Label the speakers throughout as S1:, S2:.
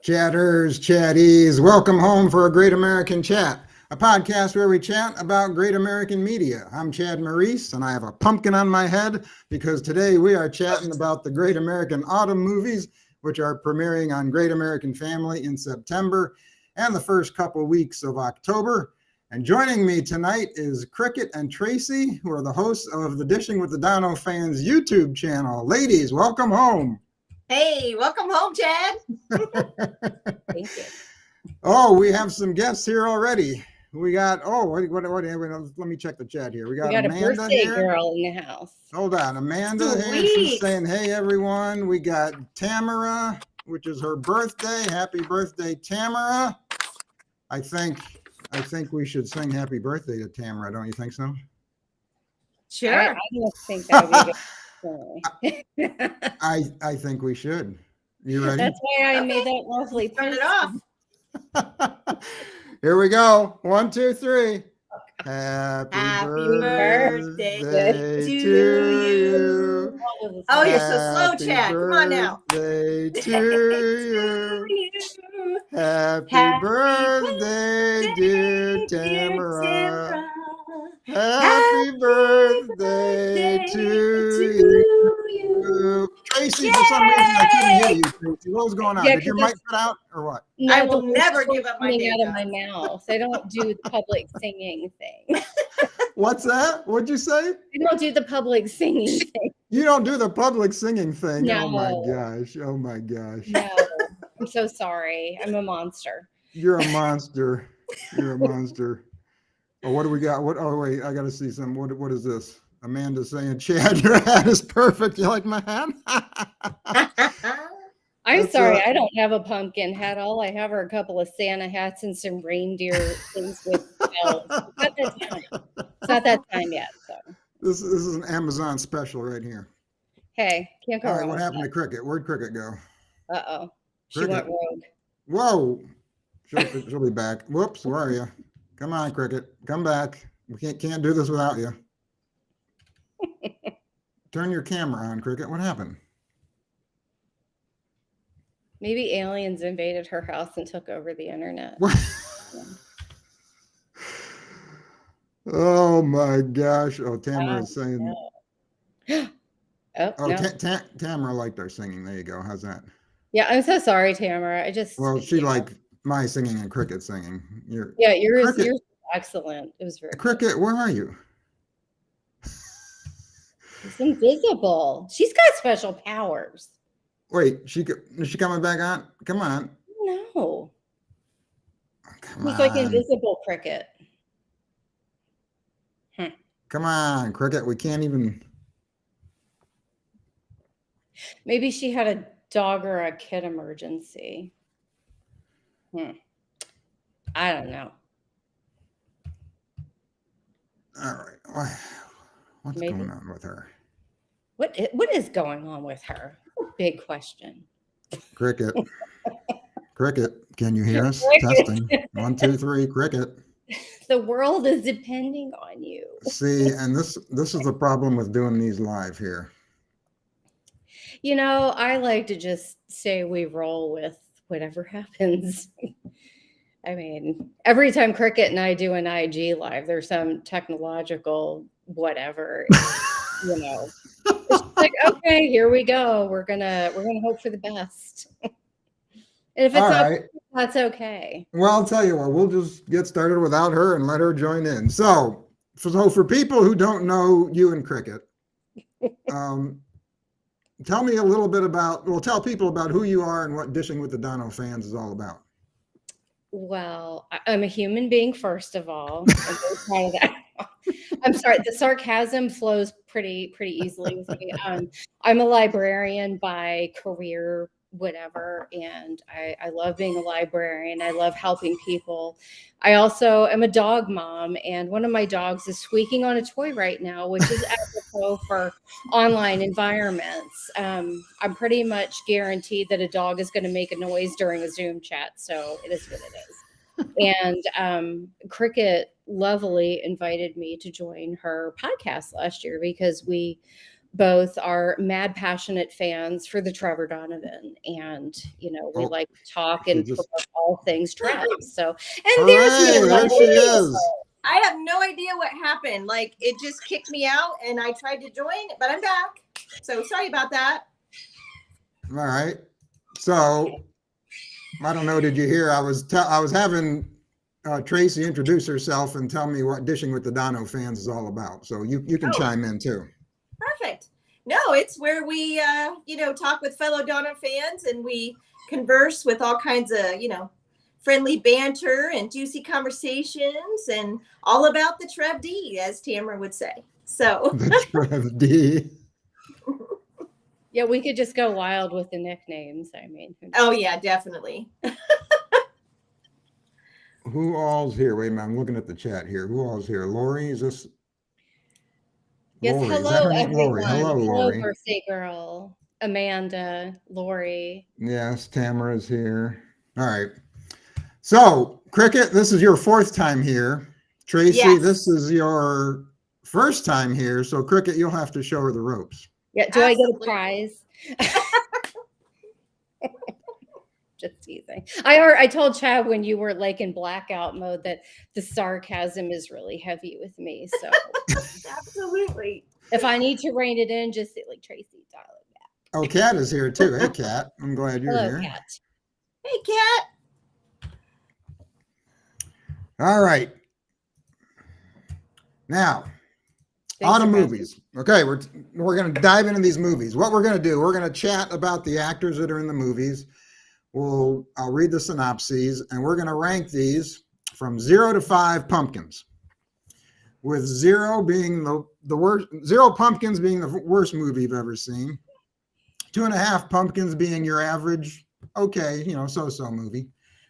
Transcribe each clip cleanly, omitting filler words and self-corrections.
S1: Chatters, chatties, welcome home for a Great American Chat, a podcast where we chat about great American media. I'm Chad Maurice, and I have a pumpkin on my head because today we are chatting about the Great American Autumn movies, which are premiering on Great American Family in September and the first couple weeks of October. And joining me tonight is Cricket and Tracie, who are the hosts of the Dishing with the DonoFans YouTube channel. Ladies, welcome home.
S2: Hey, welcome home, Chad.
S3: Thank you.
S1: Oh, we have some guests here already. We got, let me check the chat here. We got
S3: a
S1: Amanda
S3: birthday
S1: here.
S3: girl in the house.
S1: Hold on, Amanda here. She's saying, hey, everyone. We got Tamara, which is her birthday. Happy birthday, Tamara. I think we should sing happy birthday to Tamara. Don't you think so?
S2: Sure.
S3: I don't think that would be good.
S1: I think we should. You ready?
S3: That's why I made that lovely.
S2: Start it off.
S1: Here we go. 1, 2, 3. Happy
S2: birthday
S1: to
S2: to
S1: you.
S2: Oh, you're so slow, Chad. Come on now.
S1: Birthday to you. Happy birthday, dear Tamara. Happy birthday to you. Tracie, for some reason I couldn't hear you, Tracie. What was going on?
S3: Yeah,
S1: Did your mic cut out or what?
S3: No,
S2: I will never give up my
S3: out of my mouth. I don't do the public singing thing.
S1: What's that? What'd you say?
S3: I don't do the public singing thing.
S1: You don't do the public singing thing.
S3: No.
S1: Oh my gosh. Oh my gosh.
S3: No, I'm so sorry. I'm a monster.
S1: You're a monster. You're a monster. Oh, what do we got? Oh, wait, I got to see some. What is this? Amanda saying, Chad, your hat is perfect. You like my hat?
S3: I'm sorry, I don't have a pumpkin hat. All I have are a couple of Santa hats and some reindeer things with bells. It's not that time yet. So
S1: This is an Amazon special right here.
S3: Hey, can't go
S1: All right,
S3: wrong
S1: what
S3: with
S1: happened
S3: that.
S1: to Cricket? Where'd Cricket go?
S3: Uh-oh. She
S1: Cricket.
S3: went rogue.
S1: Whoa. She'll be back. Whoops, where are you? Come on, Cricket. Come back. We can't do this without you. Turn your camera on, Cricket. What happened?
S3: Maybe aliens invaded her house and took over the internet.
S1: What? Oh my gosh. Oh, Tamara is saying.
S3: No.
S1: Tamara liked our singing. There you go. How's that?
S3: Yeah, I'm so sorry, Tamara.
S1: She liked my singing and Cricket singing.
S3: Yours
S1: Cricket,
S3: was excellent. It was very
S1: Cricket,
S3: good.
S1: where are you?
S3: She's invisible. She's got special powers.
S1: Wait, is she coming back on? Come on.
S3: No.
S1: Come
S3: He's like
S1: on.
S3: invisible, Cricket.
S1: Come on, Cricket. We can't even.
S3: Maybe she had a dog or a kid emergency. I don't know.
S1: All right. What's going on with her?
S3: What is going on with her? Big question.
S1: Cricket. Cricket, can you hear us?
S3: Cricket.
S1: Testing. 1, 2, 3, Cricket.
S3: The world is depending on you.
S1: See, and this is the problem with doing these live here.
S3: You know, I like to just say we roll with whatever happens. I mean, every time Cricket and I do an IG live, there's some technological whatever. You know, it's like, okay, here we go. We're gonna hope for the best. And if it's not, that's okay.
S1: Well, I'll tell you what, we'll just get started without her and let her join in. So for people who don't know you and Cricket, tell me a little bit tell people about who you are and what Dishing with the DonoFans is all about. Well,
S3: I'm a human being, first of all. I'm very proud of that. I'm sorry, the sarcasm flows pretty easily with me. I'm a librarian by career, whatever, and I love being a librarian. I love helping people. I also am a dog mom, and one of my dogs is squeaking on a toy right now, which is apropos for online environments. I'm pretty much guaranteed that a dog is going to make a noise during a Zoom chat, so it is what it is. And Cricket lovely invited me to join her podcast last year because we both are mad passionate fans for the Trevor Donovan, and we
S1: Oh,
S3: like to talk
S1: she
S3: and
S1: just-
S3: promote all things Trev. So, and
S1: Hooray,
S3: there's
S1: there she is.
S2: I have no idea what happened. Like, it just kicked me out, and I tried to join, but I'm back. So sorry about that.
S1: All right. So I don't know. Did you hear? I was having Tracie introduce herself and tell me what Dishing with the DonoFans is all about. So you can chime in too.
S2: Perfect. No, it's where we, talk with fellow DonoFans, and we converse with all kinds of, friendly banter and juicy conversations, and all about the Trev D, as Tamara would say. So
S1: The Trev D.
S3: Yeah, we could just go wild with the nicknames. I mean,
S2: oh yeah, definitely.
S1: Who all's here? Wait a minute. I'm looking at the chat here. Who all's here? Lori, is this?
S3: yes,
S1: Lori. Is that
S3: hello
S1: her name?
S3: everyone.
S1: Lori. Hello, Lori.
S3: Birthday girl, Amanda, Lori.
S1: Yes, Tamara's here. All right. So, Cricket, this is your 4th time here. Tracie,
S2: Yes.
S1: this is your 1st time here. So, Cricket, you'll have to show her the ropes.
S3: Yeah, do I get a
S2: Absolutely.
S3: prize? Just teasing. I told Chad when you were like in blackout mode that the sarcasm is really heavy with me. So
S2: Absolutely.
S3: if I need to rein it in, just say like Tracie, dial it back.
S1: Oh, Kat is here too. Hey, Kat. I'm glad you're
S3: Hello,
S1: here.
S3: Kat.
S2: Hey, Kat.
S1: All right. Now,
S3: Thanks
S1: autumn
S3: for having
S1: movies. Okay, we're going to dive into these movies. What we're going to do, we're going to chat about the actors that are in the movies. I'll read the synopses, and we're going to rank these from 0 to 5 pumpkins, with 0 being the worst, 0 pumpkins being the worst movie you've ever seen, 2.5 pumpkins being your average, okay, so-so movie,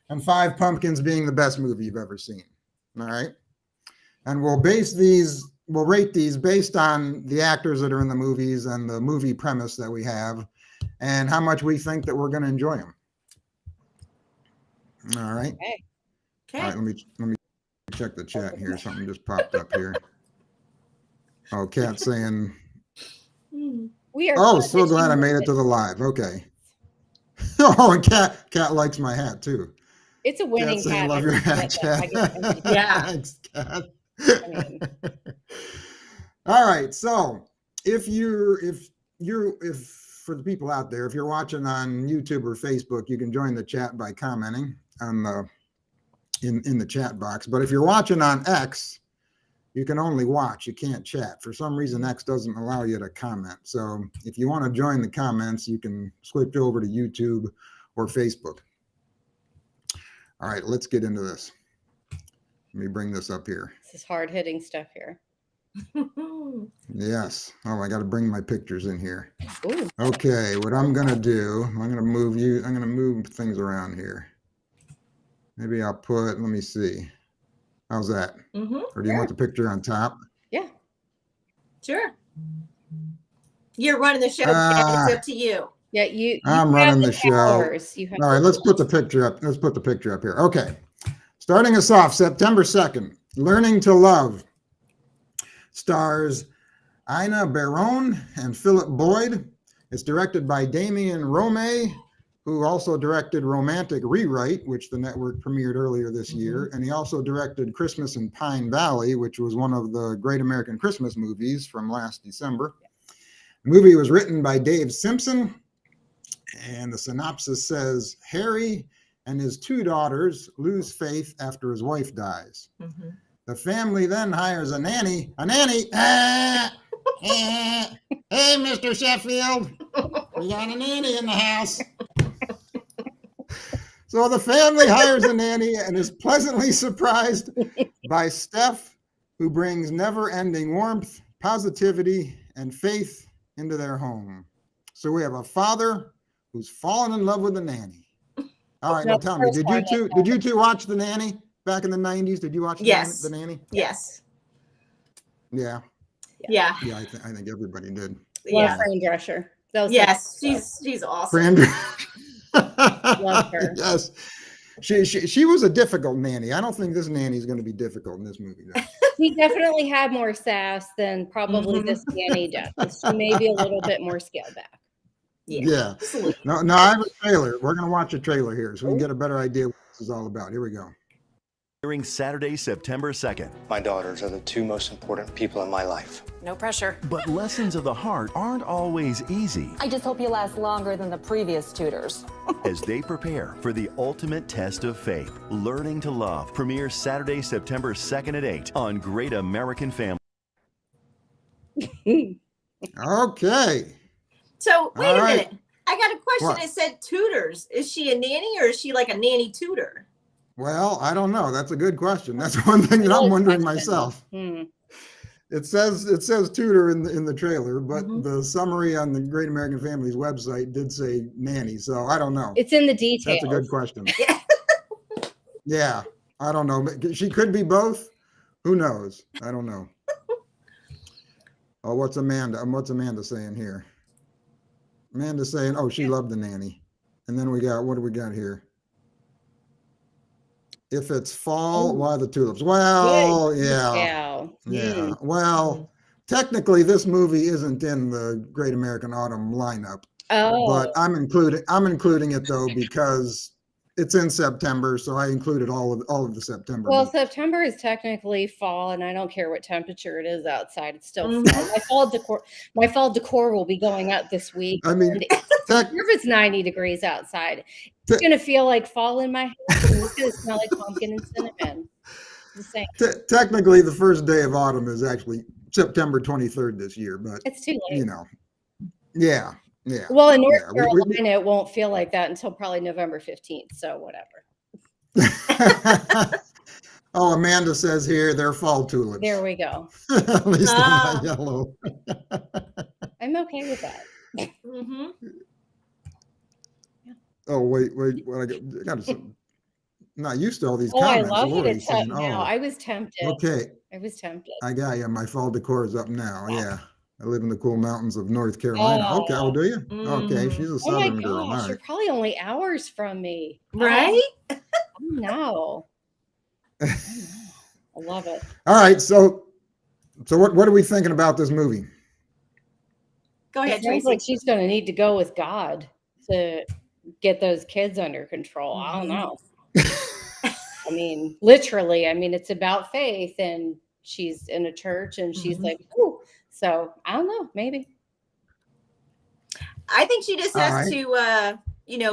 S1: and 5 pumpkins being the best movie you've ever seen. All right, and we'll rate these based on the actors that are in the movies and the movie premise that we have, and how much we think that we're going to enjoy them. All right.
S3: Okay.
S1: All right, let me check the chat here. Something just popped up here. Oh, Kat saying,
S3: We are
S1: oh, so glad I made it to the live. Okay. Oh, and Kat likes my hat too.
S3: It's a winning
S1: Kat saying,
S3: hat.
S1: love your hat, Chad.
S2: Yeah.
S1: Thanks, Kat.
S3: mean-
S1: All right. So if for the people out there, if you're watching on YouTube or Facebook, you can join the chat by commenting on in the chat box. But if you're watching on X, you can only watch. You can't chat. For some reason, X doesn't allow you to comment. So if you want to join the comments, you can switch over to YouTube or Facebook. All right, let's get into this. Let me bring this up here.
S3: This is hard hitting stuff here.
S1: Yes. Oh, I got to bring my pictures in here.
S3: Ooh.
S1: Okay, what I'm going to do, I'm going to move things around here. Maybe I'll let me see. How's that? Or do you want the picture on top?
S3: Yeah.
S2: Sure. You're running the show, Chad. It's up to you.
S3: Yeah, you
S1: I'm
S3: have
S1: running the show.
S3: powers. You have
S1: All right, let's put the picture up. Let's put the picture up here. Okay. Starting us off, September 2nd, Learning to Love stars Ina Barone and Philip Boyd. It's directed by Damien Romay, who also directed Romantic Rewrite, which the network premiered earlier this year. And he also directed Christmas in Pine Valley, which was one of the great American Christmas movies from last December. The movie was written by Dave Simpson. And the synopsis says, Harry and his 2 daughters lose faith after his wife dies. The family then hires a nanny. Hey, Mr. Sheffield, we got a nanny in the house. So the family hires a nanny and is pleasantly surprised by Steph, who brings never-ending warmth, positivity, and faith into their home. So we have a father who's fallen in love with a nanny. All right, now tell me, did you two watch The Nanny back in the 90s? Did you watch The Nanny?
S2: Yes.
S1: Yeah.
S2: Yeah.
S1: Yeah, I think everybody did.
S3: Love Fran Drescher. That was
S2: Yes, she's awesome.
S1: Fran
S3: Love her.
S1: Yes. She was a difficult nanny. I don't think this nanny is going to be difficult in this movie, though.
S3: He definitely had more sass than probably this nanny does. She may be a little bit more scaled back.
S1: Yeah. No, I have a trailer. We're going to watch a trailer here so we can get a better idea what this is all about. Here we go.
S4: During Saturday, September 2nd.
S5: My daughters are the two most important people in my life.
S6: No pressure.
S4: But lessons of the heart aren't always easy
S6: I just hope you last longer than the previous tutors.
S4: as they prepare for the ultimate test of faith. Learning to Love premieres Saturday, September 2nd at 8 on Great American Family.
S1: Okay.
S2: So wait
S1: All
S2: a
S1: right.
S2: minute. I got a question.
S1: What?
S2: It said tutors. Is she a nanny or is she like a nanny tutor?
S1: Well, I don't know. That's a good question. That's one thing that I'm wondering myself. It says tutor in the trailer, but the summary on the Great American Families website did say nanny. So I don't know.
S3: It's in the details.
S1: That's a good question. Yeah, I don't know. She could be both. Who knows? I don't know. Oh, what's Amanda saying here? Amanda's saying, oh, she loved the nanny. And then what do we got here? If it's fall, why the tulips? Well, yeah. Well, technically, this movie isn't in the Great American Autumn lineup, but I'm including it though because it's in September, so I included all of the September.
S3: Well,
S1: movies.
S3: September is technically fall, and I don't care what temperature it is outside. It's still fall. My fall decor will be going up this week.
S1: I mean,
S3: if it's 90 degrees outside, it's going to feel like fall in my house, and it's going to smell like pumpkin and cinnamon. The same.
S1: Technically, the first day of autumn is actually September 23rd this year, but
S3: It's too late.
S1: Yeah.
S3: Well, in North Carolina, it won't feel like that until probably November 15th. So whatever.
S1: Oh, Amanda says here they're fall tulips.
S3: There we go.
S1: At least they're not yellow.
S3: I'm okay with that.
S1: Oh, wait. I got not used to all these
S3: I
S1: comments.
S3: love that
S1: Lori's
S3: it's up
S1: saying,
S3: now. I was tempted.
S1: Okay.
S3: I was tempted.
S1: I got you. My fall decor is up now. Yeah. I live in the cool mountains of North Carolina. Okay. Oh, do you? Okay. She's a
S3: Oh my
S1: southern girl. All
S3: gosh,
S1: right.
S3: you're probably only hours from me.
S2: Right?
S3: No. I love it.
S1: All right. So what are we thinking about this movie?
S2: Go ahead,
S3: It sounds
S2: Tracy.
S3: like she's going to need to go with God to get those kids under control. I don't know. I mean, literally, it's about faith, and she's in a church, and she's like, ooh. So I don't know, maybe.
S2: I think she just has to,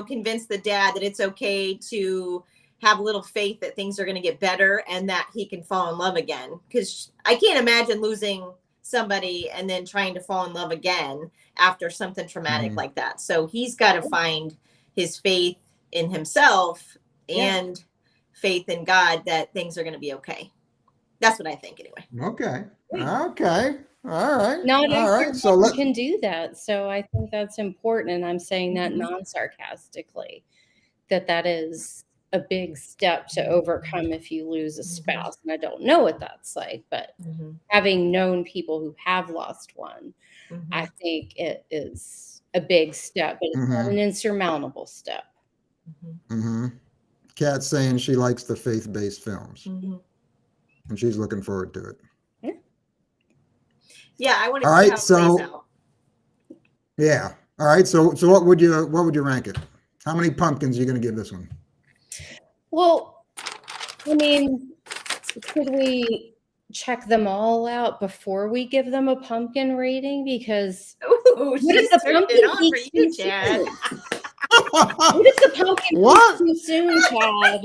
S2: convince the dad that it's okay to have a little faith that things are going to get better and that he can fall in love again. Because I can't imagine losing somebody and then trying to fall in love again after something traumatic like that. So he's got to find his faith in himself and faith in God that things are going to be okay. That's what I think anyway.
S1: Okay. All right.
S3: Not
S1: everyone so
S3: can do that. So I think that's important. And I'm saying that non-sarcastically, that is a big step to overcome if you lose a spouse. And I don't know what that's like, but having known people who have lost one, I think it is a big step, but it's not an insurmountable step.
S1: Kat's saying she likes the faith-based films, and she's looking forward to it.
S2: Yeah, I want to
S1: All
S2: see
S1: right,
S2: how it plays out.
S1: Yeah. All right. So what would you rank it? How many pumpkins are you going to give this one?
S3: Well, could we check them all out before we give them a pumpkin rating? Because
S2: Ooh, she's turned it on for you, Chad.
S3: What if the pumpkin too soon, Chad?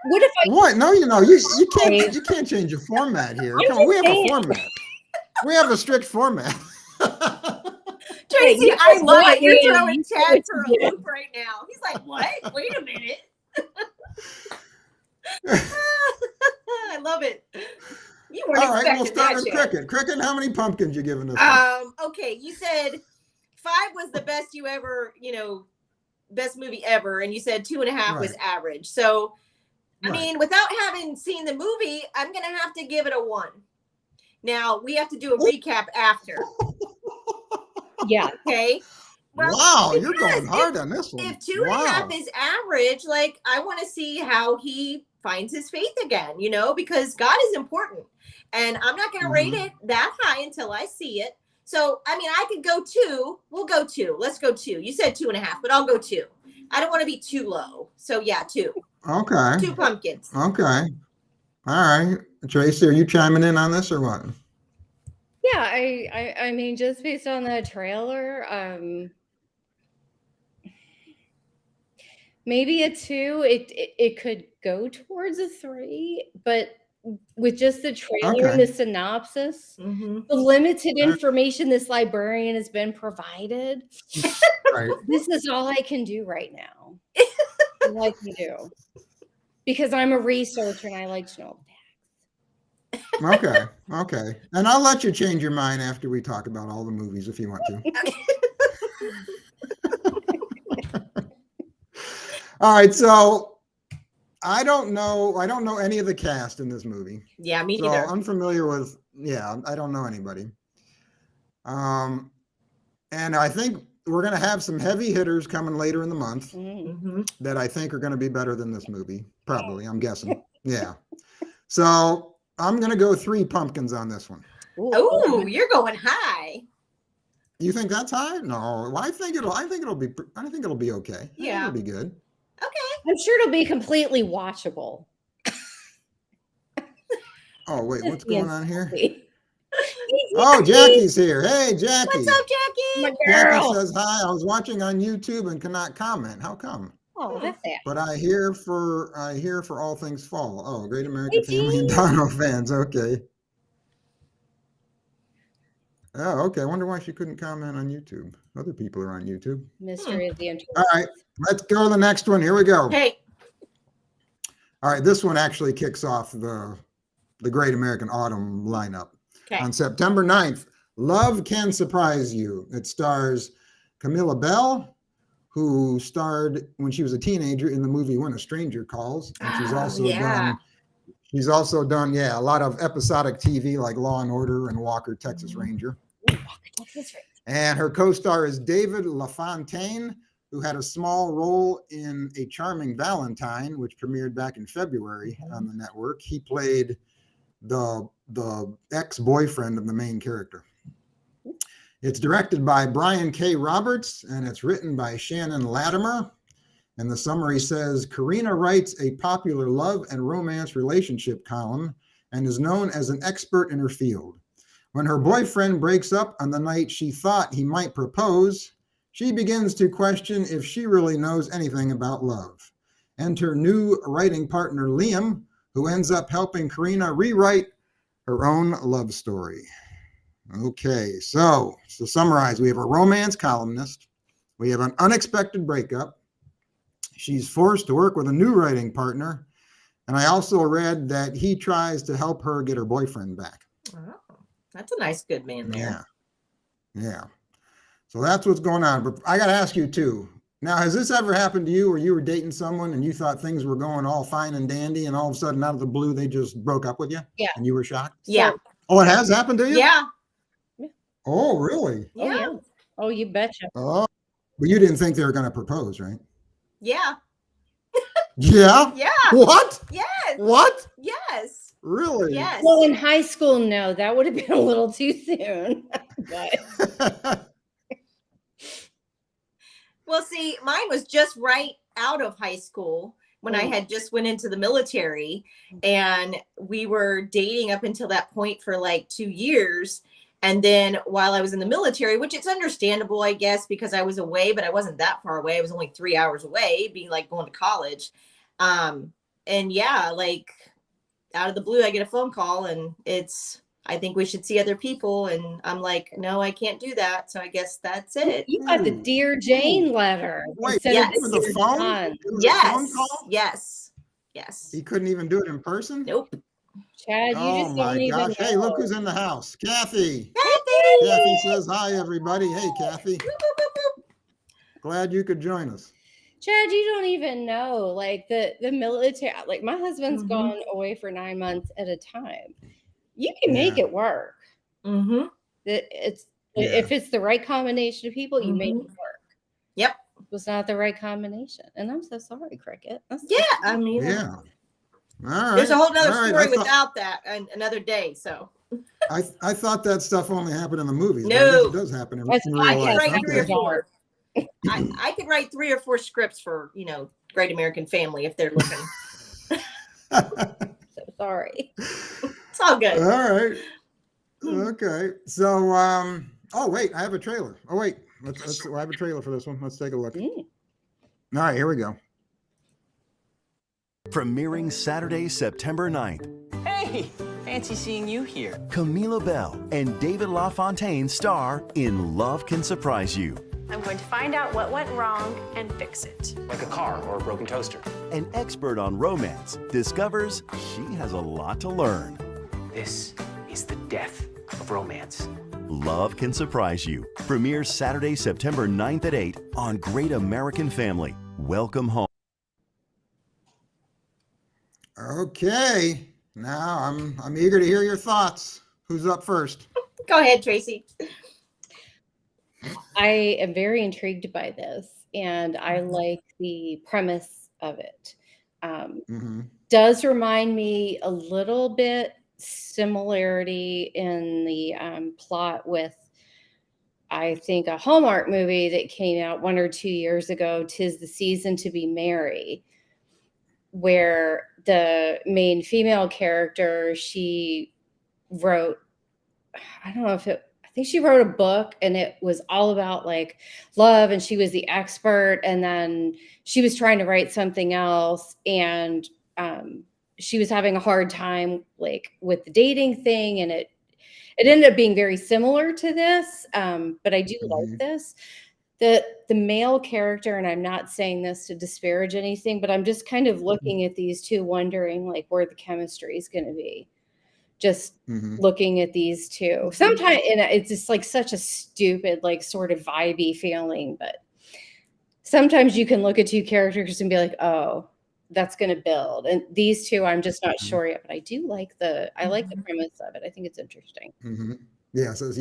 S3: What if I?
S1: What? No, you can't change your format here. Come on, we have a format. We have a strict format.
S2: Tracy, I love it. You're throwing Chad for a loop right now. He's like, what? Wait a minute. I love it. You weren't
S1: All right, we'll
S2: expecting
S1: start
S2: that,
S1: with
S2: Chad.
S1: Cricket. Cricket, how many pumpkins you giving us?
S2: Okay, you said 5 was the best you ever, best movie ever, and you said 2.5 was average. So, I mean, without having seen the movie, I'm gonna have to give it a 1. Now we have to do a recap after.
S3: Yeah.
S2: Okay. Well,
S1: Wow, you're
S2: because
S1: going hard on this one.
S2: if 2.5
S1: Wow.
S2: is average, like I want to see how he finds his faith again, because God is important. And I'm not going to rate it that high until I see it. So, I mean, I could go 2. We'll go 2. Let's go 2. You said 2.5, but I'll go 2. I don't want to be too low. So, yeah, 2.
S1: Okay.
S2: 2 pumpkins.
S1: Okay. All right. Tracy, are you chiming in on this or what?
S3: Yeah, I mean, just based on the trailer, maybe a 2. It could go towards a 3, but with just the trailer and the synopsis, the limited information this librarian has been provided,
S1: Right.
S3: this is all I can do right now. All I can do. Because I'm a researcher and I like to know facts.
S1: Okay. And I'll let you change your mind after we talk about all the movies if you want to. All right, so I don't know any of the cast in this movie.
S2: Yeah, me
S1: So
S2: neither.
S1: I'm unfamiliar with, I don't know anybody. And I think we're going to have some heavy hitters coming later in the month that I think are going to be better than this movie. Probably, I'm guessing. Yeah. So I'm going to go 3 pumpkins on this one.
S2: Oh, you're going high.
S1: You think that's high? No, I think it'll be okay.
S2: Yeah.
S1: It'll be good.
S2: Okay.
S3: I'm sure it'll be completely watchable.
S1: Oh, wait, what's going on here?
S3: Jackie.
S1: Oh, Jackie's here. Hey, Jackie.
S2: What's up, Jackie?
S3: My
S1: Jackie
S3: girl.
S1: says hi. I was watching on YouTube and cannot comment. How come?
S3: Oh, that's it.
S1: But I hear for all things fall. Oh, Great American Family and Dono fans. Okay. Oh, okay. I wonder why she couldn't comment on YouTube. Other people are on YouTube.
S3: Mystery of the internet.
S1: All right, let's go to the next one. Here we go.
S2: Hey.
S1: All right, this one actually kicks off the Great American Autumn lineup.
S2: Okay.
S1: On September 9th, Love Can Surprise You. It stars Camilla Bell, who starred when she was a teenager in the movie When a Stranger Calls. And she's also done a lot of episodic TV like Law and Order and Walker, Texas Ranger. And her co-star is David LaFontaine, who had a small role in A Charming Valentine, which premiered back in February on the network. He played the ex-boyfriend of the main character. It's directed by Brian K. Roberts, and it's written by Shannon Latimer. And the summary says, Karina writes a popular love and romance relationship column and is known as an expert in her field. When her boyfriend breaks up on the night she thought he might propose, she begins to question if she really knows anything about love. Enter new writing partner Liam, who ends up helping Karina rewrite her own love story. Okay, so to summarize, we have a romance columnist. We have an unexpected breakup. She's forced to work with a new writing partner. And I also read that he tries to help her get her boyfriend back.
S2: Oh, that's a nice good man there.
S1: Yeah. So that's what's going on. But I got to ask you too. Now, has this ever happened to you where you were dating someone and you thought things were going all fine and dandy and all of a sudden out of the blue, they just broke up with you?
S3: Yeah.
S1: And you were shocked?
S2: Yeah.
S1: Oh, it has happened to you?
S2: Yeah.
S1: Oh, really?
S3: Oh, yeah. Oh, you betcha.
S1: Oh, but you didn't think they were going to propose, right?
S2: Yeah.
S1: Yeah?
S2: Yeah.
S1: What?
S2: Yes.
S1: What?
S2: Yes.
S1: Really?
S2: Yes.
S3: Well, in high school, no, that would have been a little too soon. But
S2: Well, see, mine was just right out of high school when I had just went into the military, and we were dating up until that point for like 2 years. And then while I was in the military, which it's understandable, I guess, because I was away, but I wasn't that far away. I was only 3 hours away, being like going to college. And yeah, like out of the blue, I get a phone call and I think we should see other people. And I'm like, no, I can't do that. So I guess that's it.
S3: you got the Dear Jane letter.
S1: Wait,
S3: instead
S2: yes.
S3: of
S1: with the
S3: Dear
S1: phone?
S3: John.
S1: It was a
S2: Yes.
S1: phone call?
S2: Yes. Yes.
S1: He couldn't even do it in person?
S2: Nope.
S3: Chad, you
S1: Oh
S3: just
S1: my
S3: don't even
S1: gosh. Hey, look
S3: know.
S1: who's in the house. Kathy.
S2: Kathy!
S1: Kathy says hi, everybody. Hey, Kathy. Glad you could join us.
S3: Chad, you don't even know. Like the military, like my husband's
S2: Mhm.
S3: gone away for 9 months at a time. You can make it work.
S2: Mm-hmm.
S3: It's
S1: Yeah.
S3: if it's the right combination of people, you make it work.
S2: Yep.
S3: Was not the right combination. And I'm so sorry, Cricket.
S2: Yeah. I mean,
S1: Yeah. All right.
S2: there's a whole nother
S1: All right.
S2: story without that another day. So
S1: I thought that stuff only happened in the movies. But I
S2: No.
S1: guess it does happen in
S3: That's
S1: real
S3: why I
S1: life.
S2: write 3 or
S1: Okay.
S2: 4. I could write 3 or 4 scripts for, Great American Family if they're looking.
S3: So sorry.
S2: It's all good.
S1: All right. Okay. So, oh wait, I have a trailer. Oh wait, let's I have a trailer for this one. Let's take a look. All right, here we go.
S4: Premiering Saturday, September 9th,
S7: Hey, fancy seeing you here.
S4: Camila Bell and David LaFontaine star in Love Can Surprise You.
S8: I'm going to find out what went wrong and fix it.
S5: Like a car or a broken toaster.
S4: An expert on romance discovers she has a lot to learn.
S7: This is the death of romance.
S4: Love Can Surprise You. Premieres Saturday, September 9th at 8 on Great American Family. Welcome home.
S1: Okay. Now I'm eager to hear your thoughts. Who's up first?
S2: Go ahead, Tracy.
S3: I am very intrigued by this, and I like the premise of it. Does remind me a little bit similarity in the plot with, I think, a Hallmark movie that came out 1 or 2 years ago, 'Tis the Season to Be Merry, where the main female character, she wrote, I don't know if it, I think she wrote a book, and it was all about like love, and she was the expert, and then she was trying to write something else, and she was having a hard time like with the dating thing, and it ended up being very similar to this, but I do like this. The male character, and I'm not saying this to disparage anything, but I'm just kind of looking at these two, wondering like where the chemistry is going to be. Just looking at these two. Sometimes, and it's just like such a stupid, like sort of vibey feeling, but sometimes you can look at two characters and be like, oh, that's going to build. And these two, I'm just not sure yet, but I do like the premise of it. I think it's interesting.
S1: Yeah. So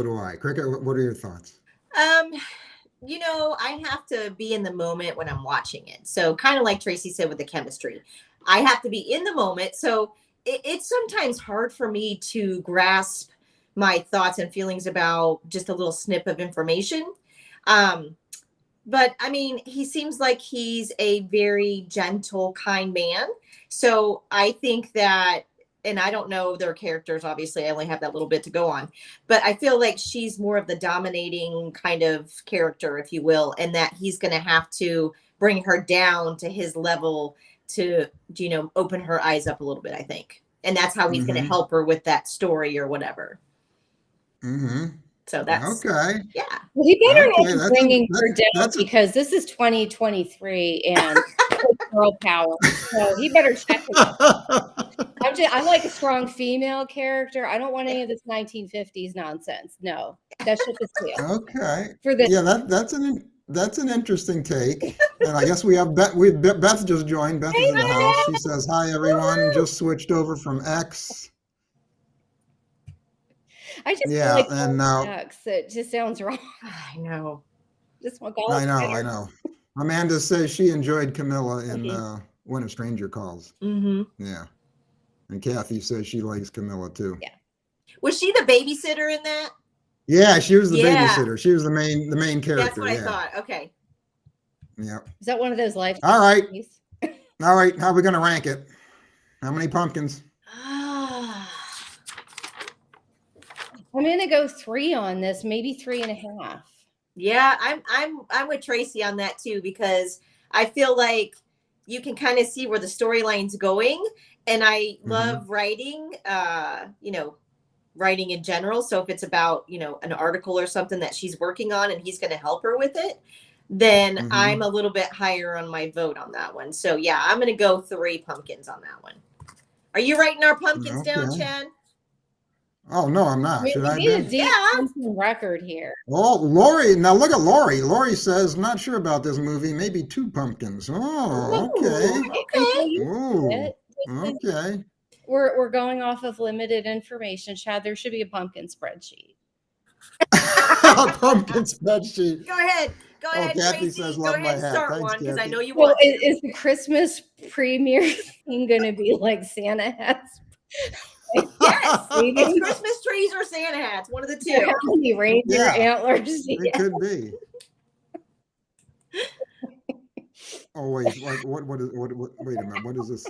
S1: do I. Cricket, what are your thoughts?
S2: I have to be in the moment when I'm watching it. So kind of like Tracy said with the chemistry, I have to be in the moment. So it's sometimes hard for me to grasp my thoughts and feelings about just a little snip of information. But I mean, he seems like he's a very gentle, kind man. So I think that, and I don't know their characters, obviously, I only have that little bit to go on, but I feel like she's more of the dominating kind of character, if you will, and that he's going to have to bring her down to his level to, open her eyes up a little bit, I think. And that's how he's going to help her with that story or whatever. So that's
S1: okay.
S2: Yeah.
S3: Well, he better not be bringing her down, because this is 2023 and girl power. So he better check it out. I like a strong female character. I don't want any of this 1950s nonsense. No, that shit is clear.
S1: Okay.
S3: For this,
S1: yeah, that's an interesting take. And I guess we have Beth just joined. Beth is in the house. She says, "Hi everyone, just switched over from X."
S3: I just
S1: yeah,
S3: feel like
S1: and now
S3: it just sounds wrong.
S2: I know.
S3: Just want
S1: I know. Amanda says she enjoyed Camilla in When a Stranger Calls. Yeah, and Kathy says she likes Camilla too.
S3: Yeah.
S2: Was she the babysitter in that?
S1: Yeah, she was the babysitter. She was the main character.
S2: That's what I thought. Okay.
S1: Yeah.
S3: Is that one of those life?
S1: All right. All right. How are we going to rank it? How many pumpkins?
S3: I'm going to go 3 on this, maybe 3.5.
S2: Yeah, I'm with Tracy on that too, because I feel like you can kind of see where the storyline's going, and I love writing, writing in general. So if it's about, an article or something that she's working on and he's going to help her with it, then I'm a little bit higher on my vote on that one. So yeah, I'm going to go 3 pumpkins on that one. Are you writing our pumpkins down, Chad?
S1: Oh, no, I'm not. Should I be?
S3: Yeah. Record here.
S1: Oh, Lori. Now look at Lori. Lori says, not sure about this movie. Maybe 2 pumpkins. Oh, okay. Ooh, okay.
S3: We're going off of limited information, Chad. There should be a pumpkin spreadsheet.
S1: A pumpkin spreadsheet.
S2: Go ahead. Go
S1: Oh,
S2: ahead,
S1: Kathy
S2: Tracy.
S1: says,
S2: Go
S1: "Love
S2: ahead
S1: my
S2: and
S1: hat."
S2: start
S1: Thanks,
S2: one because I
S1: Kathy.
S2: know you
S3: Well,
S2: want to.
S3: is the Christmas premiere thing going to be like Santa hats?
S2: Yes,
S3: Maybe.
S2: it's Christmas trees or Santa hats, one of the two.
S3: How many reindeer
S1: Yeah.
S3: antlers?
S1: It could be. Oh wait, what is wait a minute, what is this?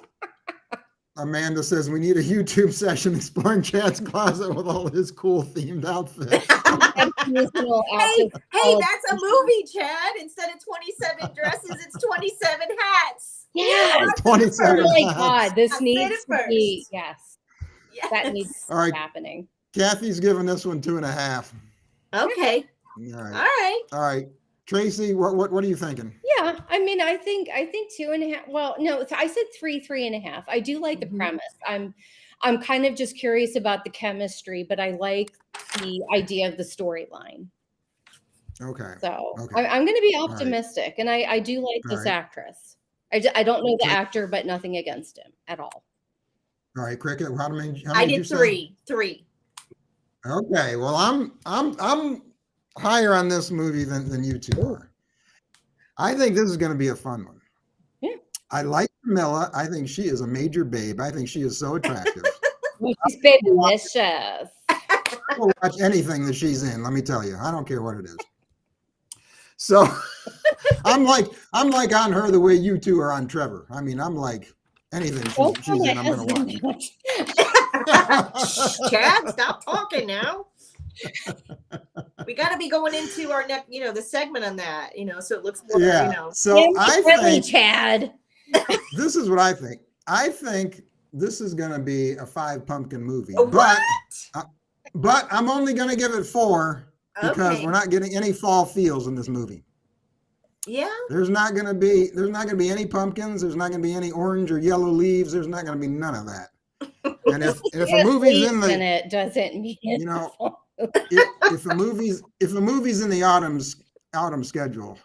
S1: Amanda says we need a YouTube session exploring Chad's closet with all his cool themed outfits.
S2: Hey, that's a movie, Chad. Instead of 27 dresses, it's 27 hats.
S3: Yeah.
S1: 27
S3: Oh my
S1: hats.
S3: God, this
S2: I said
S3: needs
S2: it
S3: to be,
S2: first.
S3: yes,
S2: Yes.
S3: that needs to
S1: All right.
S3: be happening.
S1: Kathy's giving this one 2.5.
S2: Okay.
S1: All
S2: All
S1: right.
S2: right.
S1: All right. Tracy, what are you thinking?
S3: Yeah, I mean, I think 2.5. Well, no, I said 3.5. I do like the premise. I'm kind of just curious about the chemistry, but I like the idea of the storyline.
S1: Okay.
S3: So
S1: Okay.
S3: I'm going to be
S1: right.
S3: optimistic, and I do like
S1: All
S3: this
S1: right.
S3: actress. I don't know the actor, but nothing against him at all.
S1: All right, Cricket. How many
S2: I
S1: did you
S2: did
S1: say?
S2: three.
S1: Okay. Well, I'm higher on this movie than you two are. I think this is going to be a fun one.
S3: Yeah.
S1: I like Camilla. I think she is a major babe. I think she is so attractive.
S3: She's babylicious.
S1: I'll watch anything that she's in. Let me tell you, I don't care what it is. So I'm like on her the way you two are on Trevor. I mean, I'm like anything she's in, I'm going to watch.
S2: Chad, stop talking now. We got to be going into our next, the segment on that, so it looks more,
S1: Yeah. So I think
S3: Chad.
S1: this is what I think. I think this is going to be a 5 pumpkin movie,
S2: What?
S1: but I'm only going to give it 4 because
S2: Okay.
S1: we're not getting any fall feels in this movie.
S2: Yeah.
S1: There's not going to be any pumpkins. There's not going to be any orange or yellow leaves. There's not going to be none of that. And if a movie's in
S3: it doesn't mean
S1: if a movie's in the autumn schedule,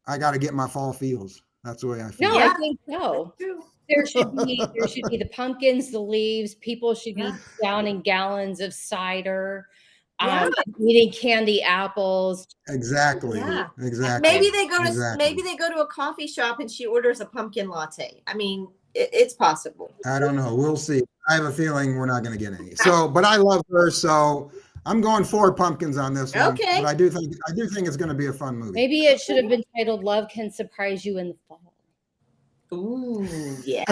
S1: I got to get my fall feels. That's the way I feel.
S3: No,
S2: Yeah.
S3: I think so. There should be the pumpkins, the leaves. People should be downing gallons of cider, eating candy apples.
S1: Exactly.
S2: Yeah.
S1: Exactly.
S2: Maybe they go to a coffee shop and she orders a pumpkin latte. I mean, it's possible.
S1: I don't know. We'll see. I have a feeling we're not going to get any. So, but I love her, so I'm going 4 pumpkins on this one.
S2: Okay.
S1: But I do think it's going to be a fun movie.
S3: Maybe it should have been titled "Love Can Surprise You in the Fall."
S2: Ooh, yeah.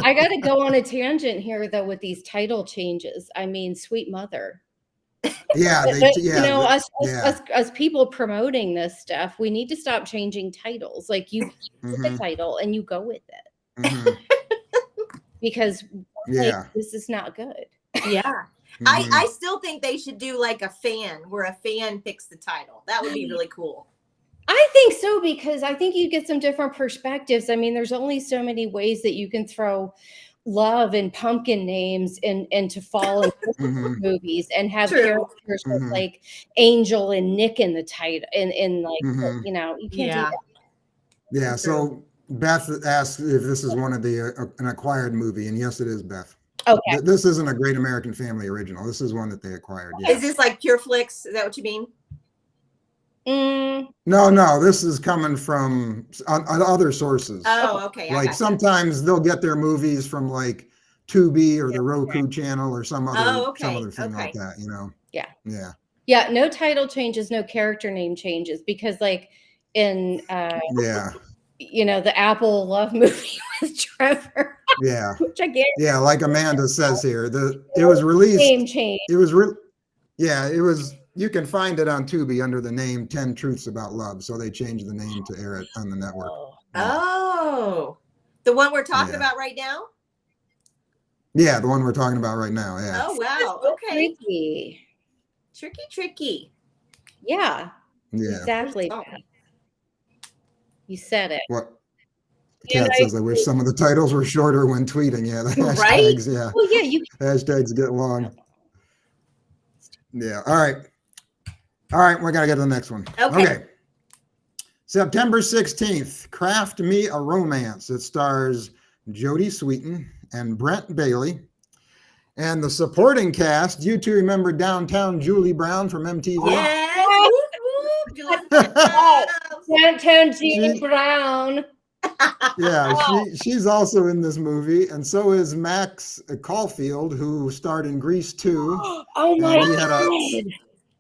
S3: I got to go on a tangent here, though, with these title changes. I mean, Sweet Mother.
S1: Yeah,
S3: us people promoting this stuff, we need to stop changing titles. Like you pick the title and you go with it. Because this is not good.
S2: Yeah. I still think they should do like a fan where a fan picks the title. That would be really cool.
S3: I think so, because I think you get some different perspectives. I mean, there's only so many ways that you can throw love and pumpkin names into fall and movies and have characters with like Angel and Nick in the title in like you can't do that.
S1: Yeah. So Beth asked if this is one of the an acquired movie, and yes, it is, Beth.
S3: Okay.
S1: This isn't a Great American Family original. This is one that they acquired. Yeah.
S2: Is this like Pure Flix? Is that what you mean?
S1: No, this is coming from on other sources.
S2: Oh, okay.
S1: Like sometimes they'll get their movies from like Tubi or the Roku channel or some other thing like that,
S3: Yeah, no title changes, no character name changes, because like in the Apple Love movie with Trevor.
S1: Yeah.
S3: Which I get.
S1: Yeah, like Amanda says here, it was released.
S3: Name change.
S1: It was you can find it on Tubi under the name 10 Truths About Love. So they changed the name to air it on the network.
S2: Oh, the one we're talking about right now?
S1: Yeah, the one we're talking about right now. Yeah.
S2: Oh, wow. Okay. Tricky.
S3: Yeah.
S1: Yeah.
S3: Exactly. You said it.
S1: What? Kat says, I wish some of the titles were shorter when tweeting. Yeah, the hashtags.
S2: Right?
S1: Yeah.
S3: Well, yeah,
S1: hashtags get long. Yeah. All right. We got to get to the next one. Okay. September 16th, Craft Me a Romance. It stars Jodie Sweetin and Brent Bailey. And the supporting cast, you two remember Downtown Julie Brown from MTV?
S2: Yes. Whoop, whoop, Julie.
S3: Downtown Julie Brown.
S1: Yeah, she's also in this movie, and so is Max Caulfield, who starred in Grease 2.
S3: Oh my
S1: And he had
S3: God.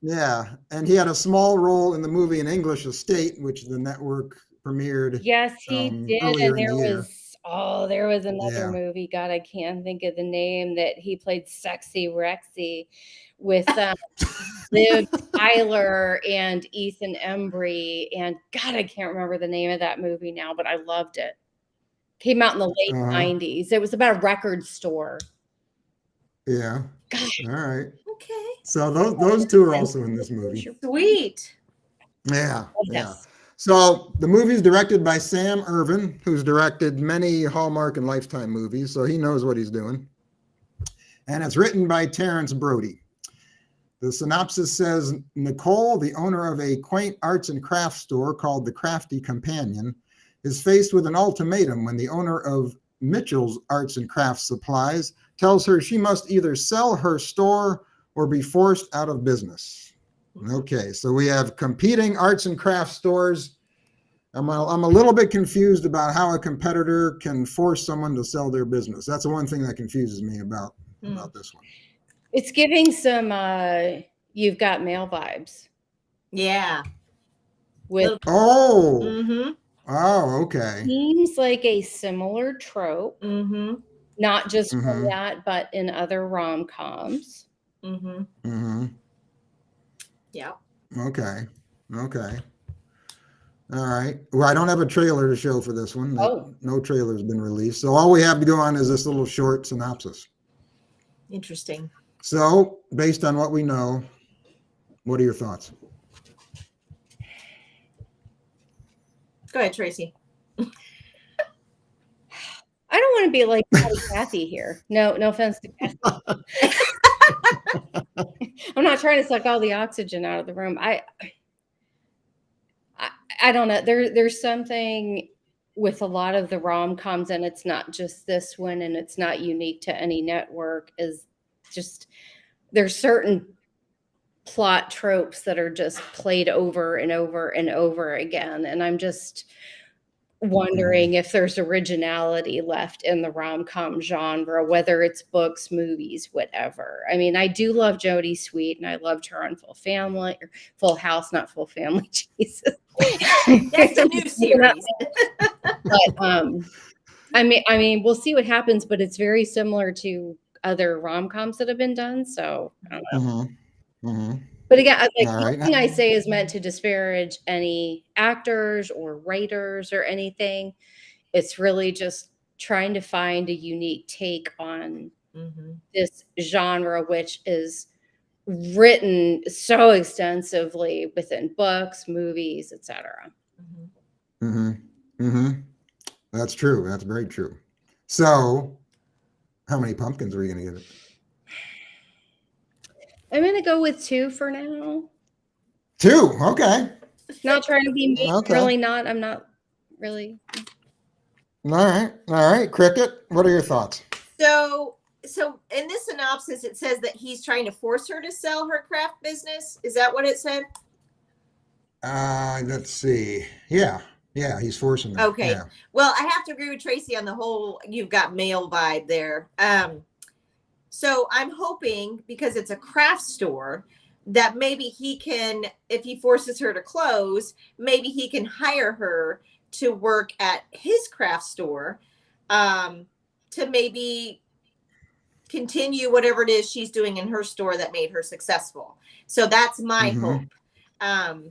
S1: Yeah, and he had a small role in the movie An English Estate, which the network premiered.
S3: Yes, he did.
S1: earlier
S3: And
S1: in the year.
S3: there was another
S1: Yeah.
S3: movie. God, I can't think of the name that he played Sexy Rexy with Liv Tyler and Ethan Embry. And God, I can't remember the name of that movie now, but I loved it. Came out in the late 90s. It was about a record store.
S1: Yeah.
S3: Gosh.
S1: All right.
S2: Okay.
S1: So those two are also in this movie.
S2: Sweet.
S1: Yeah. Yeah.
S3: Yes.
S1: So the movie is directed by Sam Irvin, who's directed many Hallmark and Lifetime movies, so he knows what he's doing. And it's written by Terrence Brody. The synopsis says, Nicole, the owner of a quaint arts and crafts store called The Crafty Companion, is faced with an ultimatum when the owner of Mitchell's Arts and Crafts Supplies tells her she must either sell her store or be forced out of business. Okay, so we have competing arts and crafts stores. I'm a little bit confused about how a competitor can force someone to sell their business. That's the one thing that confuses me about this one.
S3: It's giving some You've Got Mail vibes.
S2: Yeah.
S3: With
S1: Oh,
S2: Mm-hmm.
S1: oh, okay.
S3: seems like a similar trope,
S2: Mm-hmm.
S3: not just from that, but in other rom-coms.
S2: Mm-hmm.
S1: Mm-hmm.
S2: Yeah.
S1: Okay. Okay. All right. Well, I don't have a trailer to show for this one. No trailer's been released. So all we have to go on is this little short synopsis.
S2: Interesting.
S1: So based on what we know, what are your thoughts?
S3: Go ahead, Tracie. I don't want to be like Kathy here. No offense to Kathy. I'm not trying to suck all the oxygen out of the room. I don't know. There's something with a lot of the rom-coms, and it's not just this one, and it's not unique to any network, is just there's certain plot tropes that are just played over and over and over again. And I'm just wondering if there's originality left in the rom-com genre, whether it's books, movies, whatever. I mean, I do love Jodie Sweet, and I loved her on Full House, not Full Family. Jesus.
S2: That's a new series.
S3: But I mean, we'll see what happens, but it's very similar to other rom-coms that have been done. So I don't know. But again, nothing I say is meant to disparage any actors or writers or anything. It's really just trying to find a unique take on this genre, which is written so extensively within books, movies, etc.
S1: That's true. That's very true. So how many pumpkins are you going to give it?
S3: I'm going to go with 2 for now.
S1: 2. Okay.
S3: Not trying to be mean.
S1: Okay.
S3: Really not. I'm not really.
S1: All right. All right. Cricket, what are your thoughts?
S2: So in this synopsis, it says that he's trying to force her to sell her craft business. Is that what it said?
S1: Let's see. Yeah. Yeah. He's forcing her.
S2: Okay.
S1: Yeah.
S2: Well, I have to agree with Tracie on the whole You've Got Mail vibe there. So I'm hoping, because it's a craft store, that maybe he can, if he forces her to close, maybe he can hire her to work at his craft store to maybe continue whatever it is she's doing in her store that made her successful. So that's my hope.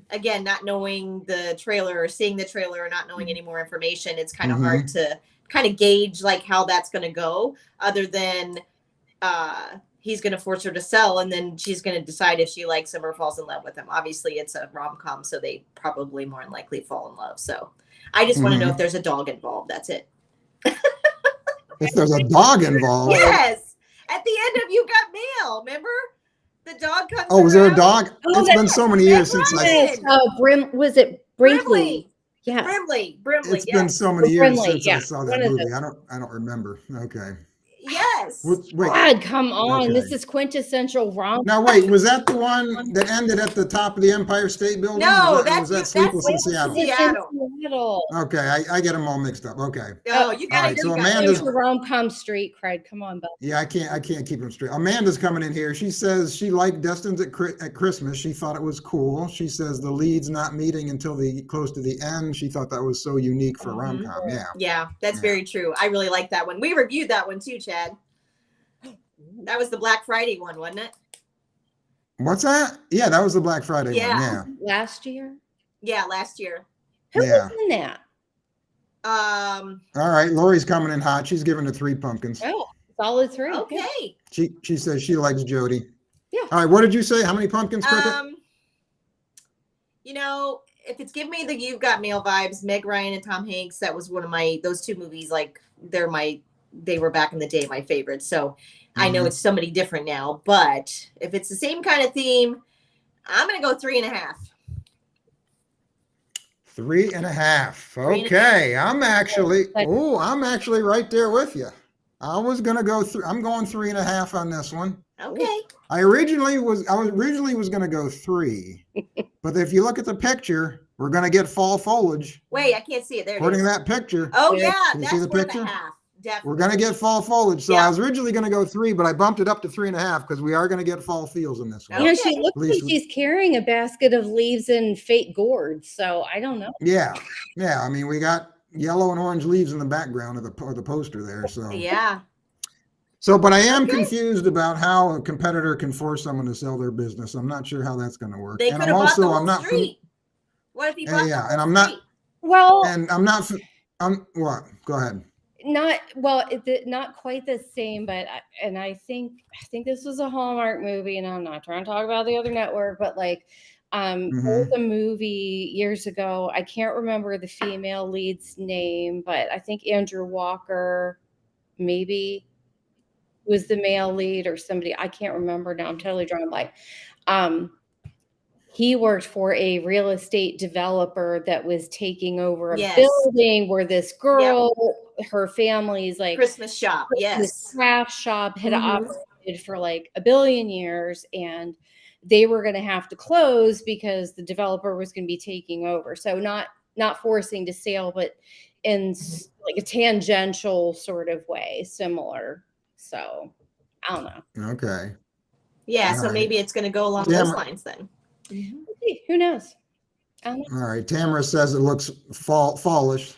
S2: Again, not knowing the trailer or seeing the trailer or not knowing any more information, it's kind of hard to kind of gauge like how that's going to go, other than he's going to force her to sell, and then she's going to decide if she likes him or falls in love with him. Obviously, it's a rom-com, so they probably more than likely fall in love. So I just want to know if there's a dog involved. That's it.
S1: If there's a dog involved.
S2: Yes. At the end of You Got Mail, remember? The dog comes
S1: Oh, was there a
S2: around.
S1: dog? It's been so many years since
S3: Was it Brinkley? Yeah.
S2: Brimley.
S1: It's
S2: Yes.
S1: been so many years
S3: Brimley,
S1: since I saw that movie. I don't remember. Okay.
S2: Yes. Yes.
S1: Wait.
S3: God, come on.
S1: Okay.
S3: This is quintessential rom.
S1: Now wait, was that the one that ended at the top of the Empire State Building?
S2: No,
S1: was that Sleepless in Seattle?
S2: Seattle.
S1: Okay, I get them all mixed up. Okay.
S2: Oh, you got
S1: All right,
S2: it.
S1: so
S2: You got
S1: Amanda's-
S2: it.
S3: rom-com street cred. Come on, Belle.
S1: Yeah, I can't keep them straight. Amanda's coming in here. She says she liked Destined at Christmas. She thought it was cool. She says the leads not meeting until close to the end. She thought that was so unique for rom-com. Yeah.
S2: Yeah, that's very true. I really like that one. We reviewed that one too, Chad. That was the Black Friday one, wasn't it?
S1: What's that? Yeah, that was the Black Friday one. Yeah.
S3: Last year?
S2: Yeah, last year.
S3: Who
S1: Yeah.
S3: was in that?
S1: All right, Lori's coming in hot. She's giving it 3 pumpkins.
S3: Oh, solid 3.
S2: Okay.
S1: She says she likes Jody.
S3: Yeah.
S1: All right, what did you say? How many pumpkins, Cricket?
S2: You know, if it's giving me the You've Got Mail vibes, Meg Ryan and Tom Hanks, that was one of those 2 movies, like they were back in the day my favorites. So I know it's somebody different now, but if it's the same kind of theme, I'm going to go 3.5.
S1: 3.5. Okay, I'm actually right there with you. I was gonna go through. I'm going 3.5 on this one.
S2: Okay.
S1: I originally was gonna go 3, but if you look at the picture, we're gonna get fall foliage.
S2: Wait, I can't see it. There it
S1: According
S2: is.
S1: to that picture.
S2: Oh yeah,
S1: Can you
S2: that's
S1: see the picture?
S2: 1.5. Definitely.
S1: We're gonna get fall foliage. So
S2: Yeah.
S1: I was originally gonna go 3, but I bumped it up to 3.5 because we are gonna get fall feels in this one.
S2: Okay.
S3: And she looks like
S1: Least-
S3: she's carrying a basket of leaves and fake gourds. So I don't know.
S1: Yeah. I mean, we got yellow and orange leaves in the background of the poster there. So
S2: Yeah.
S1: So, but I am confused about how a competitor can force someone to sell their business. I'm not sure how that's going to work.
S2: They
S1: And
S2: could
S1: I'm
S2: have bought the
S1: also,
S2: whole
S1: I'm not,
S2: street. What if he bought the
S1: and
S2: whole
S1: I'm not,
S2: street?
S3: Well,
S1: and I'm not, what? Go ahead.
S3: not not quite the same, but I think this was a Hallmark movie, and I'm not trying to talk about the other network, but like there was a movie years ago. I can't remember the female lead's name, but I think Andrew Walker maybe was the male lead or somebody. I can't remember now. I'm totally drawing a blank. He worked for a real estate developer that was taking over a building where this girl, her family's like
S2: Christmas shop.
S3: this
S2: Yes.
S3: craft shop had operated for like 1 billion years, and they were going to have to close because the developer was going to be taking over. So not forcing to sale, but in like a tangential sort of way, similar. So I don't know.
S1: Okay.
S2: Yeah.
S1: All
S2: So
S1: right.
S2: maybe it's going to go along those lines then.
S3: Who knows? I don't know.
S1: All right. Tamara says it looks fallish.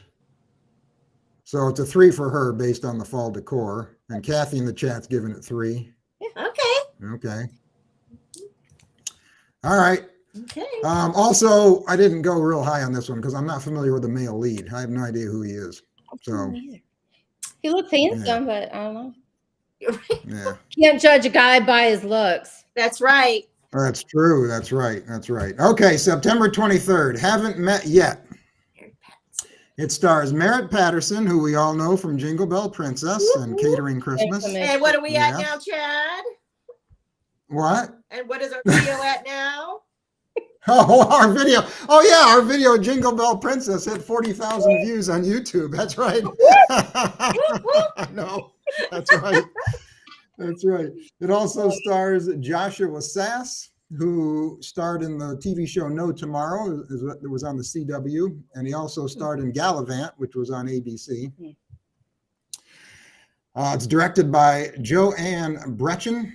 S1: So it's a 3 for her based on the fall decor. And Kathy in the chat's giving it 3.
S2: Okay.
S1: Okay. All right.
S2: Okay.
S1: Also, I didn't go real high on this one because I'm not familiar with the male lead. I have no idea who he is. So,
S3: He looked handsome, but I don't know.
S1: yeah.
S3: Can't judge a guy by his looks.
S2: That's right.
S1: That's true. That's right. Okay, September 23rd. Haven't met yet. It stars Merritt Patterson, who we all know from Jingle Bell Princess and Catering Christmas.
S2: And what are we at
S1: Yes.
S2: now, Chad?
S1: What?
S2: And what is our video at now?
S1: Oh, our video. Oh, yeah, our video, Jingle Bell Princess, hit 40,000 views on YouTube. That's right. I know. That's right. That's right. It also stars Joshua Sass, who starred in the TV show No Tomorrow. It was on the CW. And he also starred in Gallivant, which was on ABC. It's directed by Joanne Brechen.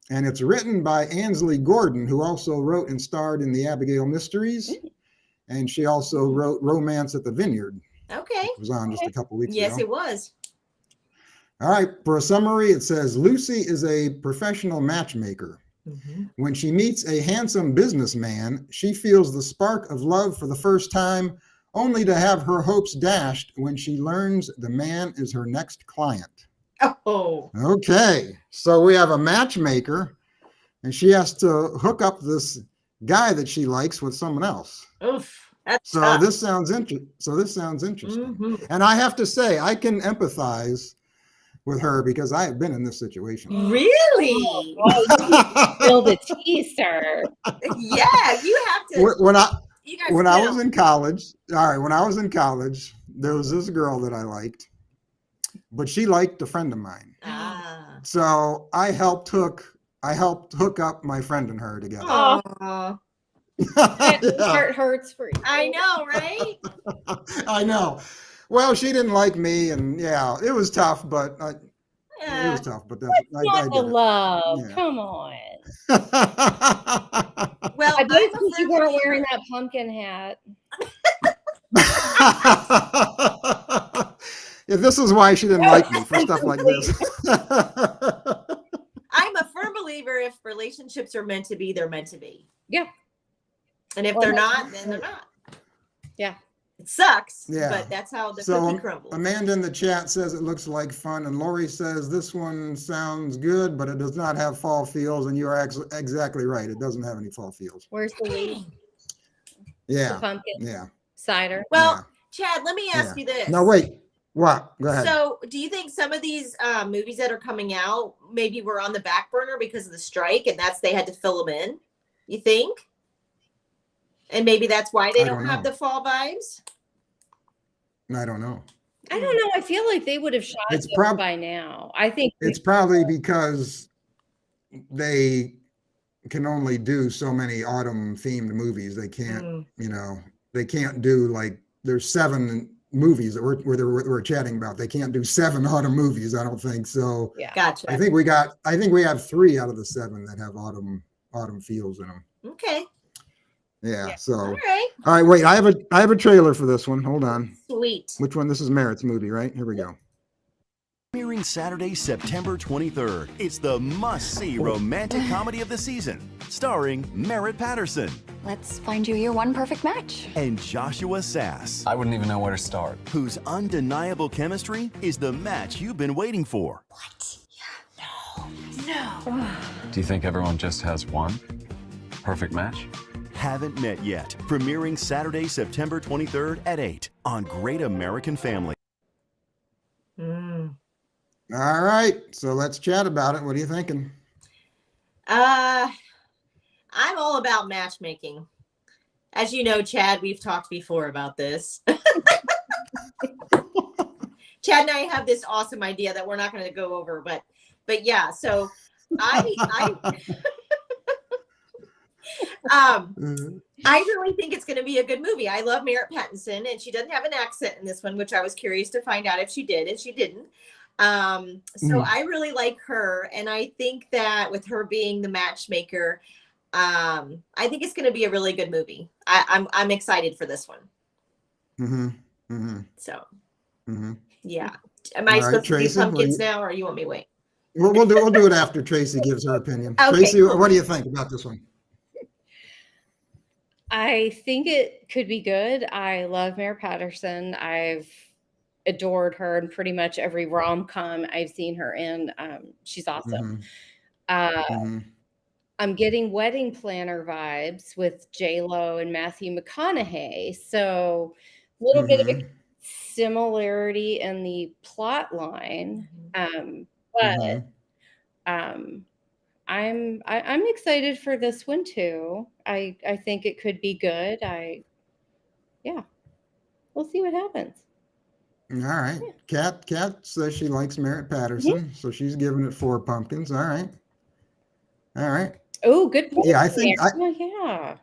S1: And it's written by Ansley Gordon, who also wrote and starred in the Abigail Mysteries. And she also wrote Romance at the Vineyard.
S2: Okay.
S1: It was on just a couple weeks ago.
S2: Yes, it was.
S1: All right. For a summary, it says Lucy is a professional matchmaker. When she meets a handsome businessman, she feels the spark of love for the first time, only to have her hopes dashed when she learns the man is her next client.
S2: Oh.
S1: Okay, so we have a matchmaker, and she has to hook up this guy that she likes with someone else.
S2: Oof. That's
S1: So
S2: tough.
S1: this sounds interesting. And I have to say, I can empathize with her because I have been in this situation.
S2: Really?
S3: Spill the tea, sir.
S2: Yeah, you have to.
S1: When I
S2: You guys
S1: when I
S2: will.
S1: was in college, when I was in college, there was this girl that I liked, but she liked a friend of mine.
S2: Ah.
S1: So I helped hook up my friend and her together.
S2: Aw.
S3: My
S1: Yeah,
S3: heart hurts for you.
S2: I know, right?
S1: I know. Well, she didn't like me, and yeah, it was tough, but it
S2: Yeah.
S1: was tough. But I
S3: Not the
S1: did it.
S3: love.
S1: Yeah.
S3: Come on.
S2: Well,
S3: I
S2: I'm
S3: bet
S2: a
S3: since you
S2: firm
S3: weren't
S2: believer.
S3: wearing that pumpkin hat.
S1: Yeah, this is why she didn't like me, for stuff like this.
S2: I'm a firm believer if relationships are meant to be, they're meant to be.
S3: Yeah.
S2: And if
S3: Well,
S2: they're not, then they're not.
S3: Yeah.
S2: It sucks,
S1: Yeah.
S2: but that's how the
S1: So
S2: cookie crumbles.
S1: Amanda in the chat says it looks like fun, and Lori says this one sounds good, but it does not have fall feels, and you are exactly right. It doesn't have any fall feels.
S3: Where's the lead? The
S1: Yeah,
S3: pumpkin
S1: yeah.
S3: cider.
S2: Well, Chad, let me ask you this.
S1: No, wait. What? Go ahead.
S2: So, do you think some of these movies that are coming out maybe were on the back burner because of the strike, and they had to fill them in? You think? And maybe that's why they
S1: I
S2: don't
S1: don't
S2: have
S1: know.
S2: the fall vibes.
S1: I don't know.
S3: I don't know. I feel like they would have shot
S1: It's
S3: those by now. I think
S1: It's probably because they can only do so many autumn themed movies. They can't, they can't do like there's 7 movies that we're chatting about. They can't do 7 autumn movies. I don't think so.
S3: Yeah.
S2: Gotcha.
S1: I think we have 3 out of the 7 that have autumn feels in them.
S2: Okay.
S1: Yeah. So
S2: All right.
S1: all right, wait. I have a trailer for this one. Hold on.
S2: Sweet.
S1: Which one? This is Merritt's movie, right? Here we go.
S4: Premiering Saturday, September 23rd. It's the must-see romantic comedy of the season, starring Merritt Patterson
S9: Let's find you your one perfect match.
S4: and Joshua Sass,
S5: I wouldn't even know where to start.
S4: whose undeniable chemistry is the match you've been waiting for.
S5: Do you think everyone just has one perfect match?
S4: Haven't met yet. Premiering Saturday, September 23rd at 8 on Great American Family.
S2: Mm.
S1: All right. So let's chat about it. What are you thinking?
S2: I'm all about matchmaking. As you know, Chad, we've talked before about this. Chad and I have this awesome idea that we're not going to go over, but yeah. So I really think it's going to be a good movie. I love Merritt Pattinson, and she doesn't have an accent in this one, which I was curious to find out if she did, and she didn't. So I really like her, and I think that with her being the matchmaker, I think it's going to be a really good movie. I'm excited for this one. So yeah, am I supposed to do
S1: Tracy,
S2: pumpkins now, or you want me to wait?
S1: We'll do it after Tracy gives her opinion.
S2: Okay,
S1: Tracy,
S2: cool.
S1: what do you think about this one?
S3: I think it could be good. I love Mare Patterson. I've adored her in pretty much every rom-com I've seen her in. She's awesome. I'm getting wedding planner vibes with J-Lo and Matthew McConaughey. So a little bit of a similarity in the plot line. But I'm excited for this one too. I think it could be good. We'll see what happens.
S1: All right. Kat says she likes Merritt Patterson, so she's giving it 4 pumpkins. All right.
S3: Oh, good point.
S1: Yeah, I think
S3: yeah.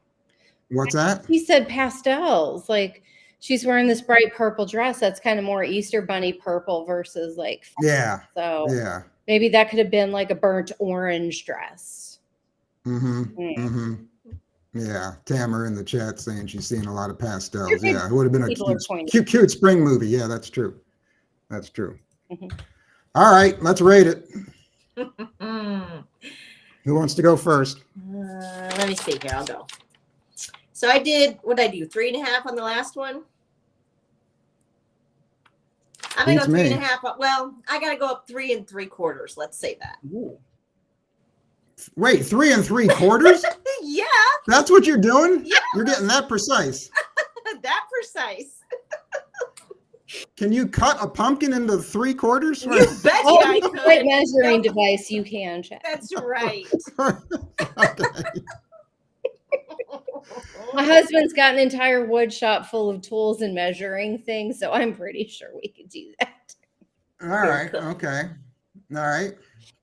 S1: What's that?
S3: He said pastels. Like she's wearing this bright purple dress that's kind of more Easter bunny purple versus like
S1: Yeah.
S3: So
S1: Yeah.
S3: maybe that could have been like a burnt orange dress.
S1: Yeah, Tamara in the chat saying she's seeing a lot of pastels.
S3: Good.
S1: Yeah, it would have been a
S3: People are pointing.
S1: cute spring movie. Yeah, that's true. All right, let's rate it. Who wants to go first?
S2: Let me see here. I'll go. So I did, what did I do? 3.5 on the last one? I'm going to go
S1: Beats me.
S2: 3.5. Well, I got to go up 3 3/4. Let's say that.
S1: Wait, 3 3/4?
S2: Yeah,
S1: That's what you're doing?
S2: Yeah.
S1: You're getting that precise.
S2: that precise.
S1: Can you cut a pumpkin into 3/4?
S2: You betcha
S3: Oh,
S2: I
S3: with a great
S2: could.
S3: measuring device you can check.
S2: That's right.
S1: Okay.
S3: My husband's got an entire wood shop full of tools and measuring things, so I'm pretty sure we could do that.
S1: All right. Okay. All right.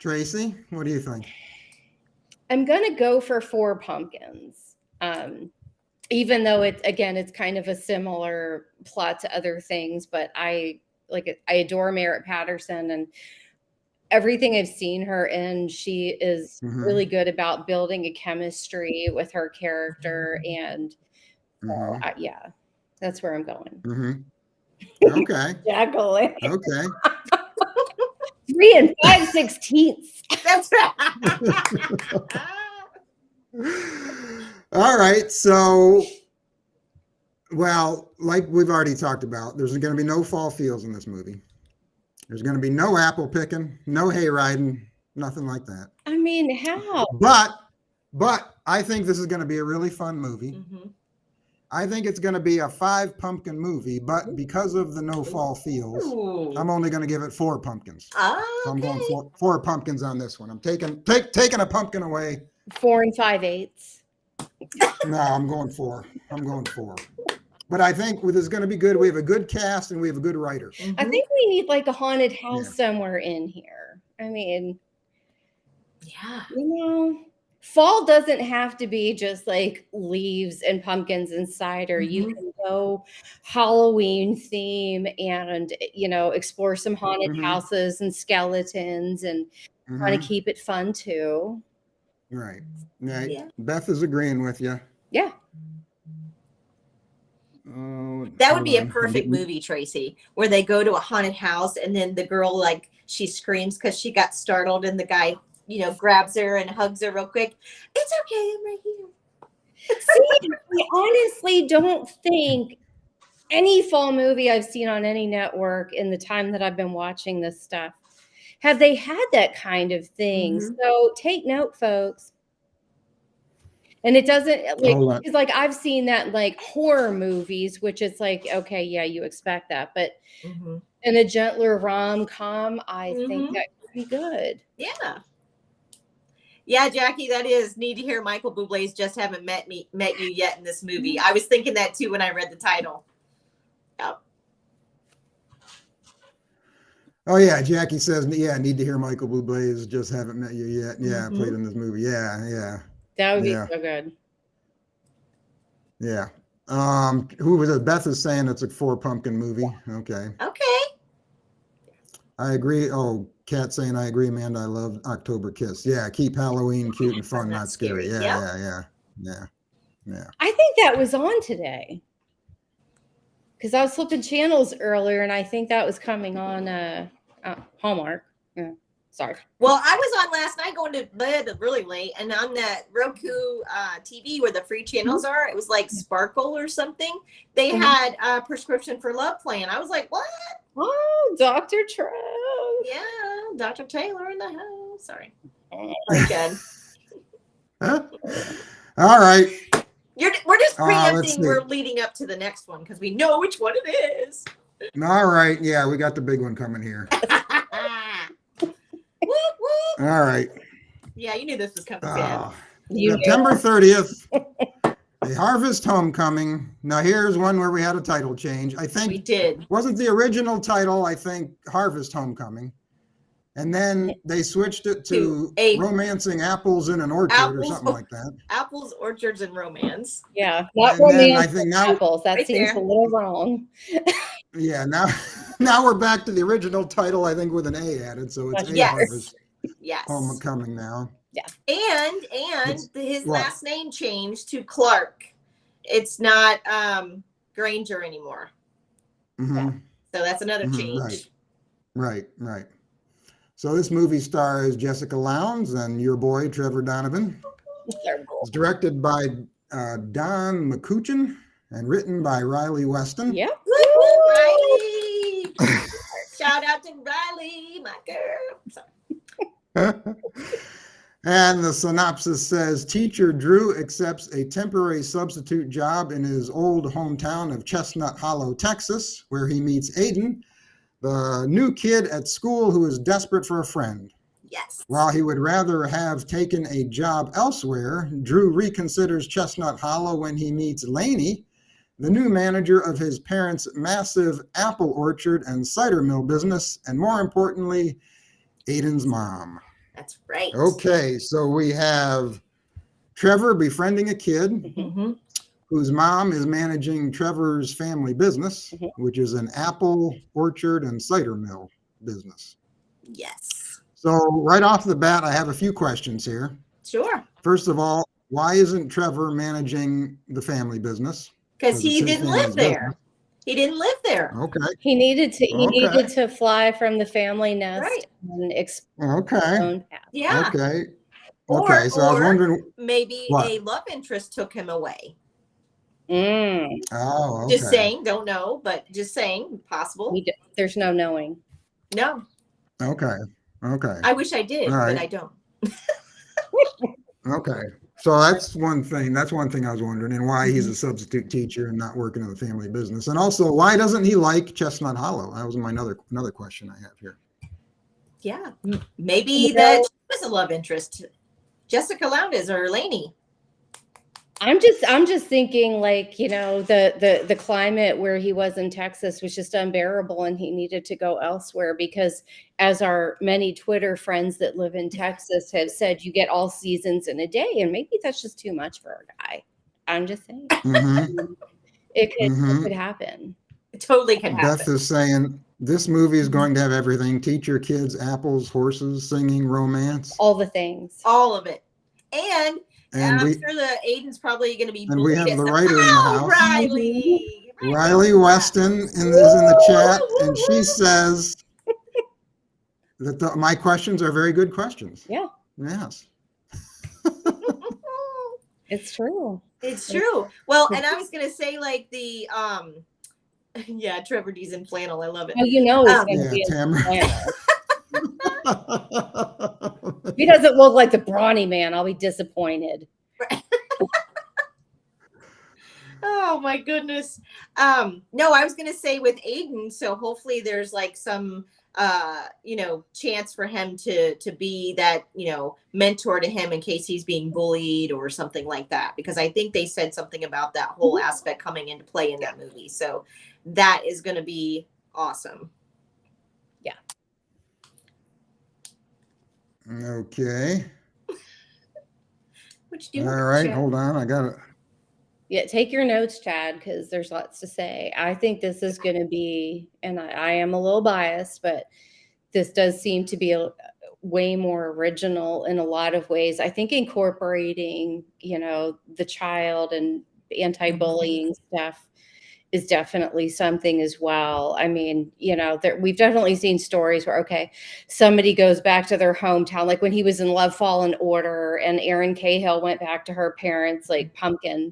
S1: Tracy, what do you think?
S3: I'm going to go for 4 pumpkins. Even though it's kind of a similar plot to other things, but I adore Merritt Patterson, and everything I've seen her in, she is really good about building a chemistry with her character. And yeah, that's where I'm going.
S1: Okay.
S3: Exactly.
S1: Okay.
S3: 3 5/16.
S2: That's right.
S1: All right. So, well, like we've already talked about, there's going to be no fall fields in this movie. There's going to be no apple picking, no hay riding, nothing like that.
S3: I mean, how?
S1: But I think this is going to be a really fun movie. I think it's going to be a 5 pumpkin movie, but because of the no fall fields, I'm only going to give it 4 pumpkins. So I'm going 4 pumpkins on this one. I'm taking a pumpkin away.
S3: 4 5/8.
S1: No, I'm going 4. But I think this is going to be good. We have a good cast and we have a good writer.
S3: I think we need like a haunted house somewhere in here. I mean, fall doesn't have to be just like leaves and pumpkins and cider. You can go Halloween theme and, explore some haunted houses and skeletons and try to keep it fun too.
S1: Right. Yeah. Beth is agreeing with you.
S3: Yeah.
S2: That would be a perfect movie, Tracy, where they go to a haunted house and then the girl, like, she screams because she got startled and the guy, grabs her and hugs her real quick. It's okay, I'm right here.
S3: See, I honestly don't think any fall movie I've seen on any network in the time that I've been watching this stuff, have they had that kind of thing. So take note, folks. And it doesn't it's like I've seen that in like horror movies, which is like, okay, yeah, you expect that. But in a gentler rom-com, I think that could be good.
S2: Yeah. Yeah, Jackie, that is need to hear Michael Bublé's Just Haven't Met You Yet in this movie. I was thinking that too when I read the title. Yep.
S1: Oh yeah, Jackie says, yeah, need to hear Michael Bublé's Just Haven't Met You Yet. Yeah, played in this movie. Yeah.
S3: That would be so good.
S1: Yeah. Who was it? Beth is saying it's a 4 pumpkin movie. Okay. I agree. Oh, Kat saying I agree, Amanda. I love October Kiss. Yeah, keep Halloween cute and fun, not scary. Yeah.
S3: I think that was on today. Because I was flipping channels earlier and I think that was coming on Hallmark. Yeah. Sorry.
S2: Well, I was on last night going to bed really late, and on that Roku TV where the free channels are, it was like Sparkle or something. They had a Prescription for Love playing. I was like, what?
S3: Oh, Dr. Trev.
S2: Yeah, Dr. Taylor in the house. Sorry. Again.
S1: All right.
S2: We're just preempting. We're leading up to the next one because we know which one it is.
S1: All right. Yeah, we got the big one coming here.
S2: Whoop, whoop.
S1: All right.
S2: Yeah, you knew this was coming.
S1: September 30th, The Harvest Homecoming. Now here's one where we had a title change. I think
S2: we did.
S1: Wasn't the original title, I think, Harvest Homecoming. And then they switched it to Romancing Apples in an Orchard or something like that.
S2: Apples, Orchards, and Romance.
S3: Yeah, not Romancing
S1: I think now,
S3: Apples. That seems a little wrong.
S1: Yeah, now we're back to the original title, I think, with an A added. So it's A Harvest Homecoming now.
S3: Yeah.
S2: And his last name changed to Clark. It's not Granger anymore. So that's another change.
S1: Right. So this movie stars Jessica Lowndes and your boy, Trevor Donovan. It's directed by Don McCutcheon and written by Riley Weston.
S3: Yep.
S2: Riley! Shout out to Riley, my girl.
S1: And the synopsis says, teacher Drew accepts a temporary substitute job in his old hometown of Chestnut Hollow, Texas, where he meets Aiden, the new kid at school who is desperate for a friend.
S2: Yes.
S1: While he would rather have taken a job elsewhere, Drew reconsiders Chestnut Hollow when he meets Lainey, the new manager of his parents' massive apple orchard and cider mill business, and more importantly, Aiden's mom.
S2: That's right.
S1: Okay, so we have Trevor befriending a kid
S2: Mm-hmm.
S1: whose mom is managing Trevor's family business, which is an apple orchard and cider mill business.
S2: Yes.
S1: So right off the bat, I have a few questions here.
S2: Sure.
S1: First of all, why isn't Trevor managing the family business?
S2: Because he
S1: it's his
S2: didn't live
S1: family's
S2: there.
S1: business.
S2: He didn't live there.
S1: Okay.
S3: He needed to. He
S1: Okay.
S3: needed to fly from the family nest
S2: Right.
S3: and explore his
S1: Okay.
S3: own path.
S2: Yeah.
S1: Okay.
S2: Or-
S1: Okay. So I was
S2: or-
S1: wondering.
S2: Maybe
S1: What?
S2: a love interest took him away.
S3: Mm.
S1: Oh, okay.
S2: Just saying. Don't know, but just saying. Possible.
S3: There's no knowing.
S2: No.
S1: Okay. Okay.
S2: I wish I did,
S1: All right.
S2: but I don't.
S1: Okay. So that's one thing. That's one thing I was wondering, and why he's a substitute teacher and not working in the family business. And also, why doesn't he like Chestnut Hollow? That was my another question I have here.
S2: Yeah. Maybe
S3: You
S2: that
S3: know-
S2: she was a love interest. Jessica Lowndes or Lainey.
S3: I'm just thinking, like, you know, the climate where he was in Texas was just unbearable, and he needed to go elsewhere because, as our many Twitter friends that live in Texas have said, you get all seasons in a day, and maybe that's just too much for a guy. I'm just saying.
S1: Mm-hmm.
S3: It could happen.
S2: It totally can happen.
S1: Beth is saying this movie is going to have everything: teacher, kids, apples, horses, singing, romance.
S3: All the things.
S2: All of it. And
S1: And
S2: I'm
S1: we
S2: sure that Aiden's probably going to be
S1: and we
S2: bullied
S1: have
S2: at
S1: the
S2: some-
S1: writer in the
S2: Oh,
S1: house.
S2: Riley.
S1: Riley Weston is in the chat, and she says that my questions are very good questions.
S3: Yeah,
S1: Yes.
S3: it's true.
S2: It's true. Well, and I was going to say, like, the yeah, Trevor D's in flannel. I love it.
S3: Oh, you know, it's going to
S1: Yeah,
S3: be a
S1: Tamara.
S3: flannel. If he doesn't look like the brawny man, I'll be disappointed.
S2: Oh my goodness. No, I was gonna say with Aiden, so hopefully there's like some chance for him to be that, mentor to him in case he's being bullied or something like that. Because I think they said something about that whole aspect coming into play in that movie. So that is gonna be awesome.
S3: Yeah.
S1: Okay.
S2: What you doing?
S1: All right.
S2: Chad?
S1: Hold on. I got it.
S3: Yeah, take your notes, Chad, because there's lots to say. I think this is going to be, and I am a little biased, but this does seem to be way more original in a lot of ways. I think incorporating, the child and anti-bullying stuff is definitely something as well. I mean, we've definitely seen stories where, okay, somebody goes back to their hometown, like when he was in Love, Fall, and Order, and Erin Cahill went back to her parents' like pumpkin,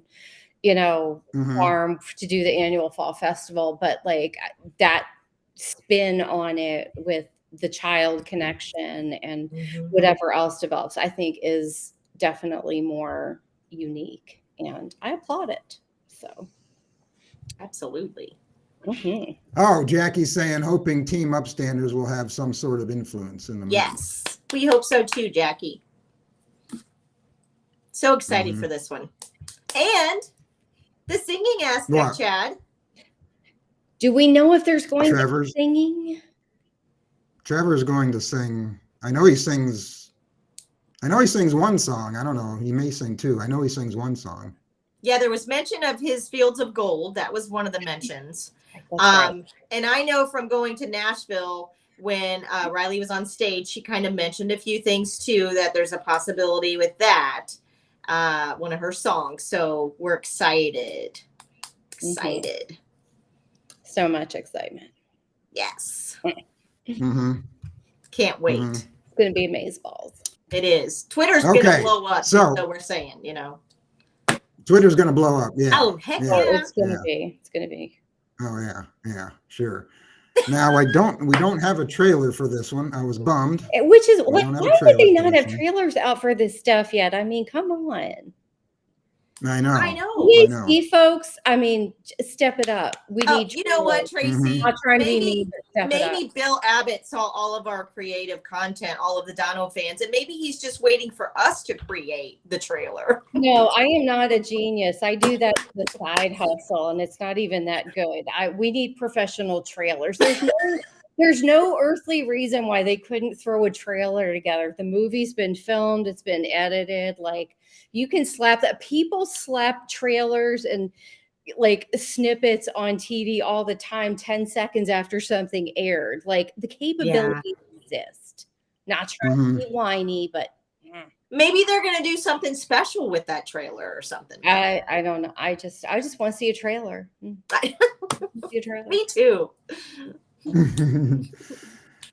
S3: farm to do the annual fall festival. But like that spin on it with the child connection and whatever else develops, I think is definitely more unique, and I applaud it. So.
S2: Absolutely.
S1: Oh, Jackie's saying, hoping Team Upstanders will have some sort of influence in the movie.
S2: Yes, we hope so too, Jackie. So excited for this one. And the singing aspect,
S1: What?
S2: Chad.
S3: Do we know if there's going to be
S1: Trevor's-
S3: singing?
S1: Trevor's going to sing. I know he sings one song. I don't know. He may sing two. I know he sings one song.
S2: Yeah, there was mention of his Fields of Gold. That was one of the mentions.
S3: That's right.
S2: And I know from going to Nashville when Riley was on stage, she kind of mentioned a few things too, that there's a possibility with that, one of her songs. So we're excited. Excited.
S3: So much excitement.
S2: Yes.
S1: Mm-hmm.
S2: Can't wait.
S1: Mhm.
S3: It's going to be amazeballs.
S2: It is. Twitter's going to
S1: Okay,
S2: blow up.
S1: so-
S2: So we're saying,
S1: Twitter's going to blow up. Yeah.
S2: Oh, heck
S1: Yeah.
S3: Oh,
S2: yeah.
S3: it's going to
S1: Yeah.
S3: be. It's going to be.
S1: Oh yeah. Yeah. Sure. Now we don't have a trailer for this one. I was bummed.
S3: Which is,
S1: We
S3: why
S1: don't have a
S3: would
S1: trailer
S3: they
S1: for
S3: not
S1: this
S3: have
S1: one.
S3: trailers out for this stuff yet? I mean, come on.
S1: I know.
S2: I know.
S3: EAC folks, I mean, step it up. We
S2: Oh,
S3: need
S2: you know what,
S3: trailers.
S2: Tracy?
S3: I'm not trying to be
S2: Maybe-
S3: mean, but step it
S2: Maybe
S3: up.
S2: Bill Abbott saw all of our creative content, all of the Dono fans, and maybe he's just waiting for us to create the trailer.
S3: No, I am not a genius. I do that as a side hustle, and it's not even that good. We need professional trailers. There's no earthly reason why they couldn't throw a trailer together. The movie's been filmed, it's been edited. Like, you can slap that. People slap trailers and like snippets on TV all the time, 10 seconds after something aired. Like, the capabilities exist. Not trying to be whiny, but
S2: maybe they're gonna do something special with that trailer or something.
S3: I don't know. I just want to see a trailer. See a trailer.
S2: Me too.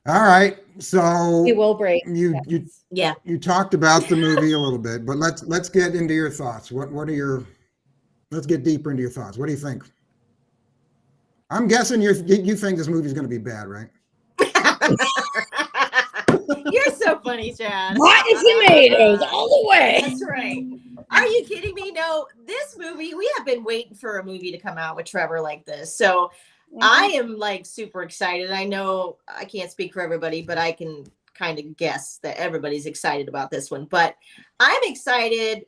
S1: All right, so
S3: We will break.
S1: you talked about the movie a little bit, but let's get into your thoughts. What are your? Let's get deeper into your thoughts. What do you think? I'm guessing you think this movie's going to be bad, right?
S2: You're so funny, Chad.
S3: Rotten Tomatoes all the way.
S2: That's right. Are you kidding me? No, this movie, we have been waiting for a movie to come out with Trevor like this. So I am like super excited. I know I can't speak for everybody, but I can kind of guess that everybody's excited about this one. But I'm excited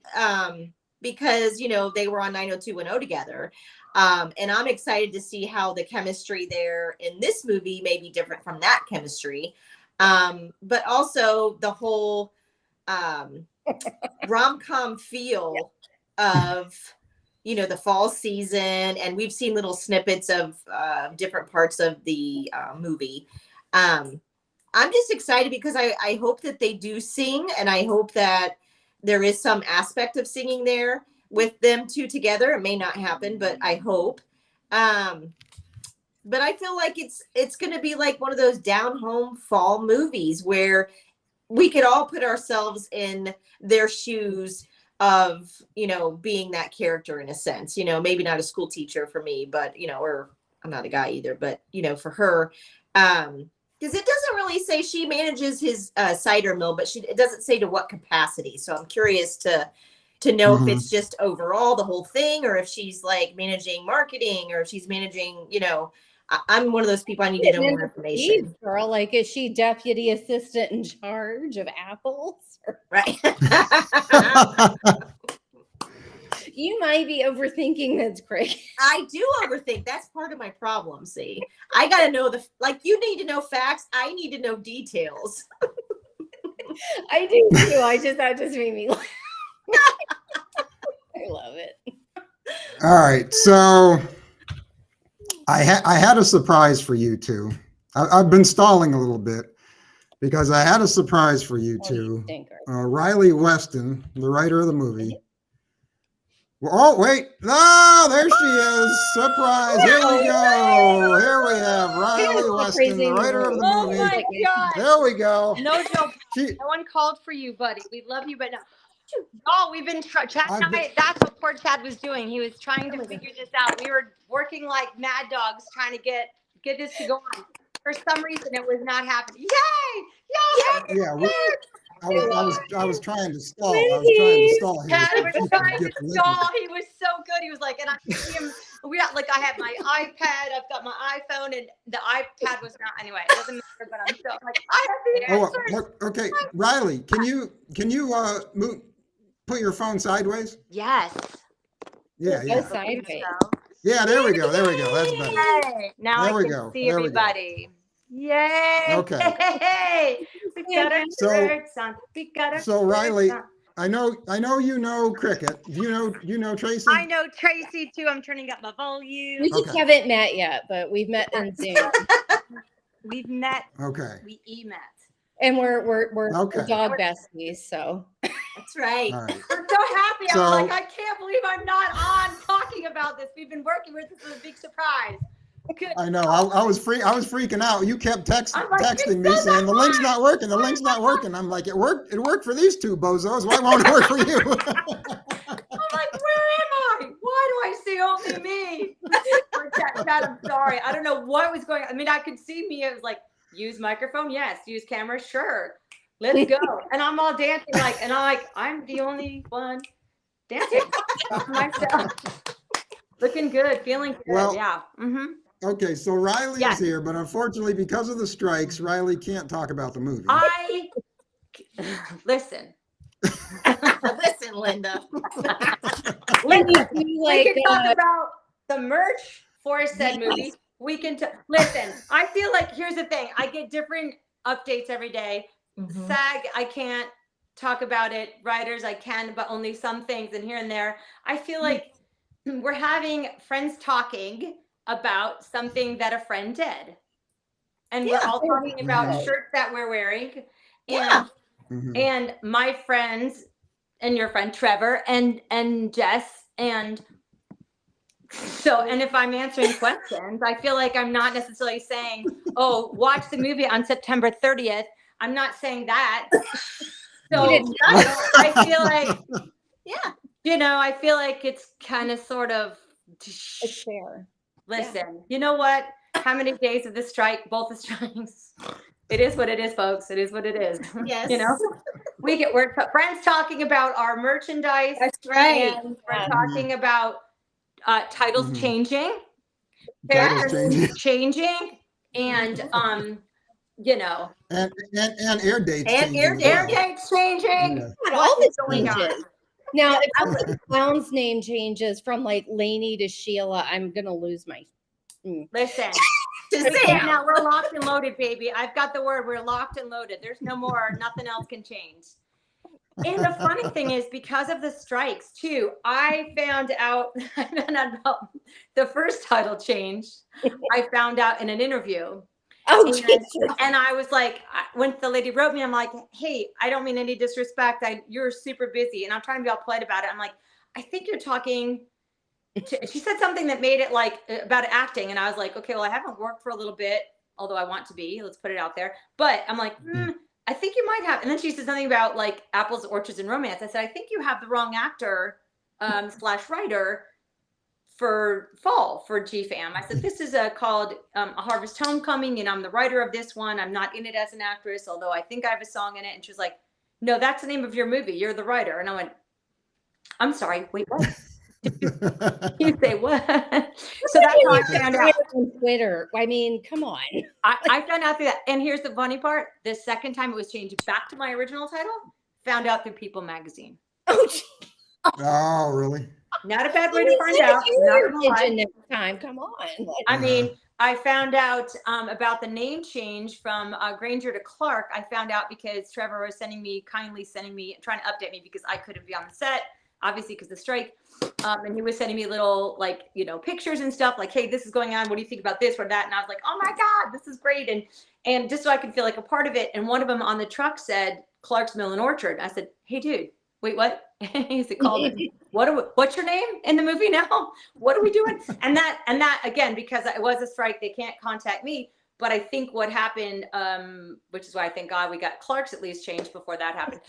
S2: because, you know, they were on 90210 together. And I'm excited to see how the chemistry there in this movie may be different from that chemistry. But also the whole rom-com feel of, you know, the fall season. And we've seen little snippets of different parts of the movie. I'm just excited because I hope that they do sing, and I hope that there is some aspect of singing there with them two together. It may not happen, but I hope. But I feel like it's going to be like one of those down-home fall movies where we could all put ourselves in their shoes of, you know, being that character in a sense. You know, maybe not a school teacher for me, but, you know, or I'm not a guy either, but, you know, for her, because it doesn't really say she manages his cider mill, but it doesn't say to what capacity. So I'm curious to know if it's just overall the whole thing, or if she's like managing marketing, or if she's managing, you know, I'm one of those people, I need to know more information.
S3: Girl, like, is she deputy assistant in charge of apples?
S2: Right.
S3: You might be overthinking this, Craig.
S2: I do overthink. That's part of my problem. See, I got to know you need to know facts. I need to know details.
S3: I do too. That just made me laugh. I love it.
S1: All right, so I had a surprise for you two. I've been stalling a little bit because I had a surprise for you two. Riley Weston, the writer of the movie. Oh, wait. No, there she is. Surprise. Here we go. Here we have Riley Weston, the writer of the movie.
S10: Oh, my God.
S1: There we go.
S10: No joke. No one called for you, buddy. We love you, but no. Oh, we've been Chad and I, that's what poor Chad was doing. He was trying to figure this out. We were working like mad dogs trying to get this to go on. For some reason, it was not happening. Yay!
S1: Yeah, I was trying to stall. I was trying to stall.
S10: Chad was trying to stall. He was so good. He was like, and I see him. I had my iPad. I've got my iPhone, and the iPad was not. Anyway, it doesn't matter. But I'm still like, I have the answers.
S1: Okay, Riley, can you put your phone sideways?
S10: Yes.
S1: Yeah.
S3: Sideways.
S1: Yeah, there we go. That's better.
S10: Yay. Now
S1: there
S10: I can see everybody. Yay!
S1: Okay.
S10: We got our shirts on. We got our
S1: so Riley, I know you know cricket. Do you know Tracie?
S10: I know Tracie too. I'm turning up my volume.
S3: We just haven't met yet, but we've met in Zoom.
S10: We've met.
S1: Okay.
S10: We met.
S3: And we're dog besties, so.
S2: That's right.
S1: All right.
S10: I'm so happy. I'm like, I can't believe I'm not on talking about this. We've been working with this. This is a big surprise. Good.
S1: I know. I was freaking out. You kept texting me saying the link's not working. The link's not working. I'm like, it worked. It worked for these two bozos. Why won't it work for you?
S10: I'm like, where am I? Why do I see only me? I'm sorry. I don't know what was going on. I mean, I could see me. It was like, use microphone, yes. Use camera, sure. Let's go. And I'm all dancing I'm the only one dancing myself. Looking good, feeling good.
S1: Well,
S10: yeah. Mm-hmm.
S1: Okay, so Riley is here, but unfortunately, because of the strikes, Riley can't talk about the movie.
S10: Listen.
S2: Listen, Linda.
S10: We can talk about the merch for said movie. We can listen. I feel like here's the thing. I get different updates every day. SAG, I can't talk about it. Writers, I can, but only some things and here and there. I feel like we're having friends talking about something that a friend did. And we're all talking about shirts that we're wearing. And, and my friends and your friend Trevor and Jess and so, and if I'm answering questions, I feel like I'm not necessarily saying, oh, watch the movie on September 30th. I'm not saying that. So I feel like, I feel like it's kind of sort of
S3: It's fair.
S10: Listen, you know what? How many days of the strike, both the strikes? It is what it is, folks. It is what it is.
S2: Yes.
S10: We're friends talking about our merchandise.
S2: That's right.
S10: And we're talking about titles changing,
S1: Titles
S10: changing, and
S1: and air dates
S2: And
S1: changing.
S10: air dates changing.
S1: Yeah.
S3: All the
S10: going on?
S3: changes. Now, if the clown's name changes from like Lainey to Sheila, I'm gonna lose my.
S10: Listen.
S2: Shazam.
S10: Now we're locked and loaded, baby. I've got the word. We're locked and loaded. There's no more. Nothing else can change. And the funny thing is, because of the strikes too, I found out about the first title change. I found out in an interview. And I was like, when the lady wrote me, I'm like, hey, I don't mean any disrespect. You're super busy. And I'm trying to be all polite about it. I'm like, I think you're talking. She said something that made it like about acting. And I was like, okay, well, I haven't worked for a little bit, although I want to be. Let's put it out there. But I'm like, I think you might have. And then she said something about like apples, orchards, and romance. I said, I think you have the wrong actor / writer for fall for GFAM. I said, this is called A Harvest Homecoming, and I'm the writer of this one. I'm not in it as an actress, although I think I have a song in it. And she was like, no, that's the name of your movie. You're the writer. And I went, I'm sorry. Wait, what? You say what? So that's how I found out
S3: on Twitter. I mean, come on.
S10: I found out through that. And here's the funny part. The second time it was changed back to my original title, found out through People magazine.
S1: Oh, really?
S10: Not a bad way to find out.
S3: Next time. Come on.
S10: I mean, I found out about the name change from Granger to Clark. I found out because Trevor was kindly sending me, trying to update me because I couldn't be on the set, obviously because of the strike. And he was sending me little pictures and stuff like, hey, this is going on. What do you think about this or that? And I was like, oh my God, this is great. And just so I could feel like a part of it. And one of them on the truck said Clark's Mill and Orchard. I said, hey, dude, wait, what? He said, what's your name in the movie now? What are we doing? And that again, because it was a strike, they can't contact me. But I think what happened, which is why I thank God we got Clark's at least changed before that happened.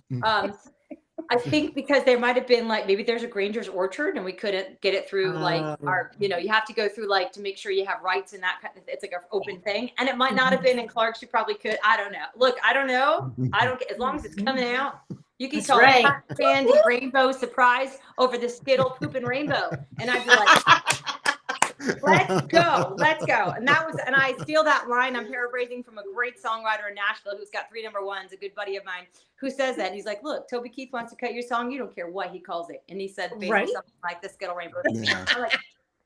S10: I think because there might have been maybe there's a Granger's Orchard and we couldn't get it through our, you have to go through to make sure you have rights and that kind of, it's like an open thing. And it might not have been in Clark's. You probably could. I don't know. Look, I don't know. I don't get, as long as it's coming out, you can call it Candy Rainbow Surprise over the Skittle Poopin' Rainbow. And I'd be like, let's go. And and I steal that line. I'm paraphrasing from a great songwriter in Nashville who's got 3 number 1s, a good buddy of mine who says that. And he's like, look, Toby Keith wants to cut your song. You don't care what he calls it. And he said basically something like the Skittle Rainbow. Yeah. I'm like,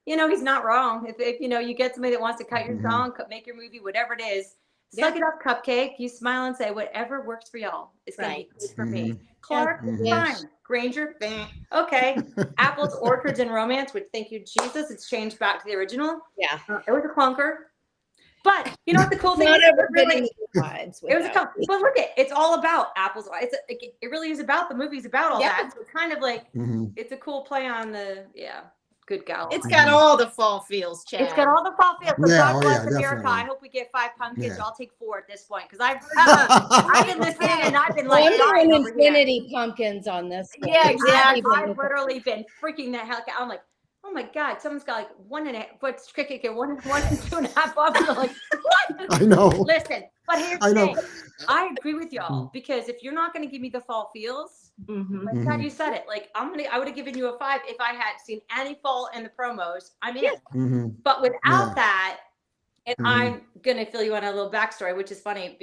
S10: he's not wrong. If you get somebody that wants to cut your song, make your movie, whatever it is, suck it up, Cupcake. You smile and say, whatever works for y'all is going to be good for me. Clark, fine. Granger, okay. Apples, Orchards, and Romance, which thank you, Jesus, it's changed back to the original. Yeah. It was a clunker. But you know what the cool thing is? It was a clunker. But look, it's all about apples. It really is about, the movie's about all that. So it's kind of like, it's a cool play on the, good gal.
S2: It's got all the fall feels, Chad.
S10: It's got all the fall feels. So God bless America.
S1: Definitely.
S10: I hope we get 5 pumpkins. I'll take 4 at this point because I've been listening and I've been like,
S3: infinity pumpkins on this.
S10: Yeah, exactly. I've literally been freaking the hell out. I'm like, oh my God, someone's got 1.5, but Cricket get 1 and 2.5 off. I'm like, what?
S1: I know.
S10: Listen, but here's the thing. I agree with y'all because if you're not going to give me the fall feels, like God, you said it. Like I would have given you a 5 if I had seen any fall in the promos. I'm in. But without that, and I'm gonna fill you on a little backstory, which is funny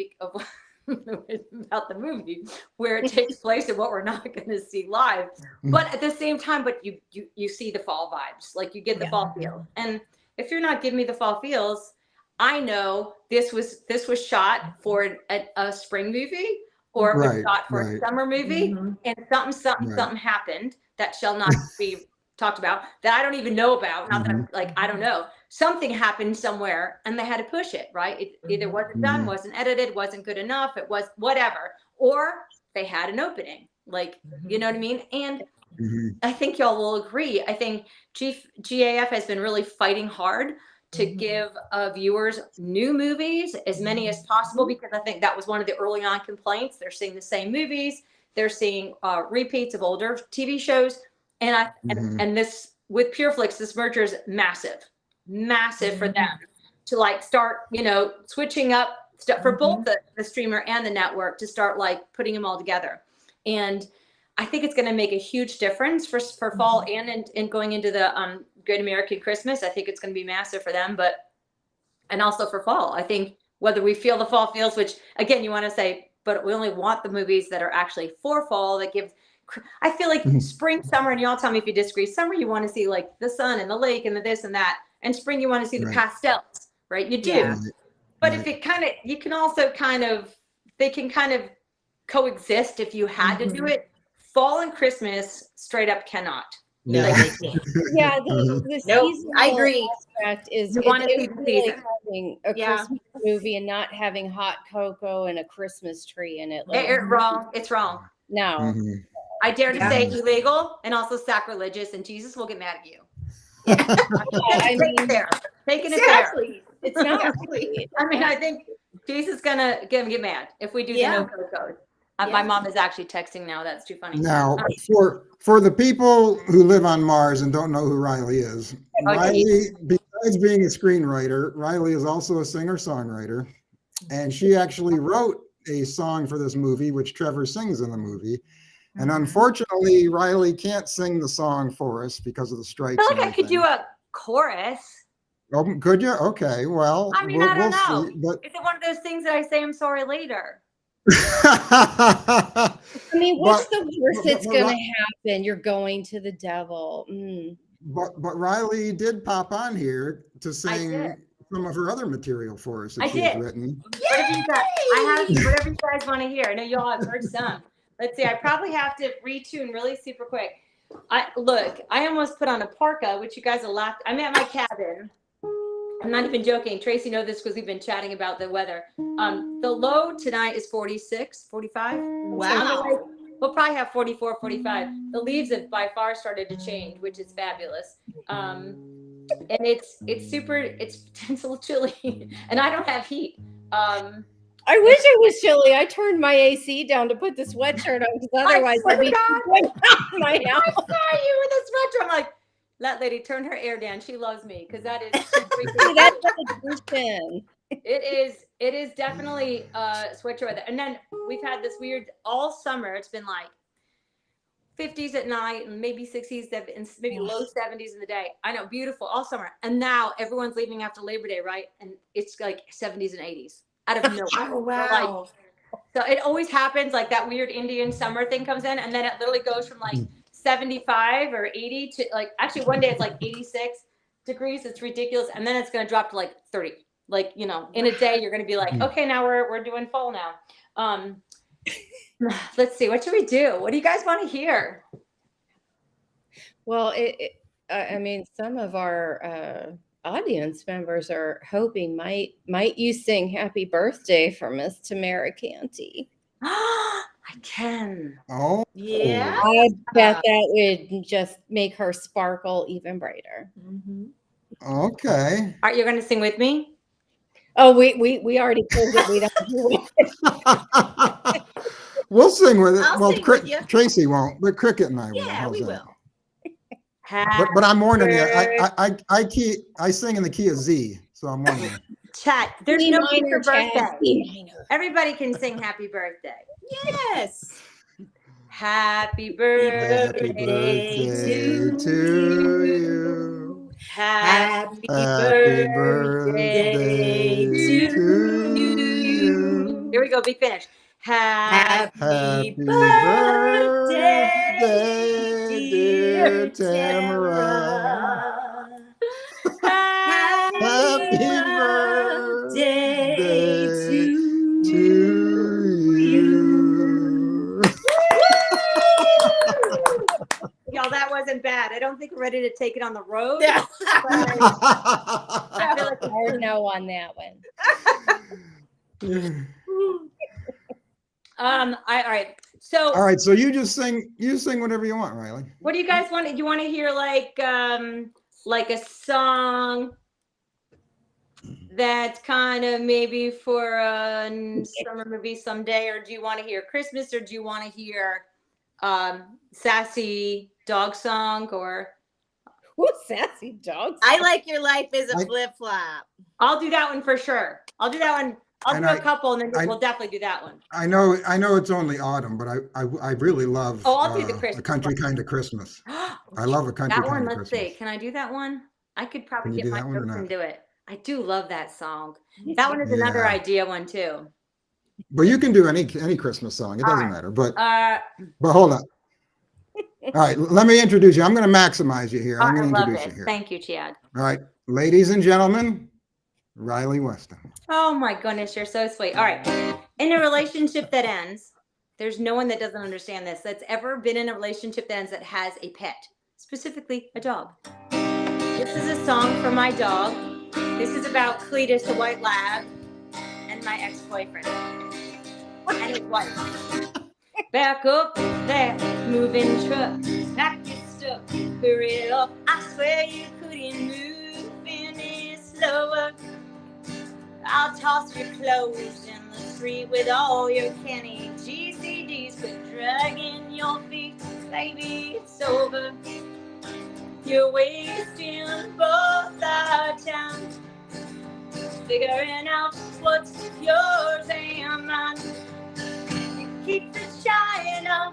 S10: about the movie where it takes place and what we're not going to see live. But at the same time, but you see the fall vibes, like you get the fall feel. And if you're not giving me the fall feels, I know this was shot for a spring movie, or it was shot for a summer movie, and something happened that shall not be talked about, that I don't even know about. Not that I'm like, I don't know. Something happened somewhere and they had to push it, right? It either wasn't done, wasn't edited, wasn't good enough, it was whatever, or they had an opening. Like, you know what I mean? And I think y'all will agree. I think GAF has been really fighting hard to give viewers new movies, as many as possible, because I think that was one of the early on complaints. They're seeing the same movies. They're seeing repeats of older TV shows. And and this, with PureFlix, this merger is massive for them to like start, you know, switching up stuff for both the streamer and the network, to start like putting them all together. And I think it's going to make a huge difference for fall and going into the Great American Christmas. I think it's going to be massive for them, and also for fall. I think whether we feel the fall feels, which again, you want to say, but we only want the movies that are actually for fall, that give. I feel like spring, summer, and y'all tell me if you disagree. Summer, you want to see like the sun and the lake and the this and that. And spring, you want to see the pastels, right? You do. Yeah. But if it kind of, you can also they can kind of coexist if you had to do it. Fall and Christmas straight up cannot.
S2: No, they can't.
S3: Yeah, the
S2: Nope, I agree.
S3: aspect is
S10: You want to see
S3: it's
S10: the
S3: really
S10: season.
S3: having a Christmas movie and not having hot cocoa and a Christmas tree in it. Like,
S10: It's wrong. It's wrong.
S3: no.
S10: I dare to say illegal and also sacrilegious, and Jesus will get mad at you.
S3: I mean,
S10: Taking it there.
S3: it's not.
S10: I mean, I think Jesus is gonna get mad if we do the no code. My mom is actually texting now. That's too funny.
S1: Now, for the people who live on Mars and don't know who Riley is, Riley, besides being a screenwriter, Riley is also a singer-songwriter, and she actually wrote a song for this movie, which Trevor sings in the movie. And unfortunately, Riley can't sing the song for us because of the strikes.
S10: I feel like I could do a chorus.
S1: Oh, could you? Okay, well,
S10: I mean, I don't know.
S1: See, but...
S10: Is it one of those things that I say I'm sorry later?
S3: I mean, what's the worst that's going to happen? You're going to the devil.
S1: But Riley did pop on here to sing some of her other material for us that she has written.
S10: Whatever you guys want to hear. I know you all have heard some. Let's see. I probably have to retune really super quick. I almost put on a parka, which you guys will laugh. I'm at my cabin. I'm not even joking. Tracie knows this because we've been chatting about the weather. The low tonight is 46, 45.
S2: Wow.
S10: So we'll probably have 44, 45. The leaves have by far started to change, which is fabulous. And it's a little chilly, and I don't have heat.
S3: I wish it was chilly. I turned my AC down to put the sweatshirt on because otherwise I'd be going out of my house.
S10: I saw you with a sweatshirt. I'm like, that lady turned her air down. She loves me because that is it is definitely sweatshirt weather. And then we've had this weird all summer. It's been like 50s at night and maybe 60s and maybe low 70s in the day. I know, beautiful all summer. And now everyone's leaving after Labor Day, right? And it's like 70s and 80s. Out of nowhere.
S2: Oh, wow.
S10: So it always happens, like that weird Indian summer thing comes in, and then it literally goes from like 75 or 80 to like, actually one day it's like 86 degrees. It's ridiculous. And then it's going to drop to like 30. Like, you know, in a day, you're going to be like, okay, now we're doing fall now. Let's see. What should we do? What do you guys want to hear?
S3: Well, I mean, some of our audience members are hoping might you sing happy birthday for Miss Tamara Canty.
S10: I can.
S1: Oh
S2: yeah,
S3: I bet that would just make her sparkle even brighter.
S1: Okay.
S10: Are you going to sing with me?
S3: Oh, we already told it. We don't do it.
S1: We'll sing with it.
S2: I'll sing with you.
S1: Tracie won't, but Cricket and I will.
S2: Yeah, we will.
S1: But I'm warning you. I sing in the key of Z, so I'm warning you.
S10: Chat. There's no key for
S3: Chad,
S10: birthday. Everybody can sing happy birthday.
S2: Yes.
S10: Happy birthday, to you. Happy birthday to you. Here we go. Big finish. Happy birthday, dear Tamara. sad. I don't think we're ready to take it on the road.
S2: Yeah.
S10: I feel like
S3: Hard no on that one.
S10: all right. So
S1: All right, so you sing whatever you want, Riley.
S10: what do you guys want? Do you want to hear like a song that's kind of maybe for a summer movie someday, or do you want to hear Christmas, or do you want to hear sassy dog song, or
S3: Ooh, sassy dogs.
S2: I like your life is a
S1: I-
S2: flip flop.
S10: I'll do that one for sure. I'll do that one. I'll
S1: And
S10: do a couple, and then
S1: I-
S10: we'll definitely do that one.
S1: I know it's only autumn, but I really love
S10: Oh, I'll do the
S1: a
S10: Christmas
S1: country
S10: one.
S1: kind of Christmas. I love a country
S10: That one,
S1: kind of
S10: let's
S1: Christmas.
S10: see. Can I do that one? I could probably
S1: Can you
S10: get
S1: do
S10: my
S1: that one or
S10: folks
S1: not?
S10: and do it. I do love that song. That one is another
S1: Yeah.
S10: idea one too.
S1: But you can do any Christmas song. It
S10: All
S1: doesn't
S10: right.
S1: matter. But
S10: Uh,
S1: hold on. All right, let me introduce you. I'm going to maximize you here. I'm
S10: I
S1: going to
S10: love
S1: introduce you
S10: this.
S1: here.
S10: Thank you, Chad.
S1: All right, ladies and gentlemen, Riley Weston.
S10: Oh my goodness, you're so sweet. All right. In a relationship that ends, there's no one that doesn't understand this that's ever been in a relationship that ends that has a pet, specifically a dog. This is a song for my dog. This is about Cletus, the white lab, and my ex-boyfriend and his wife. Back up that moving truck, pack your stuff, hurry it up. I swear you couldn't move any slower. I'll toss your clothes in the street with all your Kenny GCDs. Quit dragging your feet, baby, it's over. You're wasting both our time, figuring out what's yours and mine. You keep the China,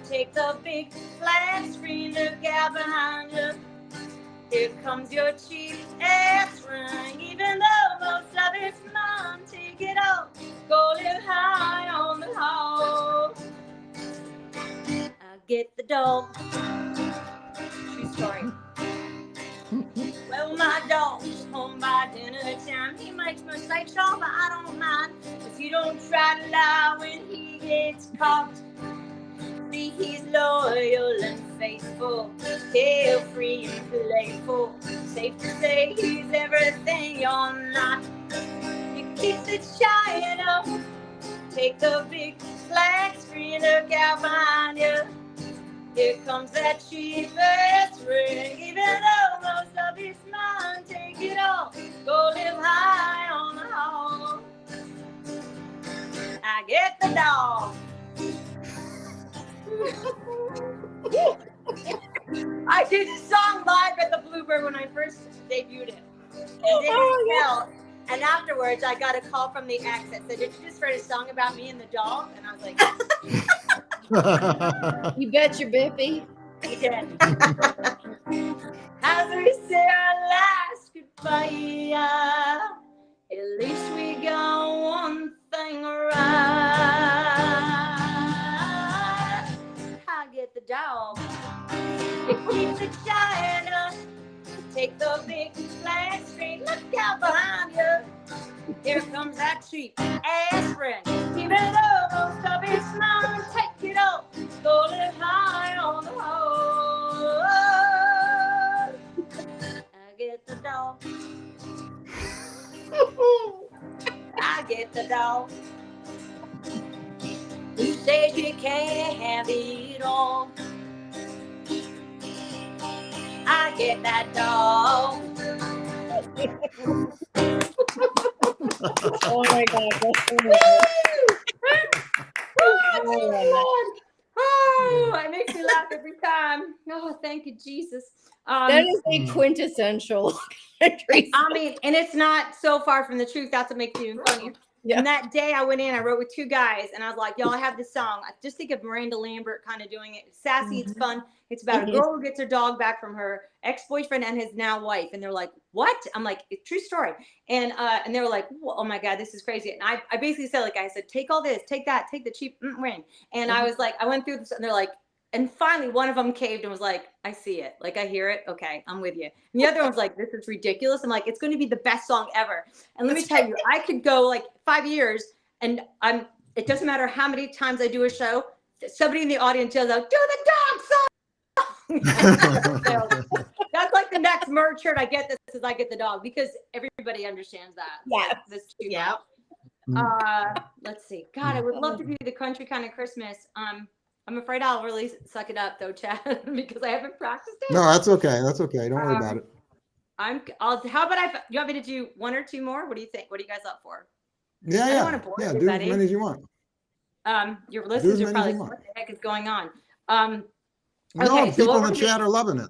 S10: take the big flat screen, look out behind you. Here comes your cheap ass ring, even though most of it's mine. Take it off, go live high on the hall. I get the dog. True story. Well, my dog's home by dinner time. He makes mistakes, all, but I don't mind. Cause he don't try to lie when he gets caught. See, he's loyal and faithful, carefree and playful. Safe to say he's everything you're not. You keep the China, take the big flat screen, look out behind you. Here comes that cheap ass ring, even though most of it's mine. Take it off, go live high on the hall. I get the dog. I did this song live at the Bluebird when I first debuted it. And afterwards, I got a call from the ex that said, "Did you just write a song about me and the dog?" And I was like,
S3: You bet your bippy.
S10: he did. As we say our last goodbye, at least we got one thing right. I get the dog. It keeps it China. Take the big flat screen. Look out behind you. Here comes that cheap ass ring. Even though most of it's mine, take it off. Go live high on the hole. I get the dog. I get the dog. Who says you can't have it all? I get that dog.
S3: Oh my God. That's so good.
S10: Oh, it makes me laugh every time. Oh, thank you, Jesus.
S3: That is a quintessential country
S10: I mean, and it's not so far from the truth. That's what makes it even funnier.
S3: Yeah.
S10: And that day I went in, I wrote with two guys, and I was like, y'all, I have this song. I just think of Miranda Lambert kind of doing it. It's sassy, it's fun. It's about a girl who gets her dog back from her ex-boyfriend and his now wife. And they're like, what? I'm like, it's true story. And they were like, oh my God, this is crazy. And I basically said, like, I said, take all this, take that, take the cheap ring. And I was like, I went through this, and they're like, and finally one of them caved and was like, I see it. Like, I hear it. Okay, I'm with you. And the other one's like, this is ridiculous. I'm like, it's going to be the best song ever. And let me tell you, I could go like 5 years and it doesn't matter how many times I do a show, somebody in the audience yells out, do the dog song. That's like the next merch shirt I get. This is I get the dog because everybody understands that.
S3: Yes.
S10: This
S2: Yeah.
S10: Let's see. God, I would love to do the country kind of Christmas. I'm afraid I'll really suck it up though, Chad, because I haven't practiced it.
S1: No, that's okay. That's okay. Don't worry about it.
S10: How about you want me to do one or two more? What do you think? What are you guys up for?
S1: Yeah,
S10: I don't
S1: yeah.
S10: want to bore
S1: Yeah, do as
S10: everybody.
S1: many as you want.
S10: Your listeners are
S1: many as
S10: probably
S1: you
S10: like,
S1: want.
S10: what the heck is going on?
S1: No,
S10: Okay, so
S1: people
S10: what
S1: in the
S10: we're
S1: chat are loving it.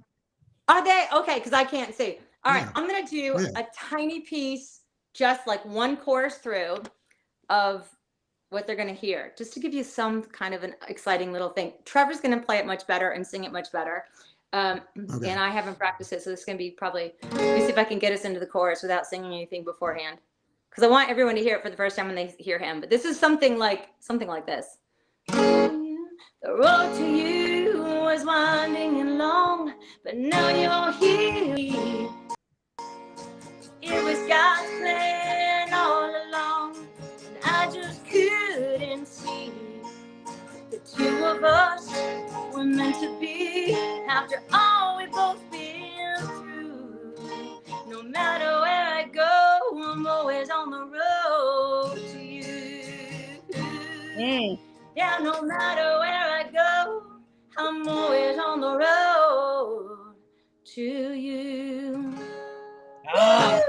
S10: Are they? Okay, because I can't see. All right,
S1: Yeah.
S10: I'm going to do
S1: Yeah.
S10: a tiny piece, just like one chorus through of what they're going to hear, just to give you some kind of an exciting little thing. Trevor's going to play it much better and sing it much better. And I haven't practiced it, so this is going to be probably, let me see if I can get us into the chorus without singing anything beforehand. Because I want everyone to hear it for the first time when they hear him. But this is something like this. The road to you was winding and long, but now you're here. It was God's plan all along, and I just couldn't see. The two of us were meant to be, after all we've both been through. No matter where I go, I'm always on the road to you. Yeah, no matter where I go, I'm always on the road to you.
S3: Oh,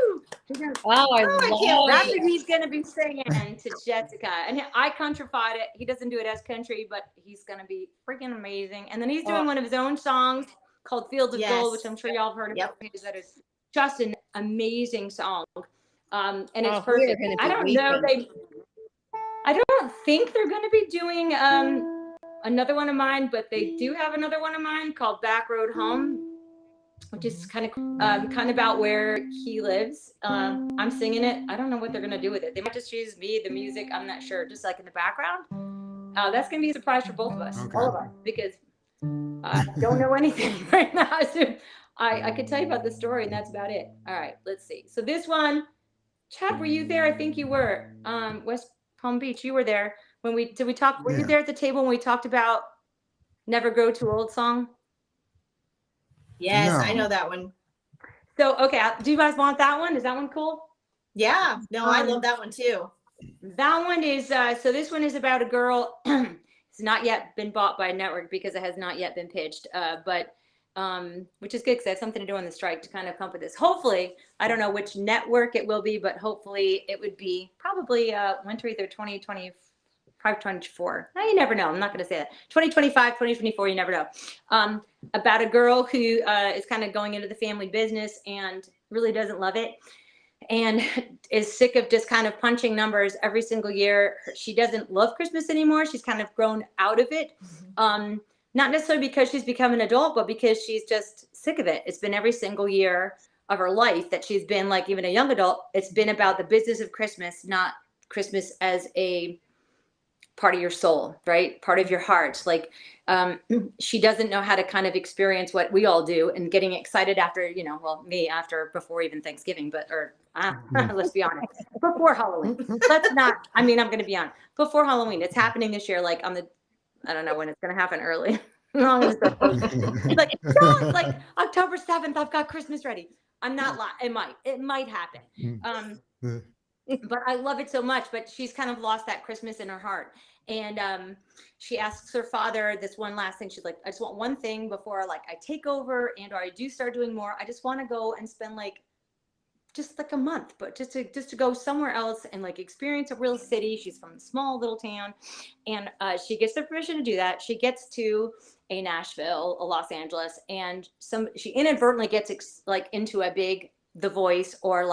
S3: I love
S10: That's
S3: it.
S10: what he's going to be singing to Jessica. And I countrified it. He doesn't do it as country, but he's going to be freaking amazing. And then he's doing one of his own songs called Fields of Gold, which I'm sure y'all have heard of.
S2: Yep.
S10: That is just an amazing song. And it's
S3: we are
S10: perfect.
S3: gonna be
S10: I don't know. I don't think they're going to be doing another one of mine, but they do have another one of mine called Back Road Home, which is kind of about where he lives. I'm singing it. I don't know what they're going to do with it. They might just use me, the music. I'm not sure. Just like in the background. That's going to be a surprise for both of us, all of us, because I don't know anything right now. So I could tell you about the story, and that's about it. All right, let's see. So this one, Chad, were you there? I think you were. West Palm Beach, you were there when we talk? Were you there at the table when we talked about Never Grow Too Old song?
S2: Yes,
S1: No.
S2: I know that one.
S10: So, okay, do you guys want that one? Is that one cool?
S2: Yeah, no, I love that one too.
S10: That one is, so this one is about a girl. It's not yet been bought by a network because it has not yet been pitched, which is good because I have something to do on the strike to kind of come up with this. Hopefully, I don't know which network it will be, but hopefully it would be probably winter either 2025, 24. No, you never know. I'm not going to say that. 2025, 2024, you never know. About a girl who is kind of going into the family business and really doesn't love it and is sick of just kind of punching numbers every single year. She doesn't love Christmas anymore. She's kind of grown out of it. Not necessarily because she's become an adult, but because she's just sick of it. It's been every single year of her life that she's been like even a young adult. It's been about the business of Christmas, not Christmas as a part of your soul, right? Part of your heart. Like she doesn't know how to kind of experience what we all do and getting excited after, me after, before even Thanksgiving, let's be honest, before Halloween. I'm going to be honest, before Halloween. It's happening this year, like I don't know when it's going to happen early. It's like October 7th, I've got Christmas ready. I'm not lying. It might happen. But I love it so much, but she's kind of lost that Christmas in her heart. And she asks her father this one last thing. She's like, I just want one thing before I take over or I do start doing more. I just want to go and spend just a month, but just to go somewhere else and experience a real city. She's from a small little town, and she gets the permission to do that. She gets to a Nashville, a Los Angeles, and she inadvertently gets into a big The Voice or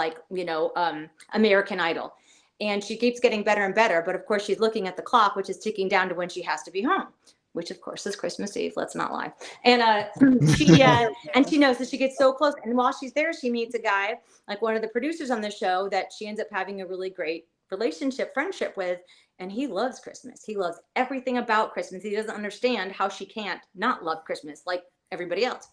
S10: American Idol, and she keeps getting better and better. But of course, she's looking at the clock, which is ticking down to when she has to be home, which of course is Christmas Eve. Let's not lie. And she knows that she gets so close. And while she's there, she meets a guy, one of the producers on the show, that she ends up having a really great friendship with. And he loves Christmas. He loves everything about Christmas. He doesn't understand how she can't not love Christmas like everybody else.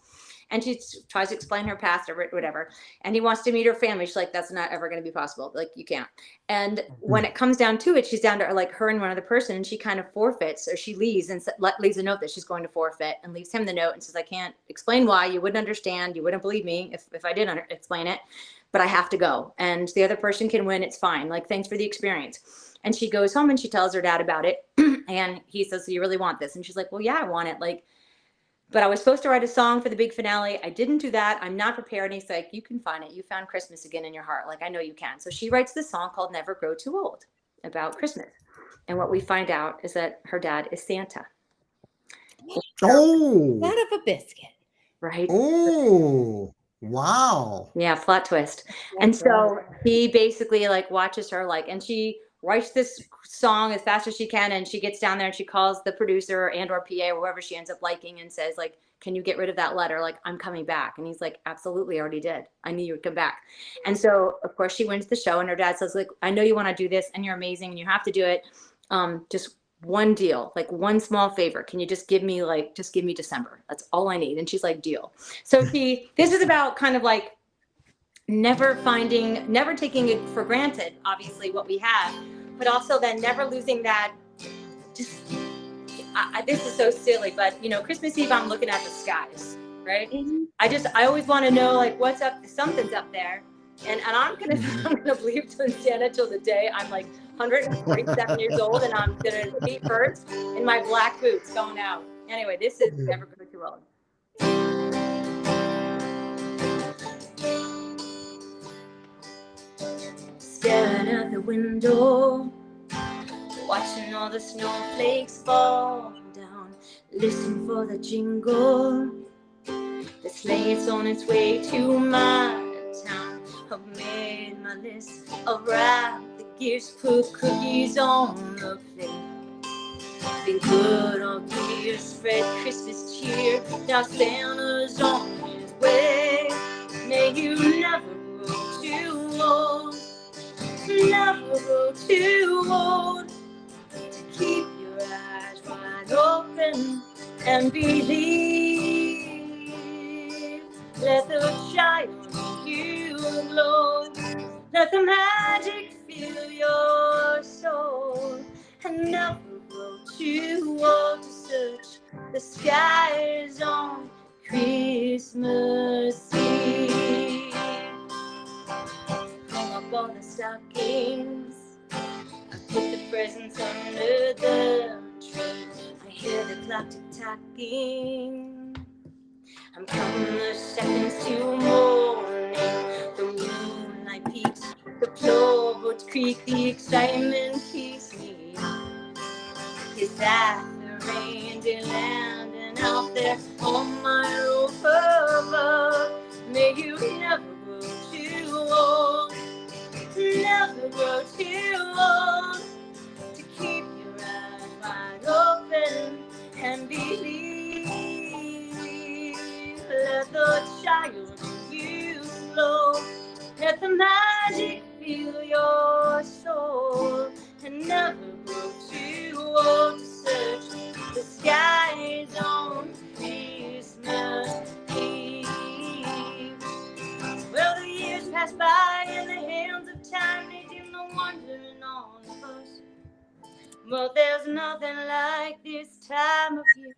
S10: And she tries to explain her past or whatever. And he wants to meet her family. She's like, that's not ever going to be possible. Like, you can't. And when it comes down to it, she's down to like her and one other person, and she kind of forfeits, or she leaves and leaves a note that she's going to forfeit, and leaves him the note and says, I can't explain why. You wouldn't understand. You wouldn't believe me if I did explain it, but I have to go. And the other person can win. It's fine. Like, thanks for the experience. And she goes home and she tells her dad about it. And he says, so you really want this? And she's like, well, yeah, I want it. Like, but I was supposed to write a song for the big finale. I didn't do that. I'm not prepared. And he's like, you can find it. You found Christmas again in your heart. Like, I know you can. So she writes this song called Never Grow Too Old about Christmas. And what we find out is that her dad is Santa.
S1: Oh.
S3: Out of a biscuit.
S10: Right?
S1: Oh. Wow.
S10: Yeah, plot twist. And so he basically like watches her, like, and she writes this song as fast as she can, and she gets down there and she calls the producer and or PA or whoever she ends up liking and says, like, can you get rid of that letter? Like, I'm coming back. And he's like, absolutely, I already did. I knew you would come back. And so of course she wins the show, and her dad says, like, I know you want to do this and you're amazing and you have to do it. Just one deal, like one small favor. Can you just give me December? That's all I need. And she's like, deal. So this is about kind of like never taking it for granted, obviously, what we have, but also then never losing that. Just, this is so silly, but you know, Christmas Eve, I'm looking at the skies, right?
S3: Mm-hmm.
S10: I always want to know, like, what's up? Something's up there, and I'm gonna believe in Santa till the day I'm like 147 years old, and I'm gonna meet birds in my black boots going out. Anyway, this is Never Grow Too Old. Staring out the window, watching all the snowflakes fall down. Listen for the jingle. The sleigh's on its way to my town. I've made my list of wrap the gifts, put cookies on the plate. Been good all year, spread Christmas cheer. Now Santa's on his way. May you never grow too old. Never grow too old to keep your eyes wide open and believe. Let the child in you glow. Let the magic fill your soul. And never grow too old to search the skies on Christmas Eve. Hung up all the stockings, I put the presents under the tree. I hear the clock tick-tocking. I'm counting the seconds to morning. The moonlight peaks, the floorboards creak, the excitement keeps me. Is that the reindeer landing out there on my roof above? May you never grow too old. Never grow too old to keep your eyes wide open and believe. Let the child in you flow. Let the magic fill your soul. And never grow too old to search the skies on Christmas Eve. Well, the years pass by in the hands of time, they do no wondering on us. But there's nothing like this time of year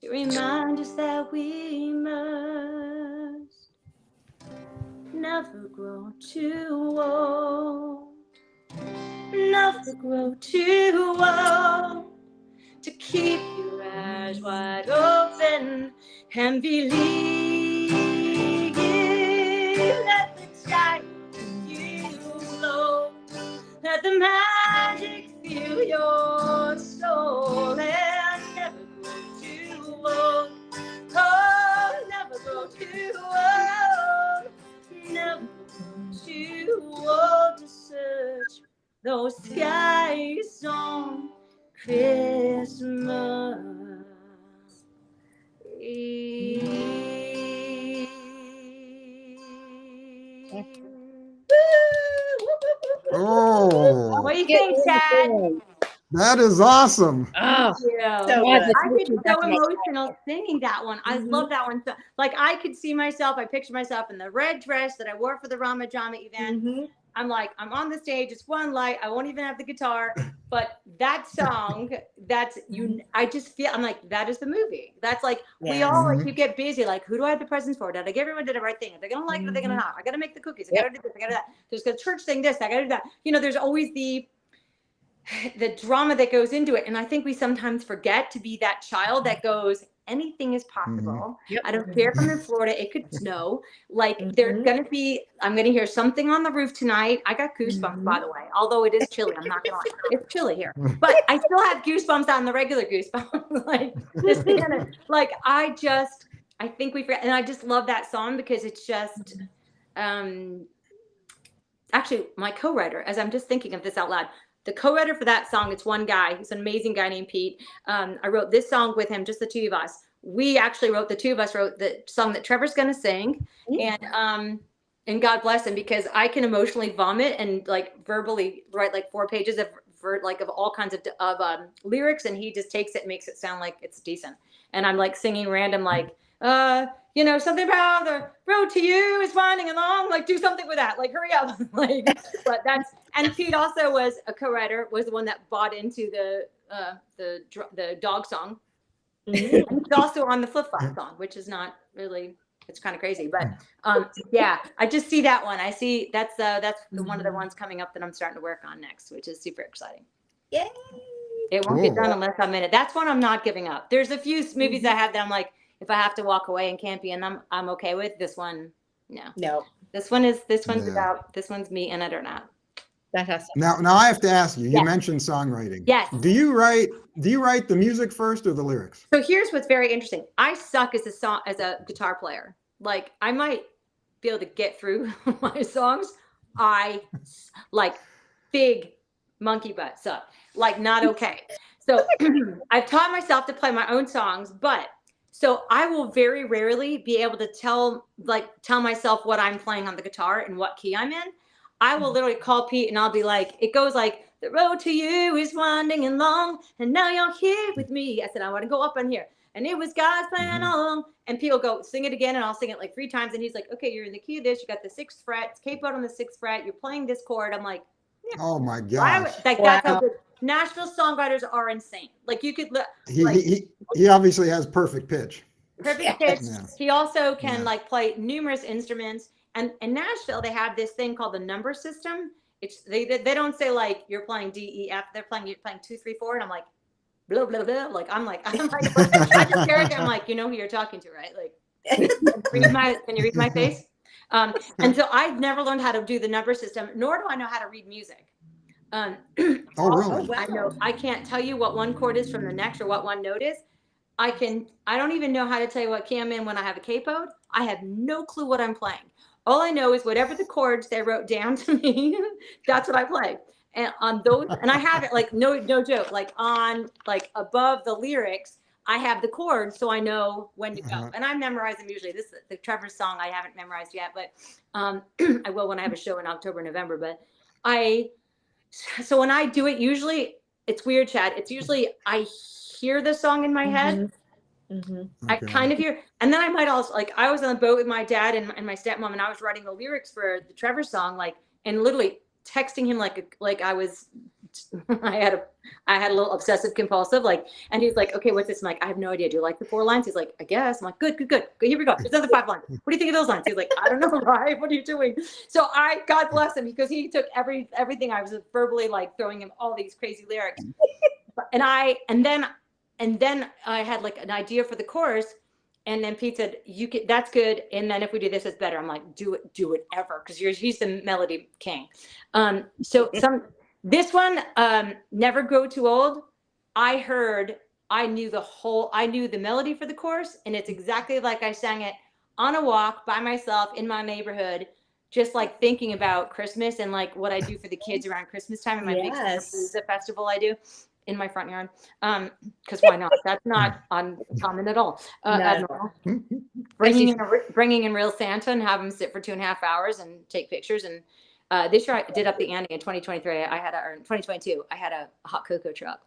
S10: to remind us that we must never grow too old. Never grow too old to keep your eyes wide open and believe. Let the child in you glow. Let the magic fill your soul. And never grow too old. Oh, never grow too old. Never grow too old to search those skies on Christmas Eve.
S1: Oh.
S10: What do you think, Chad?
S1: That is awesome.
S3: Oh,
S10: Yeah.
S2: So
S3: God,
S2: good.
S3: that's
S10: I
S3: what
S10: get
S3: you
S10: so
S3: have to make
S10: emotional singing that one. I
S2: Mhm.
S10: love that one. So, like, I could see myself, I picture myself in the red dress that I wore for the Rama Jama event.
S2: Mhm.
S10: I'm like, I'm on the stage, it's one light, I won't even have the guitar. But that song, that's you, I just feel, I'm like, that is the movie. That's like, we
S2: Yes.
S10: all, like, you get busy, like, who do I have the presents for? Did I get everyone did the right thing? Are they gonna like it? Are they gonna not? I gotta make the cookies. I gotta do this, I gotta do that. There's a church thing, this, I gotta do that. You know, there's always the drama that goes into it. And I think we sometimes forget to be that child that goes, anything is possible.
S3: Yep.
S10: I don't care if I'm in Florida, it could snow. Like there's gonna be, I'm gonna hear something on the roof tonight. I got goosebumps, by the way, although it is chilly. I'm not gonna lie. It's chilly here. But I still have goosebumps on the regular goosebumps. Like just like I think we forget, and I just love that song because it's just actually my co-writer, as I'm just thinking of this out loud. The co-writer for that song, it's one guy. He's an amazing guy named Pete. I wrote this song with him, just the two of us. We actually wrote, the two of us wrote the song that Trevor's gonna sing. And God bless him, because I can emotionally vomit and like verbally write like 4 pages of all kinds of lyrics, and he just takes it and makes it sound like it's decent. And I'm like singing random like, you know, something about the road to you is winding along, like do something with that, like hurry up. Like, but that's, and Pete also was a co-writer, was the one that bought into the dog song. And he's also on the flip-flop song, which is not really, it's kind of crazy, but yeah, I just see that one. I see that's one of the ones coming up that I'm starting to work on next, which is super exciting.
S2: Yay.
S10: It won't get done unless I'm in it. That's one I'm not giving up. There's a few movies I have that I'm like, if I have to walk away and can't be in them, I'm okay with. This one, no. This one's about, this one's me in it or not.
S3: That has
S1: Now I have to ask you, you
S10: Yes.
S1: mentioned songwriting.
S10: Yes.
S1: Do you write the music first or the lyrics?
S10: So here's what's very interesting. I suck as a guitar player. Like I might be able to get through my songs. I like big monkey butt suck. Like not okay. So I've taught myself to play my own songs, but so I will very rarely be able to tell myself what I'm playing on the guitar and what key I'm in. I will literally call Pete and I'll be like, it goes like, the road to you is winding and long, and now you're here with me. I said, I want to go up on here. And it was God's plan all along. And Pete will go, sing it again, and I'll sing it like 3 times. And he's like, okay, you're in the key of this. You got the 6th fret. It's capoed on the 6th fret. You're playing this chord. I'm like, yeah.
S1: Oh my gosh.
S10: That's how good. Nashville songwriters are insane. Like you could look.
S1: He obviously has perfect pitch.
S10: Perfect pitch.
S1: Yeah.
S10: He also can like play numerous instruments. And in Nashville, they have this thing called the number system. It's they don't say like you're playing D, E, F. You're playing 2, 3, 4, and I'm like blah blah blah. Like I'm like I just stare at them. I'm like, you know who you're talking to, right? Like can you read my face? And so I've never learned how to do the number system, nor do I know how to read music.
S1: Oh really?
S10: I can't tell you what one chord is from the next or what one note is. I don't even know how to tell you what key I'm in when I have a capoed. I have no clue what I'm playing. All I know is whatever the chords they wrote down to me, that's what I play. And on those, and I have it like no joke, like on like above the lyrics, I have the chords so I know when to go. And I memorize them usually. This is the Trevor song I haven't memorized yet, but I will when I have a show in October, November. But so when I do it, usually it's weird, Chad. It's usually I hear the song in my head. I kind of hear, and then I might also like I was on the boat with my dad and my stepmom, and I was writing the lyrics for the Trevor song, like, and literally texting him like I was I had a little obsessive compulsive, like, and he's like, okay, what's this? I'm like, I have no idea. Do you like the 4 lines? He's like, I guess. I'm like, good. Here we go. There's another 5 lines. What do you think of those lines? He's like, I don't know, right? What are you doing? So God bless him, because he took everything I was verbally like throwing him all these crazy lyrics, and then I had like an idea for the chorus, and then Pete said, that's good. And then if we do this, it's better. I'm like, do it ever. Cause he's the melody king. This one, Never Grow Too Old. I knew the melody for the chorus, and it's exactly like I sang it on a walk by myself in my neighborhood, just like thinking about Christmas and like what I do for the kids around Christmas time and my big festival I do in my front yard. Because why not? That's not uncommon at all. Bringing in real Santa and have him sit for 2.5 hours and take pictures. And This year I did up the ante. In 2023, or 2022, I had a hot cocoa truck.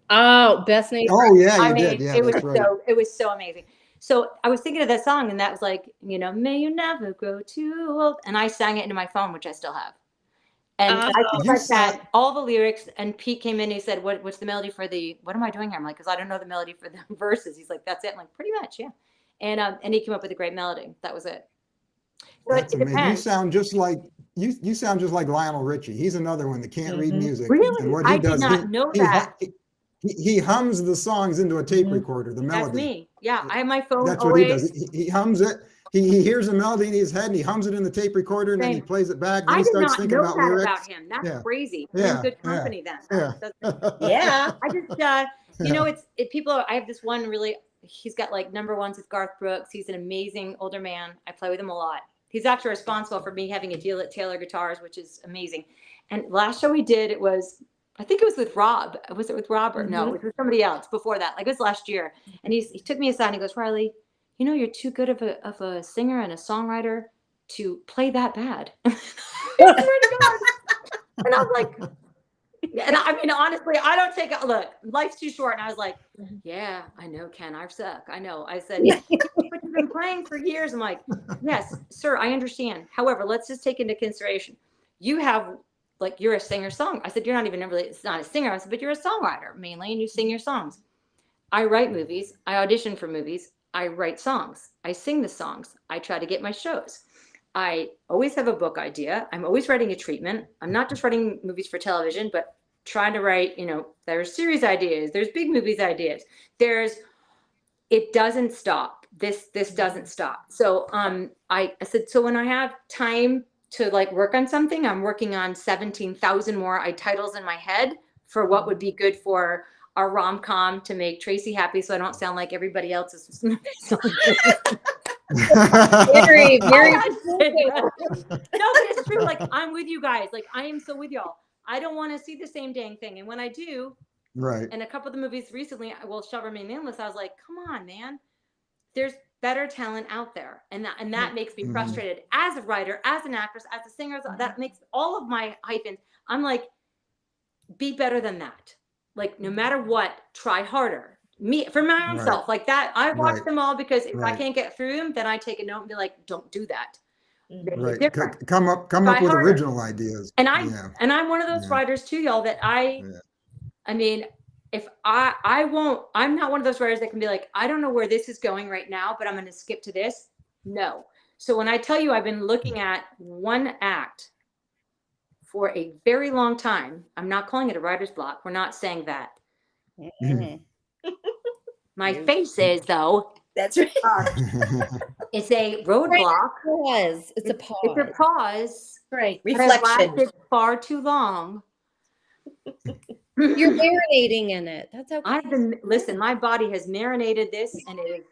S3: Oh, best name.
S1: Oh yeah, you
S10: I mean,
S1: did. Yeah,
S10: it was
S1: that's right.
S10: it was so amazing. So I was thinking of that song, and that was like, may you never grow too old. And I sang it into my phone, which I still have. And I think like that, all the lyrics, and Pete came in and he said, what's the melody for what am I doing here? I'm like, because I don't know the melody for the verses. He's like, that's it. I'm like, pretty much, yeah. And he came up with a great melody. That was it. So
S1: That's amazing. You sound just like you sound just like Lionel Richie. He's another one that can't read music.
S10: Really?
S1: And what he does,
S10: did not know that.
S1: He hums the songs into a tape recorder, the melody.
S10: That's me. Yeah, I have my phone
S1: That's
S10: always.
S1: what he does. He hums it. He hears the melody in his head and he hums it in the tape recorder and then he plays it back. Then
S10: I
S1: he
S10: did
S1: starts
S10: not
S1: thinking
S10: know
S1: about
S10: that
S1: lyrics.
S10: about him. That's
S1: Yeah.
S10: crazy.
S1: Yeah.
S10: We're in good company then.
S2: Yeah.
S10: I just, people, I have this one really, he's got like #1s with Garth Brooks. He's an amazing older man. I play with him a lot. He's actually responsible for me having a deal at Taylor Guitars, which is amazing. And last show we did, I think it was with Rob. Was it with Rob or no? It was with somebody else before that. Like it was last year. And he took me aside and he goes, Riley, you're too good of a singer and a songwriter to play that bad. I swear to God. And I was like, and I mean, honestly, I don't take it. Look, life's too short. And I was like, yeah, I know, Ken, I suck. I know. I said, but you've been playing for years. I'm like, yes, sir, I understand. However, let's just take into consideration. You have, like, you're a singer-song. I said, you're not even really, it's not a singer. I said, but you're a songwriter mainly, and you sing your songs. I write movies. I audition for movies. I write songs. I sing the songs. I try to get my shows. I always have a book idea. I'm always writing a treatment. I'm not just writing movies for television, but trying to write, there's series ideas, there's big movies ideas. It doesn't stop. This doesn't stop. So I said, so when I have time to like work on something, I'm working on 17,000 more titles in my head for what would be good for our rom-com to make Tracie happy, so I don't sound like everybody else's.
S3: Very, very.
S10: No, but it's true. Like, I'm with you guys. Like, I am so with y'all. I don't want to see the same dang thing. And when I do,
S1: right.
S10: And a couple of the movies recently, shall remain nameless. I was like, come on, man. There's better talent out there. And that makes me frustrated as a writer, as an actress, as a singer. That makes all of my hyphens. I'm like, be better than that. Like, no matter what, try harder. Me, for my own self, like that. I watch them all because if I can't get through them, then I take a note and be like, don't do that.
S1: Right. Come up with original ideas.
S10: And I'm one of those writers too, y'all, that I mean, if I'm not one of those writers that can be like, I don't know where this is going right now, but I'm going to skip to this. No. So when I tell you I've been looking at one act for a very long time, I'm not calling it a writer's block. We're not saying that. My face is, though.
S2: That's right.
S10: It's a roadblock.
S3: It's a pause.
S10: It's a pause.
S2: Right.
S10: Reflection. Lasted far too long.
S3: You're marinating in it. That's okay.
S10: Listen, my body has marinated this, and it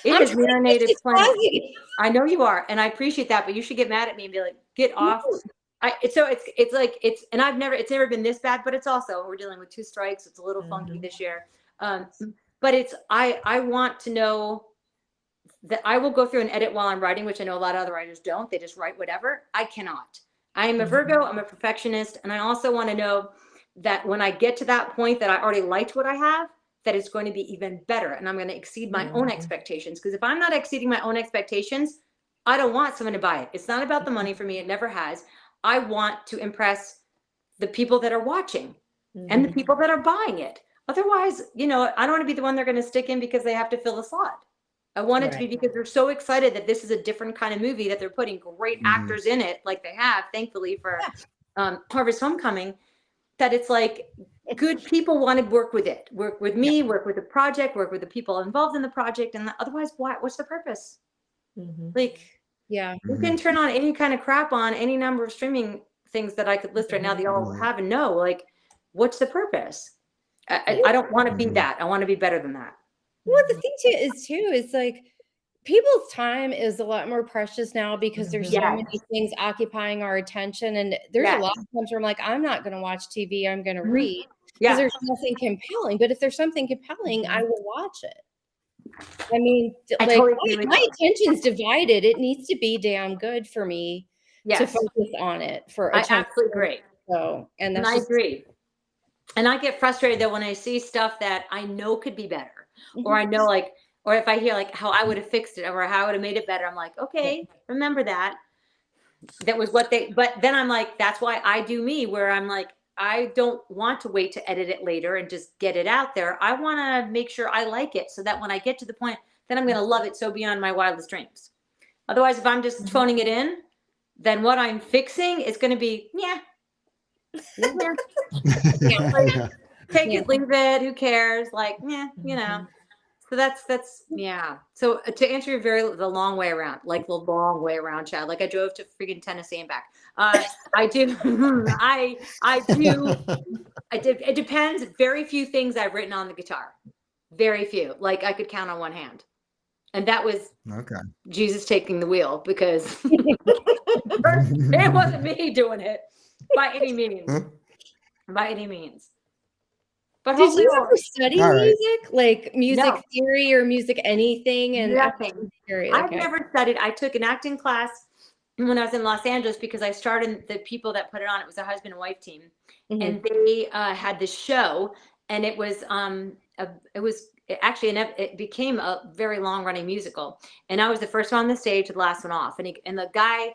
S10: has marinated plenty. I know you are, and I appreciate that, but you should get mad at me and be like, get off. It's never been this bad, but it's also, we're dealing with 2 strikes. It's a little funky this year. But I want to know that I will go through and edit while I'm writing, which I know a lot of other writers don't. They just write whatever. I cannot. I am a Virgo. I'm a perfectionist. And I also want to know that when I get to that point that I already liked what I have, that it's going to be even better. And I'm going to exceed my own expectations. Because if I'm not exceeding my own expectations, I don't want someone to buy it. It's not about the money for me. It never has. I want to impress the people that are watching and the people that are buying it. Otherwise, I don't want to be the one they're going to stick in because they have to fill a slot. I want it to be because they're so excited that this is a different kind of movie, that they're putting great actors in it, like they have, thankfully, for Harvest Homecoming, that it's like good people want to work with it, work with me, work with the project, work with the people involved in the project. And otherwise, what's the purpose? Like, you can turn on any kind of crap on any number of streaming things that I could list right now that y'all have and know. Like, what's the purpose? I don't want to be that. I want to be better than that.
S3: Well, the thing is like people's time is a lot more precious now because there's so many things occupying our attention. And there's a lot of times where I'm like, I'm not going to watch TV. I'm going to read because there's nothing compelling. But if there's something compelling, I will watch it. I mean, like my attention's divided. It needs to be damn good for me to focus on it for a
S10: I
S3: chunk.
S10: absolutely agree.
S3: So, and that's
S10: I agree. And I get frustrated though when I see stuff that I know could be better, or I know like, or if I hear like how I would have fixed it or how I would have made it better, I'm like, okay, remember that. That was what they, but then I'm like, that's why I do me, where I'm like, I don't want to wait to edit it later and just get it out there. I want to make sure I like it so that when I get to the point, then I'm going to love it so beyond my wildest dreams. Otherwise, if I'm just phoning it in, then what I'm fixing is going to be, take it, leave it, who cares? Like, So that's So to answer your the long way around, like the long way around, Chad. Like I drove to freaking Tennessee and back. I do. I do. I did. It depends. Very few things I've written on the guitar. Very few. Like I could count on one hand, and that was Jesus taking the wheel because it wasn't me doing it by any means. By any means. But
S3: did you ever study music, like music
S10: No.
S3: theory or music anything? And
S10: nothing. I've never studied. I took an acting class when I was in Los Angeles because I started the people that put it on. It was a husband and wife team, and they had this show, and it was it became a very long running musical, and I was the first one on the stage, the last one off, and the guy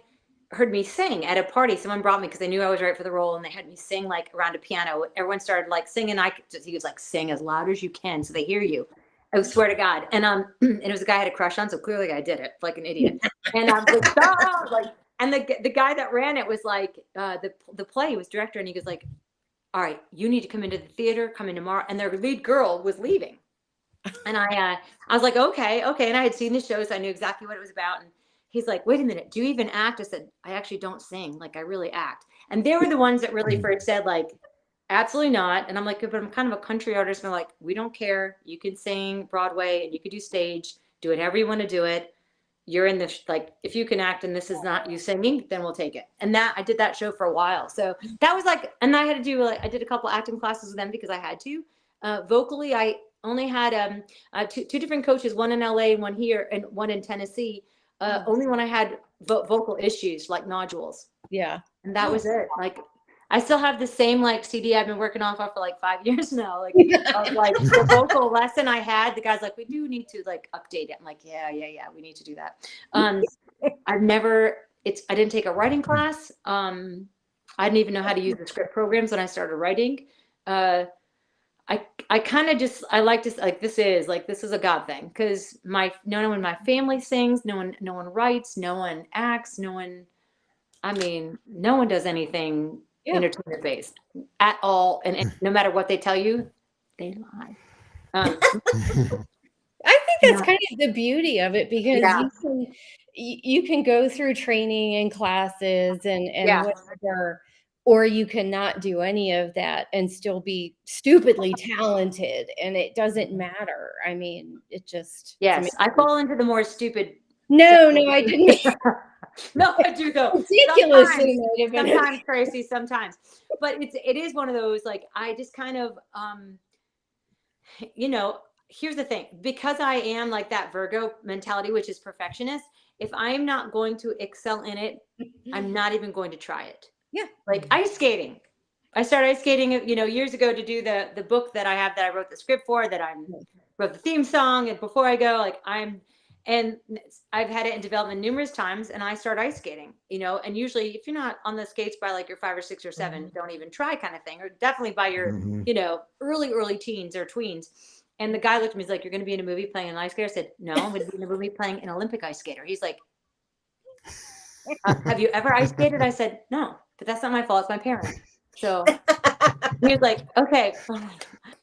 S10: heard me sing at a party. Someone brought me because they knew I was right for the role, and they had me sing like around a piano. Everyone started like singing. He was like, sing as loud as you can so they hear you. I swear to God. And it was a guy I had a crush on, so clearly I did it like an idiot. And I was like, oh, like, and the guy that ran it was like, the play was director, and he was like, all right, you need to come into the theater, come in tomorrow. And their lead girl was leaving, and I was like, okay, and I had seen the show, so I knew exactly what it was about. And he's like, wait a minute, do you even act? I said, I actually don't sing. Like, I really act. And they were the ones that really first said, like, absolutely not. And I'm like, but I'm kind of a country artist. And they're like, we don't care. You can sing Broadway and you can do stage. Do whatever you want to do it. You're in this, like, if you can act and this is not you singing, then we'll take it. And I did that show for a while. So that was like, and I had to do, I did a couple acting classes with them because I had to. Vocally, I only had two different coaches, one in LA, one here, and one in Tennessee. Only when I had vocal issues like nodules.
S3: Yeah.
S10: And that was it. Like, I still have the same like CD I've been working off for like 5 years now. Like, like the vocal lesson I had, the guy's like, we do need to like update it. I'm like, yeah, we need to do that. I didn't take a writing class. I didn't even know how to use the script programs when I started writing. I kind of just, I like to, like, this is a God thing, because no one in my family sings, no one writes, no one acts, no one does anything entertainment based at all. And no matter what they tell you, they lie.
S3: I think that's kind of the beauty of it, because you can go through training and classes and whatever, or you cannot do any of that and still be stupidly talented, and it doesn't matter. I mean, it just
S10: I fall into the more stupid.
S3: No, I didn't.
S10: No, I do though.
S3: Ridiculous.
S10: Sometimes, Tracie, sometimes. But it is one of those, like, I just kind of here's the thing, because I am like that Virgo mentality, which is perfectionist. If I'm not going to excel in it, I'm not even going to try it.
S3: Yeah. Like
S10: ice skating. I started ice skating, years ago to do the book that I have, that I wrote the script for, that I wrote the theme song. And before I go, and I've had it in development numerous times, and I start ice skating, and usually if you're not on the skates by like your 5 or 6 or 7, don't even try kind of thing, or definitely by your, early teens or tweens. And the guy looked at me, he's like, you're going to be in a movie playing an ice skater? I said, no, I'm going to be in a movie playing an Olympic ice skater. He's like, have you ever ice skated? I said, no, but that's not my fault. It's my parents. So he was like, okay.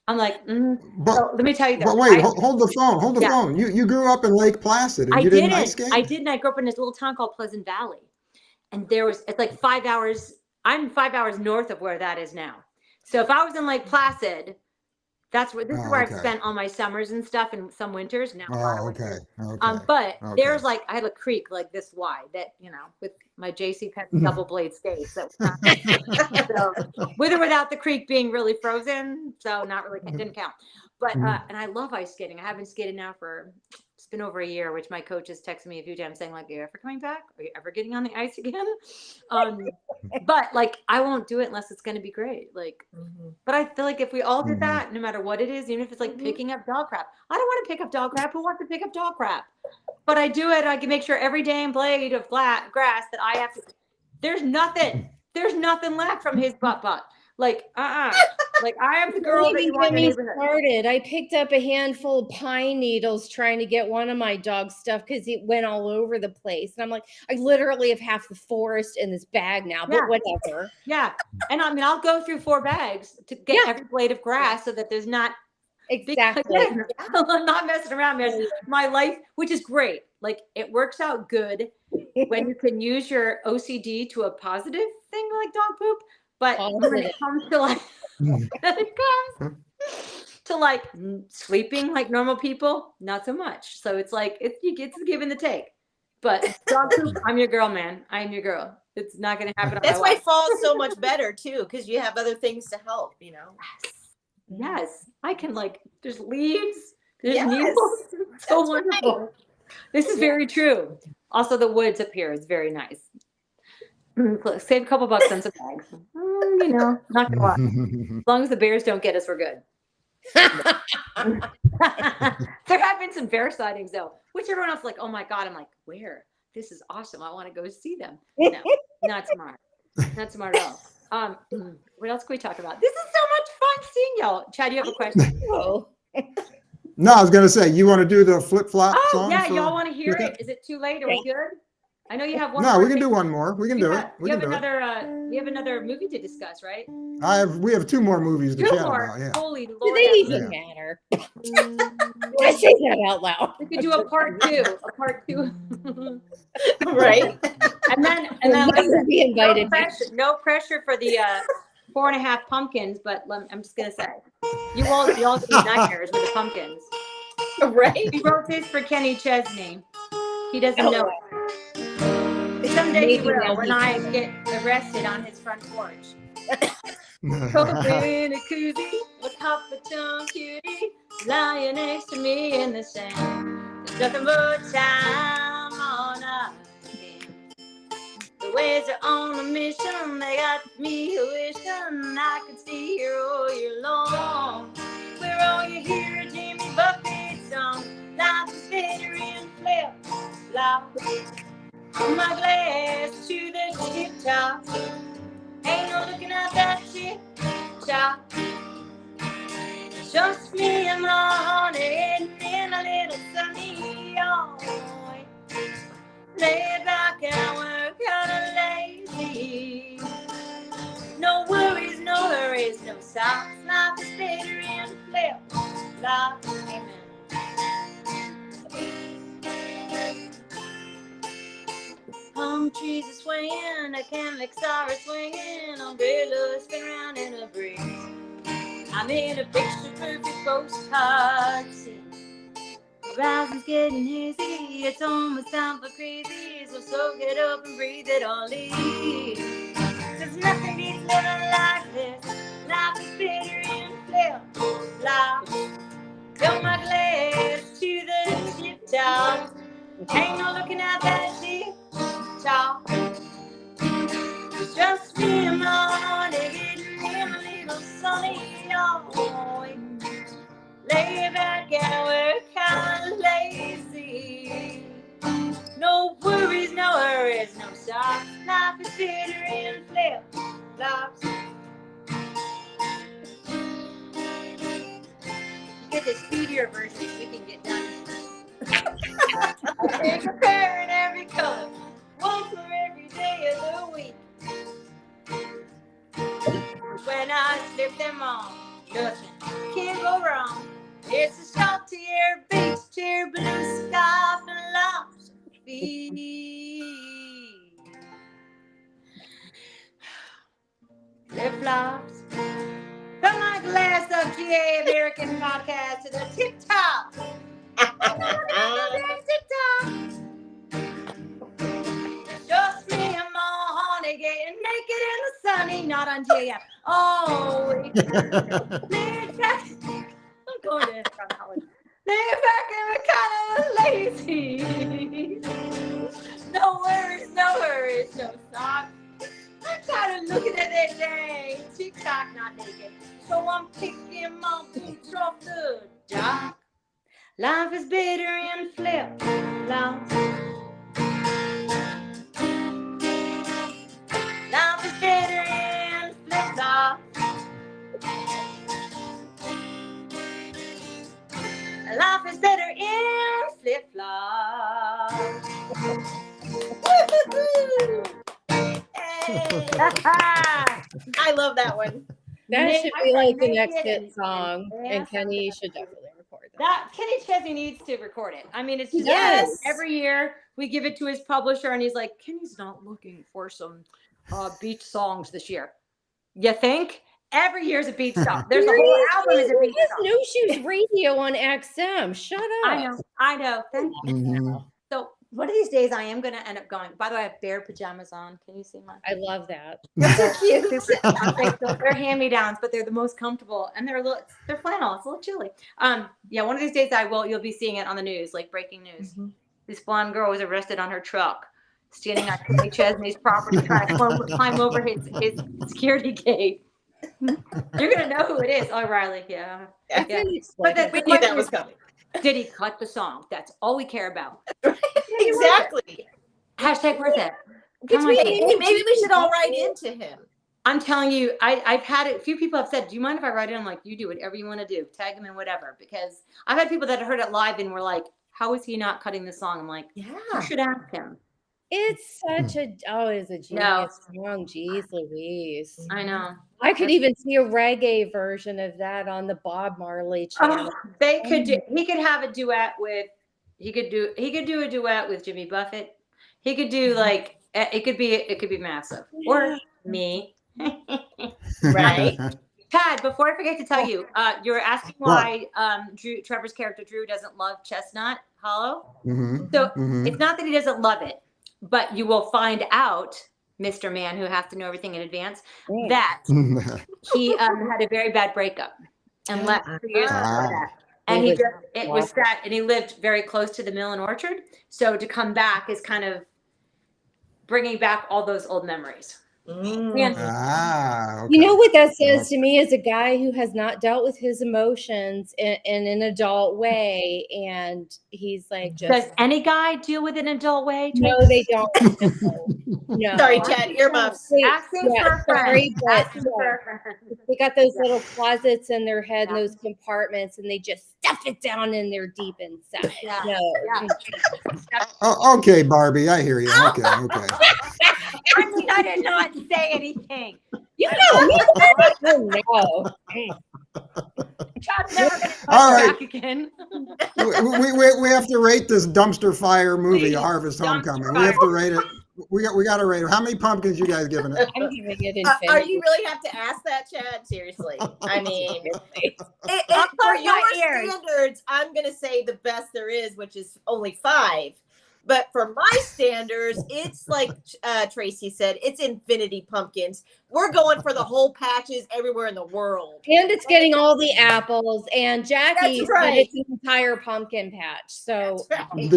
S10: I'm like, so let me tell you that.
S1: But wait, hold the phone. Hold the phone. You grew up in Lake Placid, and you didn't ice skate?
S10: I didn't. I grew up in this little town called Pleasant Valley. And it's like 5 hours. I'm 5 hours north of where that is now. So if I was in Lake Placid, this is where I've spent all my summers and stuff, and some winters now. But there's like, I had a creek like this wide that, with my JC Pet double blade skates. That was so, with or without the creek being really frozen. So not really, it didn't count. But, and I love ice skating. I haven't skated now for been over a year, which my coach has texted me a few times saying, like, are you ever coming back? Are you ever getting on the ice again? But like, I won't do it unless it's going to be great. Like, but I feel like if we all did that, no matter what it is, even if it's like picking up dog crap, I don't want to pick up dog crap. Who wants to pick up dog crap? But I do it. I can make sure every damn blade of grass that I have to, there's nothing left from his butt. Like, like I am the girl that you want in the neighborhood.
S3: Started. I picked up a handful of pine needles trying to get one of my dog's stuff because it went all over the place. And I'm like, I literally have half the forest in this bag now, but whatever.
S10: Yeah. And I mean, I'll go through 4 bags to get every blade of grass so that there's not
S3: exactly.
S10: I'm not messing around, man. My life, which is great. Like it works out good when you can use your OCD to a positive thing like dog poop. But when it comes to like, sleeping like normal people, not so much. So it's like, it's the give and the take. But dog poop, I'm your girl, man. I am your girl. It's not going to happen.
S2: That's why fall's so much better too, because you have other things to help, you know.
S10: Yes. I can like, there's leaves, there's needles. It's so wonderful. Right. This is very true. Also, the woods up here is very nice. Save a couple bucks on some bags. You know, not gonna lie. As long as the bears don't get us, we're good. There have been some bear sightings though, which everyone else is like, oh my God. I'm like, where? This is awesome. I want to go see them. No, not smart. Not smart at all. What else can we talk about? This is so much fun seeing y'all. Chad, you have a question?
S1: No, I was going to say, you want to do the flip-flop song?
S10: Yeah, y'all want to hear it? Is it too late? Are we good? I know you have one.
S1: No, we can do one more. We can do it.
S10: We have another movie to discuss, right?
S1: We have 2 more movies to chat about. Yeah.
S10: Holy Lord.
S3: Do they even matter? I say that out loud.
S10: We could do a part 2.
S2: Right.
S10: And then
S3: like, be invited.
S10: No pressure for the 4.5 pumpkins, but I'm just gonna say, you all see nightmares with the pumpkins.
S2: Right.
S10: He wrote this for Kenny Chesney. He doesn't know it. Someday he will, when I get arrested on his front porch. Cold in a koozie with half a tongue cutie lying next to me in the sand. There's nothing but time on our hands. The waves are on a mission. They got me wishing I could stay here all year long. Where all you hear a Jimmy Buffett song. Life is better in flip-flop. On my glass to the tip top. Ain't no looking at that tip top. Just me and my honey heading in a little sunny yard. Lay back and we're kinda lazy. No worries, no hurries, no socks. Life is better in flip-flop. Amen. Palm trees are swinging, a candle's are swinging, umbrellas spin around in a breeze. I'm in a picture-perfect postcard scene. The horizon's getting hazy, it's almost time for crazy, so soak it up and breathe it all in. There's nothing beats living like this. Life is better in flip-flop. Fill my glass to the tip top. Ain't no looking at that tip top. Just me and my honey getting in a little sunny yard. Lay back and we're kinda lazy. No worries, no hurries, no socks. Life is better in flip-flops. Get the speedier version so we can get done. I take a pair in every color, one for every day of the week. When I slip them on, nothing can go wrong. It's a salty air, beach chair, blue sky, and lots of feet. Flip-flops. From my glass of GA American podcast to the tip top. Just me and my honey getting naked in the sunny, not on GAF. Oh, I'm going to college. Laying back and we're kind of lazy. No worries, no socks. I'm tired of looking at that dang TikTok not naked. So I'm picking my boots off the dock. Life is bitter and flip-flops. Life is bitter and flip-flops. Life is better in flip-flops.
S2: Hey. I love that one.
S3: That
S10: Nick,
S3: should
S10: I
S3: be
S10: said
S3: like the
S10: naked
S3: next hit
S10: and
S3: song, and
S10: dance.
S3: Kenny should definitely record that.
S10: That Kenny Chesney needs to record it. I mean, it's just
S2: Yes.
S10: every year we give it to his publisher, and he's like, Kenny's not looking for some beach songs this year. You think? Every year's a beach song. There's a whole album is a beach song.
S3: No Shoes Radio on XM. Shut up.
S10: I know. Thank you.
S1: Mhm.
S10: So one of these days I am going to end up going. By the way, I have bear pajamas on. Can you see mine?
S3: I love that.
S2: They're cute.
S10: They're hand-me-downs, but they're the most comfortable, and they're flannel. It's a little chilly. Yeah, one of these days you'll be seeing it on the news, like breaking news.
S2: Mhm.
S10: This blonde girl was arrested on her truck, standing on Kenny Chesney's property, trying to climb over his security gate. You're gonna know who it is. Oh, Riley, yeah. But
S2: We knew that was coming.
S10: Did he cut the song? That's all we care about.
S2: Exactly.
S10: Hashtag worth it.
S2: Hey, maybe we should all write into him.
S10: I'm telling you, I've had it. A few people have said, do you mind if I write it? I'm like, you do whatever you want to do. Tag him in whatever. Because I've had people that heard it live and were like, how is he not cutting the song? I'm like,
S2: Yeah.
S10: you should ask him.
S3: It's such a it's a genius song. Jeez Louise.
S10: I know.
S3: I could even see a reggae version of that on the Bob Marley channel.
S10: They could do. He could have a duet with. He could do a duet with Jimmy Buffett. He could do like it could be massive or me.
S2: Right.
S10: Tad, before I forget to tell you, you were asking why Trevor's character Drew doesn't love Chestnut Hollow.
S1: Mhm.
S10: So
S1: Mhm.
S10: it's not that he doesn't love it, but you will find out, Mr. Man, who has to know everything in advance, that he had a very bad breakup and left 2 years before that. And it was sad, and he lived very close to the mill and orchard. So to come back is kind of bringing back all those old memories.
S2: Mm.
S10: And
S1: Okay.
S3: You know what that says to me as a guy who has not dealt with his emotions in an adult way, and he's like,
S10: does any guy deal with an adult way?
S3: No, they don't. No.
S2: Sorry, Chad, earmuffs.
S10: Asking for a friend.
S3: Sorry, but
S10: Asking for a friend.
S3: they got those little closets in their head, and those compartments, and they just stuff it down in there deep inside.
S10: Yeah.
S3: No.
S1: Oh, okay, Barbie, I hear you. Okay.
S10: I mean, I did not say anything.
S3: You know me. Oh, no.
S10: Chad's never going to come
S1: All right.
S10: back again.
S1: We have to rate this dumpster fire movie,
S10: Please,
S1: Harvest
S10: dumpster
S1: Homecoming. We have to rate it. We got to rate it. How many pumpkins you guys giving it?
S3: I'm giving it infinity.
S2: Are you really have to ask that, Chad? Seriously. I mean,
S10: Up
S2: for
S10: for
S2: your
S10: my ears.
S2: standards, I'm going to say the best there is, which is only 5. But for my standards, it's like Tracy said, it's infinity pumpkins. We're going for the whole patches everywhere in the world.
S3: And it's getting all the apples, and Jackie
S2: That's right.
S3: said it's an entire pumpkin patch. So
S2: Right.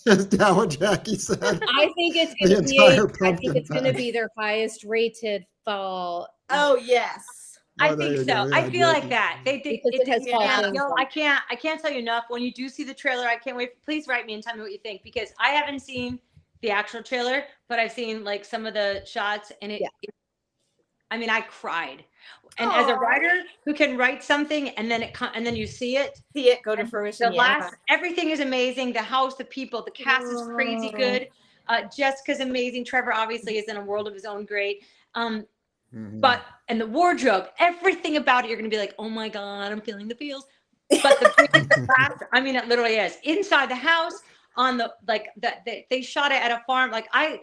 S1: Is that what Jackie said?
S3: I think it's
S1: The
S3: going to be.
S1: entire
S3: I think
S1: pumpkin
S3: it's going to
S1: patch.
S3: be their highest rated fall.
S2: Oh, yes.
S10: I
S1: Oh, there
S10: think
S1: you
S10: so.
S1: go.
S10: I
S1: Yeah,
S10: feel like
S1: Jackie.
S10: that. They
S3: Because it has fallen.
S10: I can't tell you enough. When you do see the trailer, I can't wait. Please write me and tell me what you think, because I haven't seen the actual trailer, but I've seen like some of the shots, and I mean, I cried. And as a writer who can write something and then you see it
S2: Go to fruition.
S10: everything is amazing. The house, the people, the cast is crazy good. Jessica's amazing. Trevor obviously is in a world of his own, great. But and the wardrobe, everything about it, you're gonna be like, oh my god, I'm feeling the feels. But the last, I mean, it literally is inside the house. On the they shot it at a farm. Like I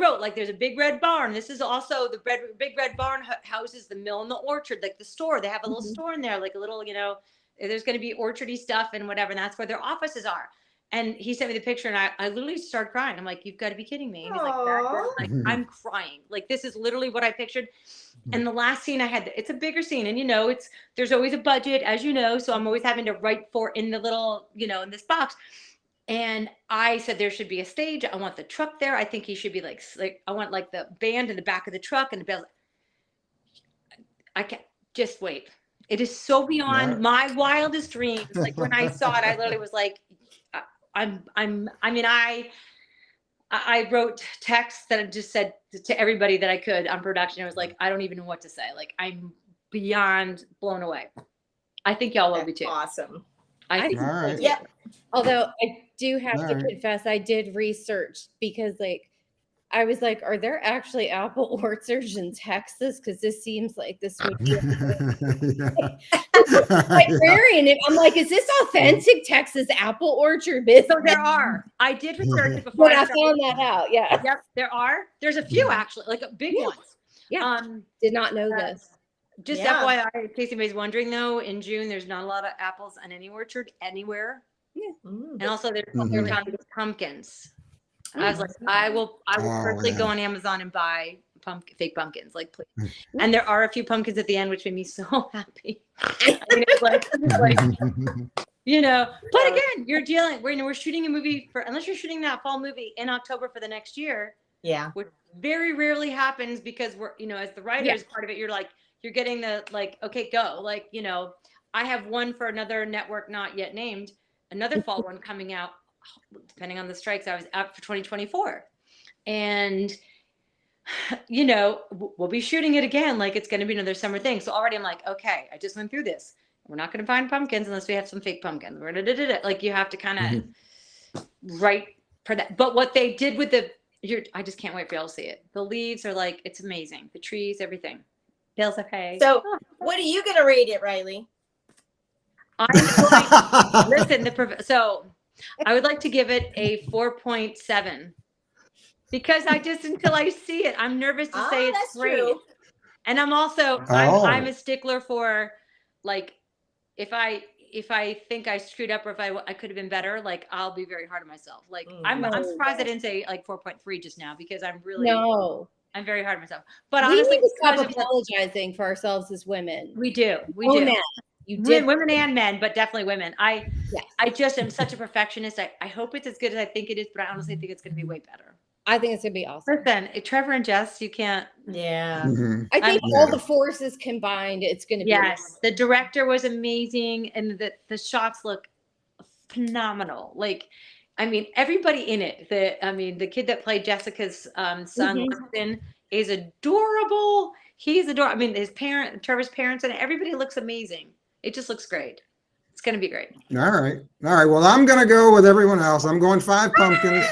S10: wrote, like, there's a big red barn. This is also the big red barn houses the mill and the orchard, like the store. They have a little store in there, like a little, there's going to be orchardy stuff and whatever. And that's where their offices are. And he sent me the picture, and I literally started crying. I'm like, you've got to be kidding me. And he's like, that is, like, I'm crying. Like, this is literally what I pictured. And the last scene I had, it's a bigger scene. And, there's always a budget, as you know. So I'm always having to write for in the little, in this box. And I said, there should be a stage. I want the truck there. I think he should be like I want like the band in the back of the truck and the bells. I can't just wait. It is so beyond my wildest dreams. Like when I saw it, I literally was like, I wrote texts that I just said to everybody that I could on production. I was like, I don't even know what to say. Like, I'm beyond blown away. I think y'all will be too.
S2: Awesome.
S10: I think.
S1: All right.
S2: Yeah.
S3: Although I do have
S1: All
S3: to
S1: right.
S3: confess, I did research because I was like, are there actually apple orchards in Texas? Because this seems like this would be librarian. I'm like, is this authentic Texas apple orchard business?
S10: So there are. I did research it before.
S3: When I found that out, yeah.
S10: Yep, there are. There's a few actually, like big ones.
S3: Yeah. Did not know this.
S10: Just
S2: Yeah.
S10: FYI, in case anybody's wondering, though, in June there's not a lot of apples on any orchard anywhere, and also they're counting with pumpkins. I was like, I will personally go on Amazon and buy fake pumpkins, like please. And there are a few pumpkins at the end, which made me so happy. I mean, it's like, But again, we're shooting a movie unless you're shooting that fall movie in October for the next year.
S2: Yeah.
S10: Which very rarely happens because we're, as the writers, part of it, you're getting the okay, go. I have one for another network not yet named, another fall one coming out, depending on the strikes. I was out for 2024. And, we'll be shooting it again. Like it's going to be another summer thing. So already I'm like, okay, I just went through this. We're not going to find pumpkins unless we have some fake pumpkins. We're like you have to kind of write for that. But what they did with I just can't wait for y'all to see it. The leaves are it's amazing. The trees, everything. Feels okay.
S2: So what are you going to rate it, Riley?
S10: Listen, so I would like to give it a 4.7 because until I see it, I'm nervous to say it's great.
S2: True.
S10: And I'm also, I'm a stickler for if I think I screwed up or if I could have been better, I'll be very hard on myself. I'm surprised I didn't say 4.3 just now because I'm really, I'm very hard on myself. But honestly,
S3: we need to stop apologizing for ourselves as women.
S10: We do.
S3: Men. You did.
S10: Women and men, but definitely women. I just am such a perfectionist. I hope it's as good as I think it is, but I honestly think it's going to be way better.
S3: I think it's going to be awesome.
S10: Listen, Trevor and Jess, you can't.
S2: Yeah.
S3: I think all the forces combined, it's going to be.
S10: Yes. The director was amazing. And the shots look phenomenal. Everybody in it. The kid that played Jessica's son, Weston, is adorable. He's adorable. Trevor's parents, and everybody looks amazing. It just looks great. It's going to be great.
S1: All right. Well, I'm going to go with everyone else. I'm going 5 pumpkins.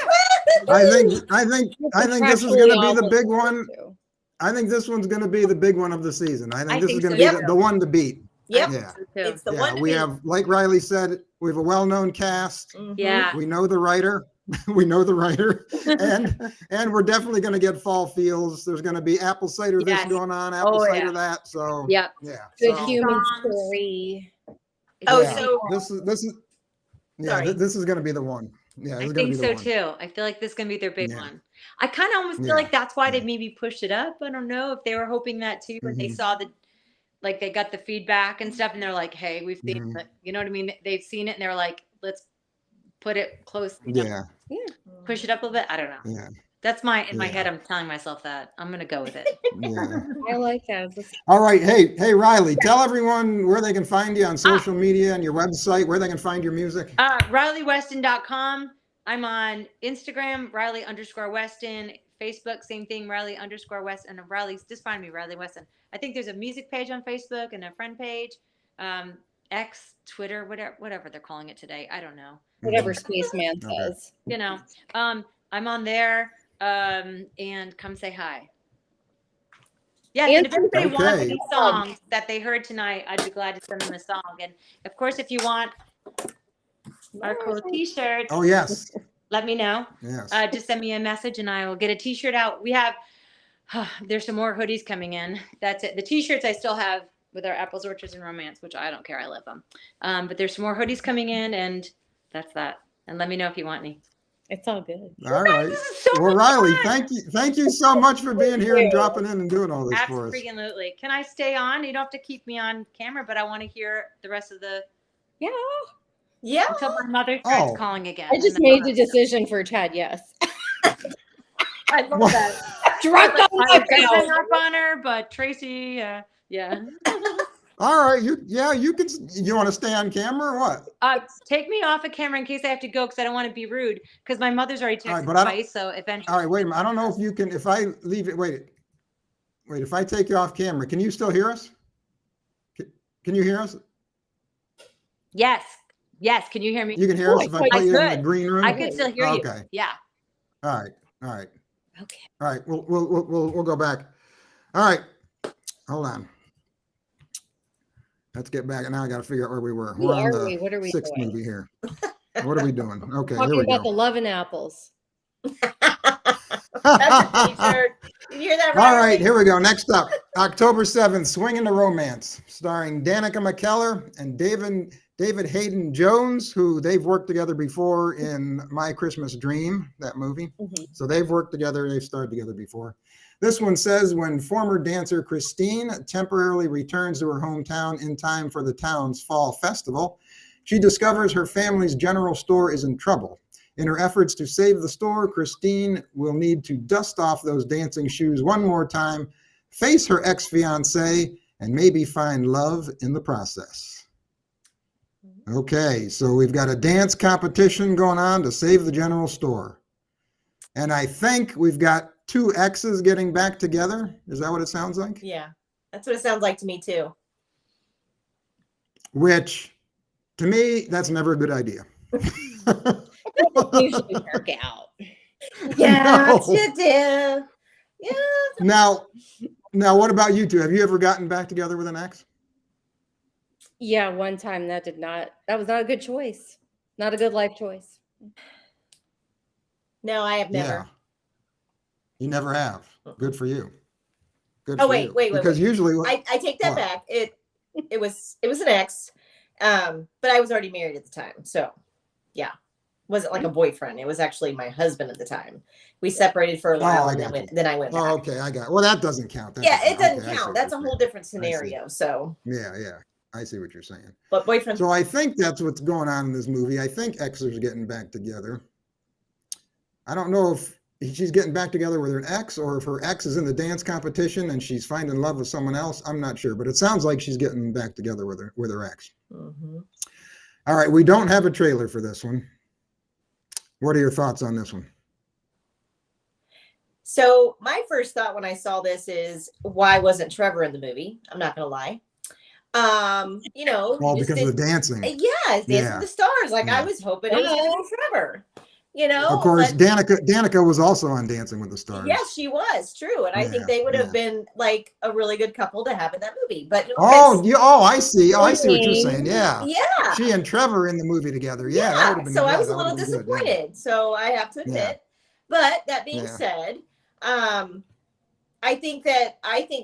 S1: I think this is going to be the big one. I think this one's going to be the big one of the season. I think this is going to be the one to beat.
S2: Yep.
S1: Yeah.
S2: It's the one to
S1: we
S2: beat.
S1: have, like Riley said, we have a well-known cast.
S10: Yeah.
S1: We know the writer. and we're definitely going to get fall feels. There's going to be apple cider this going on, apple cider that. So
S3: Good human story.
S1: This is going to be the one. Yeah,
S10: I think so too. I feel like this is going to be their big one. I kind of almost feel like that's why they maybe pushed it up. I don't know if they were hoping that too, but they saw they got the feedback and stuff, and they're like, "Hey, we've seen it." You know what I mean? They've seen it, and they're like, "Let's put it close." Push it up a little bit. I don't know. Yeah. That's my head. I'm telling myself that I'm going to go with it.
S3: I like that.
S1: All right. Hey, Riley, tell everyone where they can find you on social media and your website, where they can find your music.
S10: RileyWeston.com. I'm on Instagram, Riley_Weston, Facebook, same thing, Riley_Weston, and Riley, just find me, Riley Weston. I think there's a music page on Facebook and a friend page, X, Twitter, whatever they're calling it today. I don't know.
S3: Whatever Spaceman says.
S10: I'm on there. And come say hi. Yeah, and if anybody wants any songs that they heard tonight, I'd be glad to send them a song. And of course, if you want our cool t-shirts, let me know. Yes. Just send me a message and I will get a t-shirt out. We have there's some more hoodies coming in. That's it. The t-shirts I still have with our apples, orchards, and romance, which I don't care. I love them. But there's some more hoodies coming in, and that's that. And let me know if you want me.
S3: It's all good.
S1: All right.
S10: This is so
S1: Well,
S10: much
S1: Riley,
S10: fun.
S1: thank you so much for being here and dropping in and doing all this for us.
S10: Absolutely. Can I stay on? You don't have to keep me on camera, but I want to hear the rest of the
S3: Yeah.
S2: Yeah.
S10: until my mother starts
S1: Oh.
S10: calling again.
S3: I just made the decision for Chad. Yes.
S10: I love
S1: What?
S10: that.
S3: Dropped
S10: I
S3: on
S10: was
S3: my
S10: gonna hang
S3: belt.
S10: up on her, but Tracy, yeah.
S1: All right. You want to stay on camera or what?
S10: Take me off of camera in case I have to go because I don't want to be rude. Because my mother's already
S1: All right,
S10: texted
S1: but I don't-
S10: twice, so eventually.
S1: All right, wait a minute. I don't know if you can, if I leave it, wait, if I take you off camera, can you still hear us? Can you hear us?
S10: Yes. Can you hear me?
S1: You can hear us if I put you in the green room?
S10: I could still hear you.
S1: Okay.
S10: Yeah.
S1: All right.
S3: Okay.
S1: All right. We'll go back. All right. Hold on. Let's get back. Now I got to figure out where we were.
S3: Who
S1: We're on
S3: are
S1: the
S3: we? What are we
S1: sixth
S3: doing?
S1: movie here. What are we doing? Okay, here
S3: Talking
S1: we
S3: about
S1: go.
S3: the love and apples.
S2: That's a t-shirt. Did you hear that?
S1: All right,
S2: Riley?
S1: here we go. Next up, October 7th, Swinging the Romance, starring Danica McKellar and David Hayden Jones, who they've worked together before in My Christmas Dream, that movie. So they've worked together, they've starred together before. This one says, when former dancer Christine temporarily returns to her hometown in time for the town's fall festival, she discovers her family's general store is in trouble. In her efforts to save the store, Christine will need to dust off those dancing shoes one more time, face her ex-fiancé, and maybe find love in the process. Okay, so we've got a dance competition going on to save the general store. And I think we've got two exes getting back together. Is that what it sounds like?
S2: Yeah, that's what it sounds like to me too.
S1: Which, to me, that's never a good idea.
S3: Usually work out.
S2: Yeah,
S1: No.
S2: you do. Yeah.
S1: Now, what about you two? Have you ever gotten back together with an ex?
S3: Yeah, one time that was not a good choice. Not a good life choice.
S2: No, I have never.
S1: Yeah. You never have. Good for you. Good
S2: Oh,
S1: for
S2: wait,
S1: you.
S2: wait.
S1: Because usually,
S2: I take that
S1: what?
S2: back. It was an ex, but I was already married at the time. So yeah, wasn't like a boyfriend. It was actually my husband at the time. We separated for a while and then I went back.
S1: Oh, okay, I got it. Well, that doesn't count.
S2: Yeah, it doesn't
S1: okay, I see
S2: count.
S1: what
S2: That's a
S1: you're
S2: whole
S1: saying.
S2: different scenario. So
S1: Yeah, I see what you're saying.
S2: but boyfriend.
S1: So I think that's what's going on in this movie. I think exes are getting back together. I don't know if she's getting back together with her ex or if her ex is in the dance competition and she's finding love with someone else. I'm not sure, but it sounds like she's getting back together with her ex. All right, we don't have a trailer for this one. What are your thoughts on this one?
S2: So my first thought when I saw this is, why wasn't Trevor in the movie? I'm not gonna lie. You know,
S1: Well, because of the dancing.
S2: Yeah, it's Dancing with the Stars. Like I was hoping it was gonna be Trevor. You know,
S1: of course,
S2: but
S1: Danica was also on Dancing with the Stars.
S2: yes, she was true, and I think they would have been like a really good couple to have in that movie. But
S1: I see. Oh, I see what you're saying. Yeah.
S2: Yeah.
S1: She and Trevor in the movie together. Yeah. That would have been,
S2: so I
S1: yeah,
S2: was a
S1: that would
S2: little
S1: have been good,
S2: disappointed.
S1: yeah.
S2: So I have to admit. But that being said, I think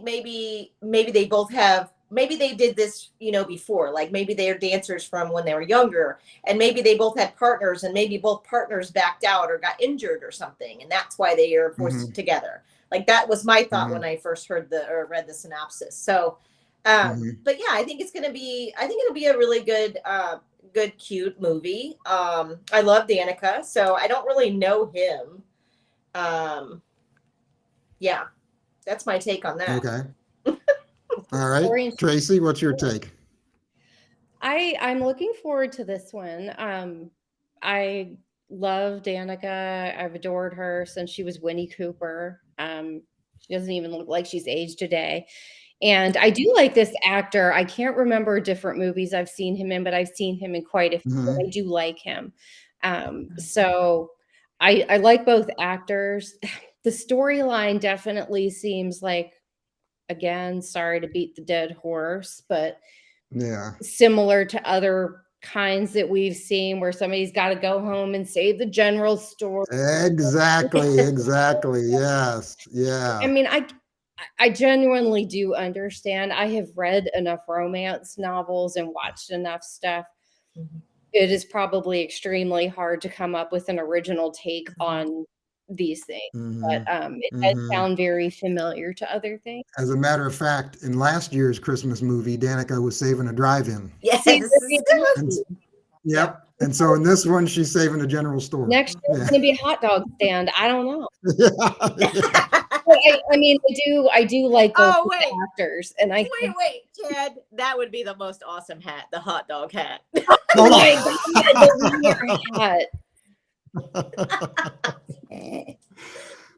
S2: maybe they both have. Maybe they did this, you know, before, like maybe they are dancers from when they were younger, and maybe they both had partners, and maybe both partners backed out or got injured or something, and that's why they are forced together. Like that was my thought when I first heard read the synopsis. So, but yeah, I think it'll be a really good, cute movie. I love Danica, so I don't really know him. Yeah, that's my take on that.
S1: Okay. All right, Tracy, what's your take?
S3: I'm looking forward to this one. I love Danica. I've adored her since she was Winnie Cooper. She doesn't even look like she's aged a day. And I do like this actor. I can't remember different movies I've seen him in, but I've seen him in quite a few. I do like him. So I like both actors. The storyline definitely seems like, again, sorry to beat the dead horse, but similar to other kinds that we've seen where somebody's got to go home and save the general store.
S1: Exactly. Yes. Yeah.
S3: I mean, I genuinely do understand. I have read enough romance novels and watched enough stuff. it is probably extremely hard to come up with an original take on these things. But it does sound very familiar to other things.
S1: As a matter of fact, in last year's Christmas movie, Danica was saving a drive-in.
S2: Yes.
S1: Yep. And so in this one, she's saving a general store.
S3: Next year it's going to be a hot dog stand. I don't know.
S1: Yeah.
S3: But I mean, I do like those actors, and
S11: Wait, Chad, that would be the most awesome hat, the hot dog hat.
S3: Oh my God, the hat.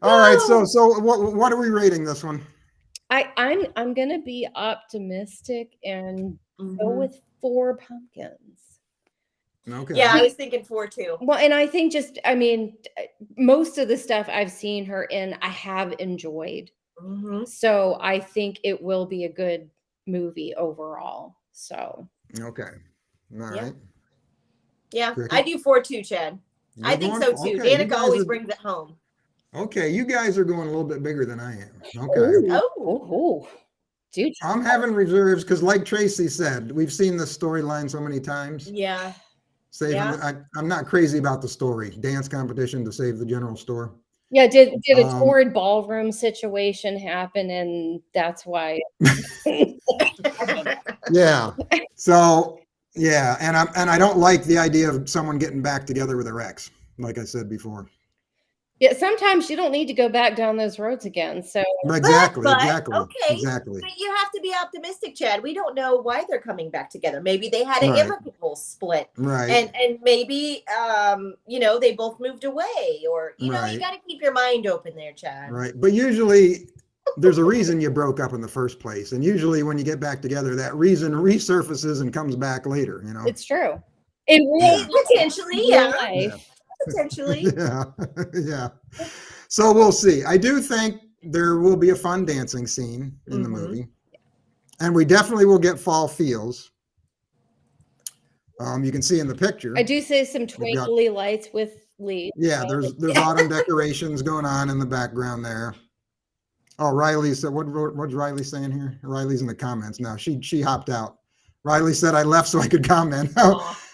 S1: All right, so what are we rating this one?
S3: I'm gonna be optimistic and go with 4 pumpkins.
S1: Okay.
S2: Yeah, I was thinking 4 too.
S3: Well, and I think most of the stuff I've seen her in, I have enjoyed. So I think it will be a good movie overall. So
S1: okay, all right.
S2: Yeah,
S1: Cricket?
S2: I do 4 too, Chad. I think so too.
S1: Okay,
S2: Danica always brings it home.
S1: Okay, you guys are going a little bit bigger than I am. Okay.
S3: Oh, dude,
S1: I'm having reserves because, like Tracy said, we've seen this storyline so many times.
S2: Yeah.
S1: I'm not crazy about the story. Dance competition to save the general store.
S3: Yeah, did a torrid ballroom situation happen, and that's why?
S1: Yeah. So yeah, and I don't like the idea of someone getting back together with their ex, like I said before.
S3: Yeah, sometimes you don't need to go back down those roads again. So
S1: exactly.
S2: Okay.
S1: Exactly.
S2: But you have to be optimistic, Chad. We don't know why they're coming back together. Maybe they had an amicable split.
S1: Right.
S2: And maybe they both moved away, or you got to keep your mind open there, Chad.
S1: Right. But usually there's a reason you broke up in the first place. And usually when you get back together, that reason resurfaces and comes back later,
S3: It's true.
S2: Potentially, yeah. Potentially.
S1: Yeah. So we'll see. I do think there will be a fun dancing scene in the movie. And we definitely will get fall feels. You can see in the picture.
S3: I do see some twinkly lights with leaves.
S1: Yeah, there's autumn decorations going on in the background there. Oh, Riley said, what's Riley saying here? Riley's in the comments now. She hopped out. Riley said, I left so I could comment.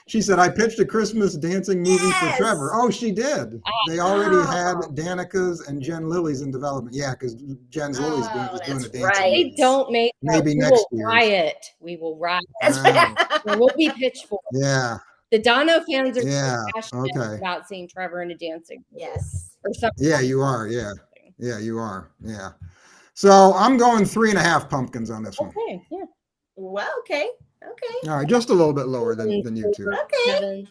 S1: She said, I pitched a Christmas dancing movie for Trevor. Oh, she did. They already had Danica's and Jen Lily's in development. Yeah, because Jen's Lily's doing a dancing movie.
S3: They don't make
S1: maybe next year.
S3: We will riot. There will be pitchforks.
S1: Yeah.
S3: The DonoFans are passionate about seeing Trevor in a dancing.
S2: Yes.
S3: Or something.
S1: Yeah, you are. Yeah. Yeah, you are. Yeah. So I'm going 3.5 pumpkins on this one.
S3: Okay. Yeah.
S2: Well, okay.
S1: All right, just a little bit lower than you two.
S2: Okay.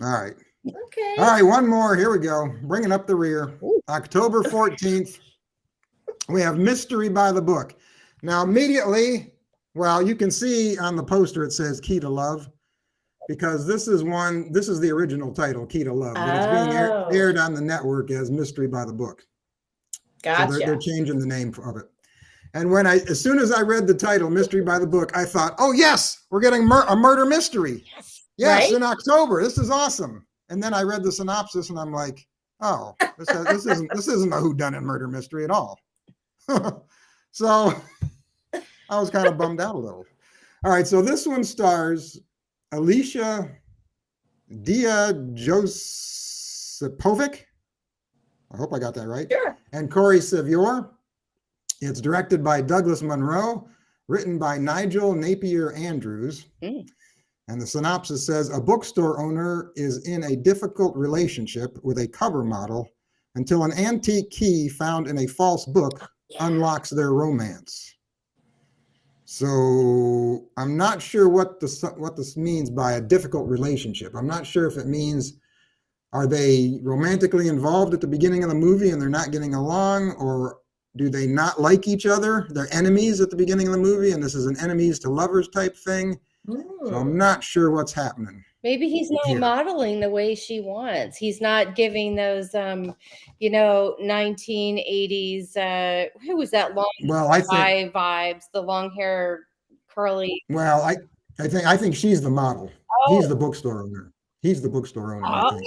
S1: All right.
S2: Okay.
S1: All right, one more. Here we go. Bringing up the rear. October 14th, we have Mystery by the Book. Now, immediately, you can see on the poster it says Key to Love, because this is the original title, Key to Love, but it's being aired on the network as Mystery by the Book.
S2: Gotcha.
S1: So they're changing the name of it. And as soon as I read the title, Mystery by the Book, I thought, oh yes, we're getting a murder mystery. Yes, in October. This is awesome. And then I read the synopsis and I'm like, oh, this isn't a whodunit murder mystery at all. So I was kind of bummed out a little. All right, so this one stars Alicia Josipovic. I hope I got that right.
S2: Sure.
S1: And Corey Sevior. It's directed by Douglas Monroe, written by Nigel Napier Andrews. And the synopsis says, a bookstore owner is in a difficult relationship with a cover model until an antique key found in a false book unlocks their romance. So I'm not sure what this means by a difficult relationship. I'm not sure if it means, are they romantically involved at the beginning of the movie and they're not getting along, or do they not like each other? They're enemies at the beginning of the movie, and this is an enemies to lovers type thing. So I'm not sure what's happening.
S3: Maybe he's not modeling the way she wants. He's not giving those, 1980s. Who was that long guy vibes? The long hair, curly.
S1: Well, I think she's the model.
S3: Oh.
S1: He's the bookstore owner. He's the bookstore owner. I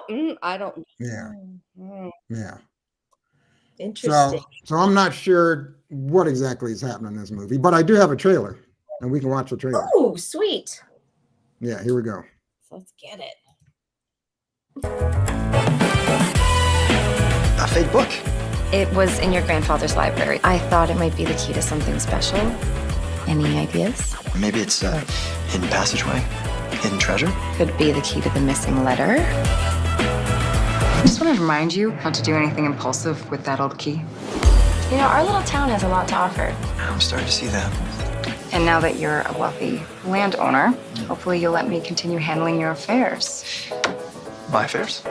S1: think.
S3: I don't.
S1: Yeah. Yeah.
S2: Interesting.
S1: So I'm not sure what exactly is happening in this movie, but I do have a trailer, and we can watch the trailer.
S2: Oh, sweet.
S1: Yeah, here we go.
S3: Let's get it.
S12: A fake book.
S6: It was in your grandfather's library. I thought it might be the key to something special. Any ideas?
S12: Maybe it's a hidden passageway, hidden treasure.
S6: Could be the key to the missing letter.
S13: I just want to remind you not to do anything impulsive with that old key.
S6: You know, our little town has a lot to offer.
S12: I'm starting to see that.
S13: And now that you're a wealthy landowner, hopefully you'll let me continue handling your affairs.
S12: My affairs?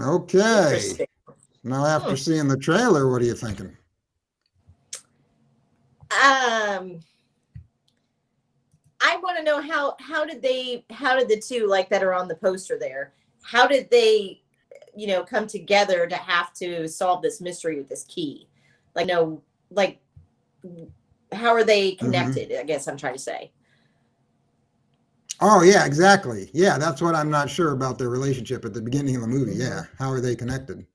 S1: Okay. Now, after seeing the trailer, what are you thinking?
S2: I want to know how did the two like that are on the poster there? How did they, come together to have to solve this mystery with this key? Like, how are they connected? I guess I'm trying to say.
S1: Oh, yeah, exactly. Yeah, that's what I'm not sure about their relationship at the beginning of the movie. Yeah. How are they connected?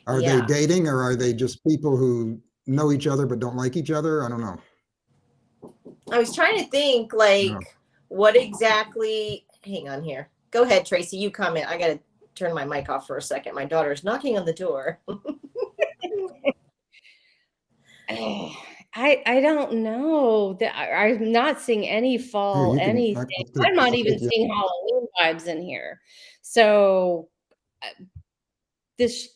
S1: Are they dating, or are they just people who know each other but don't like each other? I don't know.
S2: I was trying to think, what exactly. Hang on here. Go ahead, Tracie. You comment. I got to turn my mic off for a second. My daughter's knocking on the door.
S3: I don't know. I'm not seeing any fall anything. I'm not even seeing Halloween vibes in here. So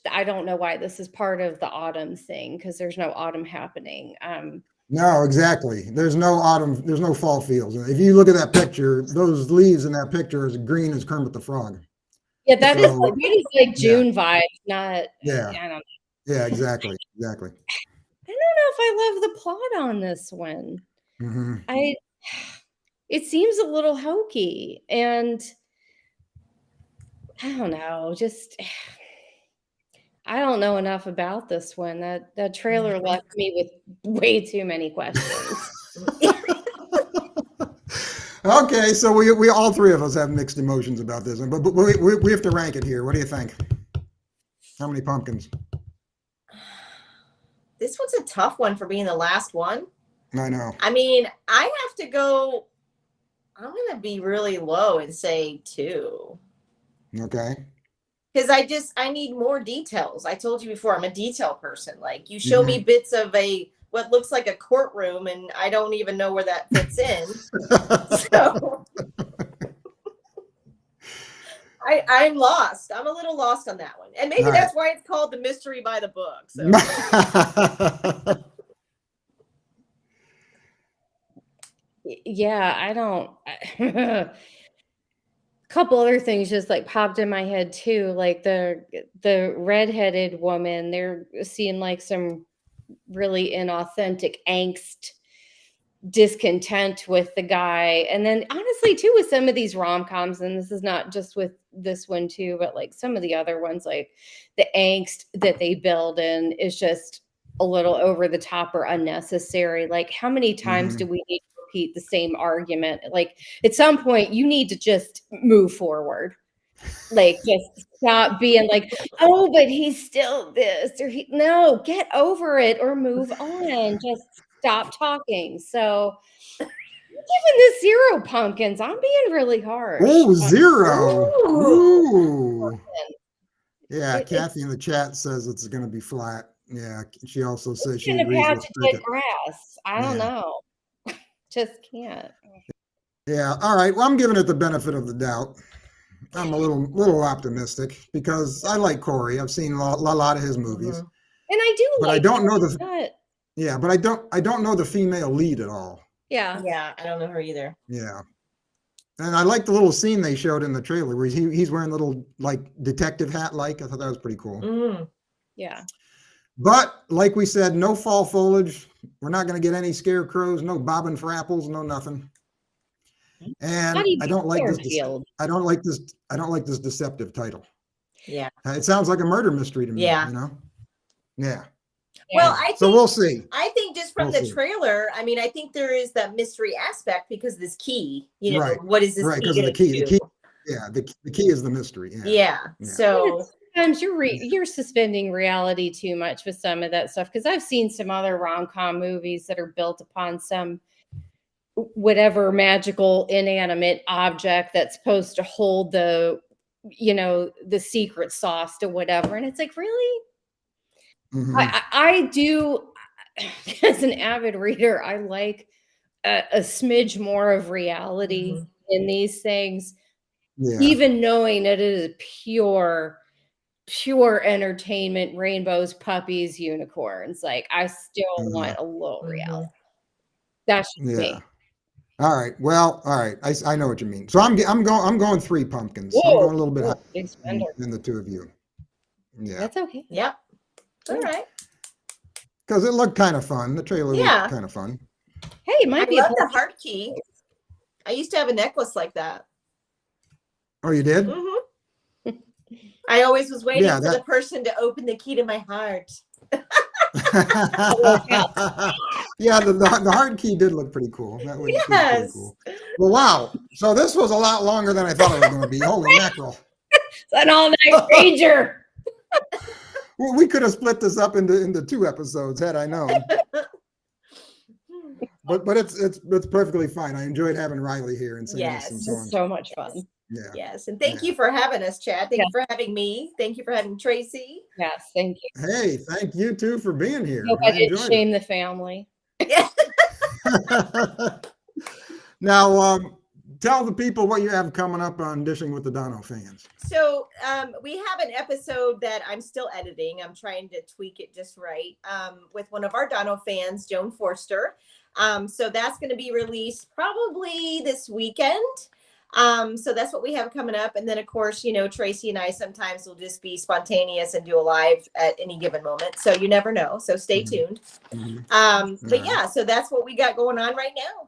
S3: I don't know why this is part of the autumn thing, because there's no autumn happening.
S1: No, exactly. There's no autumn. There's no fall feels. If you look at that picture, those leaves in that picture are as green as Kermit the Frog.
S3: Yeah, that is like June vibes, not.
S1: Yeah.
S3: I don't know.
S1: Yeah, exactly. Exactly.
S3: I don't know if I love the plot on this one. It seems a little hokey, and I don't know, I don't know enough about this one. That trailer left me with way too many questions.
S1: Okay, so we all three of us have mixed emotions about this one, but we have to rank it here. What do you think? How many pumpkins?
S2: This one's a tough one for being the last one.
S1: I know.
S2: I mean, I have to go. I'm going to be really low and say 2.
S1: Okay.
S2: Because I need more details. I told you before, I'm a detail person. Like, you show me bits of what looks like a courtroom, and I don't even know where that fits in. So I'm lost. I'm a little lost on that one. And maybe that's why it's called The Mystery by the Book. So.
S3: Yeah, I don't. A couple other things just like popped in my head too, like the redheaded woman. They're seeing like some really inauthentic angst, discontent with the guy, and then honestly too with some of these rom-coms, and this is not just with this one too, but like some of the other ones, like the angst that they build in is just a little over the top or unnecessary. Like, how many times do we need to repeat the same argument? Like, at some point you need to just move forward. Like, just stop being like, oh, but he's still this, or no, get over it or move on. Just stop talking. So giving this 0 pumpkins. I'm being really harsh.
S1: Oh, 0. Ooh. Yeah, Kathy in the chat says it's going to be flat. Yeah, she also says she agrees with Cricket.
S3: Grass. I don't know. Just can't.
S1: Yeah. All right. Well, I'm giving it the benefit of the doubt. I'm a little optimistic because I like Corey. I've seen a lot of his movies,
S3: and I do.
S1: But
S3: like
S1: I don't know
S3: the.
S1: Yeah, but I don't know the female lead at all.
S3: Yeah.
S2: Yeah, I don't know her either.
S1: Yeah. And I like the little scene they showed in the trailer where he's wearing a little like detective hat. Like, I thought that was pretty cool.
S3: Yeah.
S1: But like we said, no fall foliage. We're not going to get any scarecrows, no bobbing for apples, no nothing. And I don't like this. I don't like this deceptive title.
S2: Yeah.
S1: It sounds like a murder mystery to me.
S2: Yeah.
S1: You know? Yeah.
S2: Well,
S1: so we'll see.
S2: I think just from the trailer, I mean, I think there is that mystery aspect because this key, you know, what is this key?
S1: Right, because of the key. The key, yeah, the key is the mystery. Yeah.
S2: So
S3: sometimes you're suspending reality too much with some of that stuff, because I've seen some other rom-com movies that are built upon some whatever magical inanimate object that's supposed to hold the secret sauce to whatever, and it's like, really? I do, as an avid reader, I like a smidge more of reality in these things, even knowing that it is pure entertainment, rainbows, puppies, unicorns. Like, I still want a little reality. That's just me.
S1: All right. Well, all right. I know what you mean. So I'm going 3 pumpkins. Whoa, I'm going a little bit higher than the 2 of you. Yeah.
S3: That's okay.
S2: Yep. All right.
S1: Because it looked kind of fun. The trailer looked kind of fun.
S3: Hey, it might be
S2: love the heart key. I used to have a necklace like that.
S1: Oh, you did?
S2: I always was waiting for the person to open the key to my heart.
S1: Yeah, the heart key did look pretty cool. That was pretty cool. Well, wow. So this was a lot longer than I thought it was going to be. Holy mackerel.
S3: It's an all-night rager.
S1: Well, we could have split this up into 2 episodes had I known. But it's perfectly fine. I enjoyed having Riley here and singing us some songs.
S3: So much fun.
S1: Yeah.
S2: Yes, and thank you for having us, Chad. Thank you for having me. Thank you for having Tracie.
S3: Yes, thank you.
S1: Hey, thank you too for being here.
S3: Hope I didn't shame the family.
S1: Now, tell the people what you have coming up on Dishing with the DonoFans.
S2: So we have an episode that I'm still editing. I'm trying to tweak it just right with one of our DonoFans, Joan Forster. So that's going to be released probably this weekend. So that's what we have coming up. And then, of course, Tracie and I sometimes will just be spontaneous and do a live at any given moment. So you never know. So stay tuned. But yeah, so that's what we got going on right now.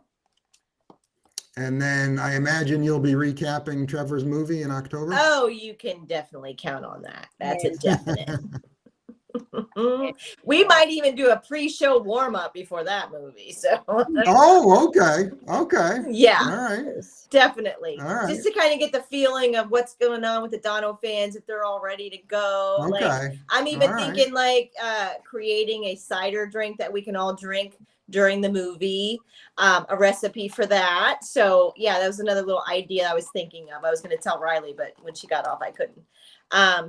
S1: And then I imagine you'll be recapping Trevor's movie in October.
S2: Oh, you can definitely count on that. That's a definite. We might even do a pre-show warm-up before that movie. So
S1: oh, okay.
S2: Yeah.
S1: All right.
S2: Definitely.
S1: All right.
S2: Just to kind of get the feeling of what's going on with the DonoFans, if they're all ready to go.
S1: Okay.
S2: Like, I'm even thinking creating a cider drink that we can all drink during the movie, a recipe for that. So yeah, that was another little idea I was thinking of. I was going to tell Riley, but when she got off, I couldn't.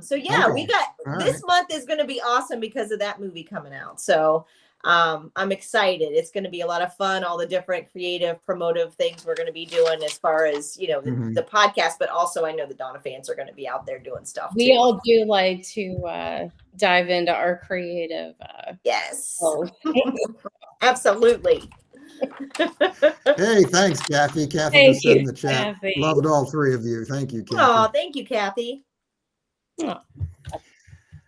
S2: So yeah, we got this month is going to be awesome because of that movie coming out. So I'm excited. It's going to be a lot of fun. All the different creative, promotive things we're going to be doing as far as, the podcast, but also I know the DonoFans are going to be out there doing stuff.
S3: We all do like to dive into our creative.
S2: Yes, absolutely.
S1: Hey, thanks, Kathy. Kathy just said in the chat. Kathy. Loved all 3 of you. Thank you, Kathy.
S2: Oh, thank you, Kathy.
S3: Oh.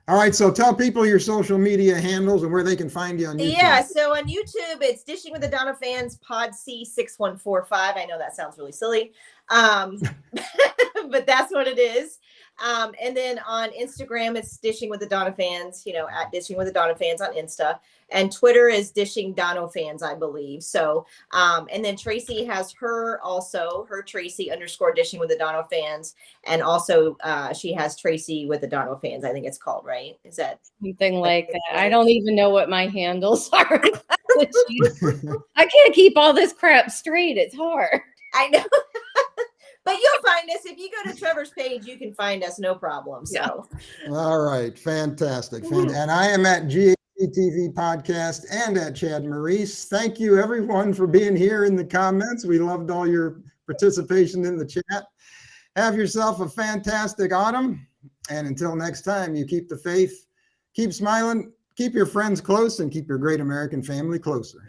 S1: All right, so tell people your social media handles and where they can find you on YouTube.
S2: Yeah, so on YouTube, it's Dishing with the DonoFans, Pod C6145. I know that sounds really silly, but that's what it is. And then on Instagram, it's Dishing with the DonoFans, at Dishing with the DonoFans on Insta. And Twitter is Dishing DonoFans, I believe. So, and then Tracie has her Tracie _ Dishing with the DonoFans. And also she has Tracie with the DonoFans, I think it's called, right? Is that
S3: something like that? I don't even know what my handles are. I can't keep all this crap straight. It's hard.
S2: I know. But you'll find us. If you go to Trevor's page, you can find us, no problem. So,
S1: all right, fantastic. And I am at GATV Podcast and at Chad Maurice. Thank you, everyone, for being here in the comments. We loved all your participation in the chat. Have yourself a fantastic autumn. And until next time, you keep the faith, keep smiling, keep your friends close, and keep your great American family closer.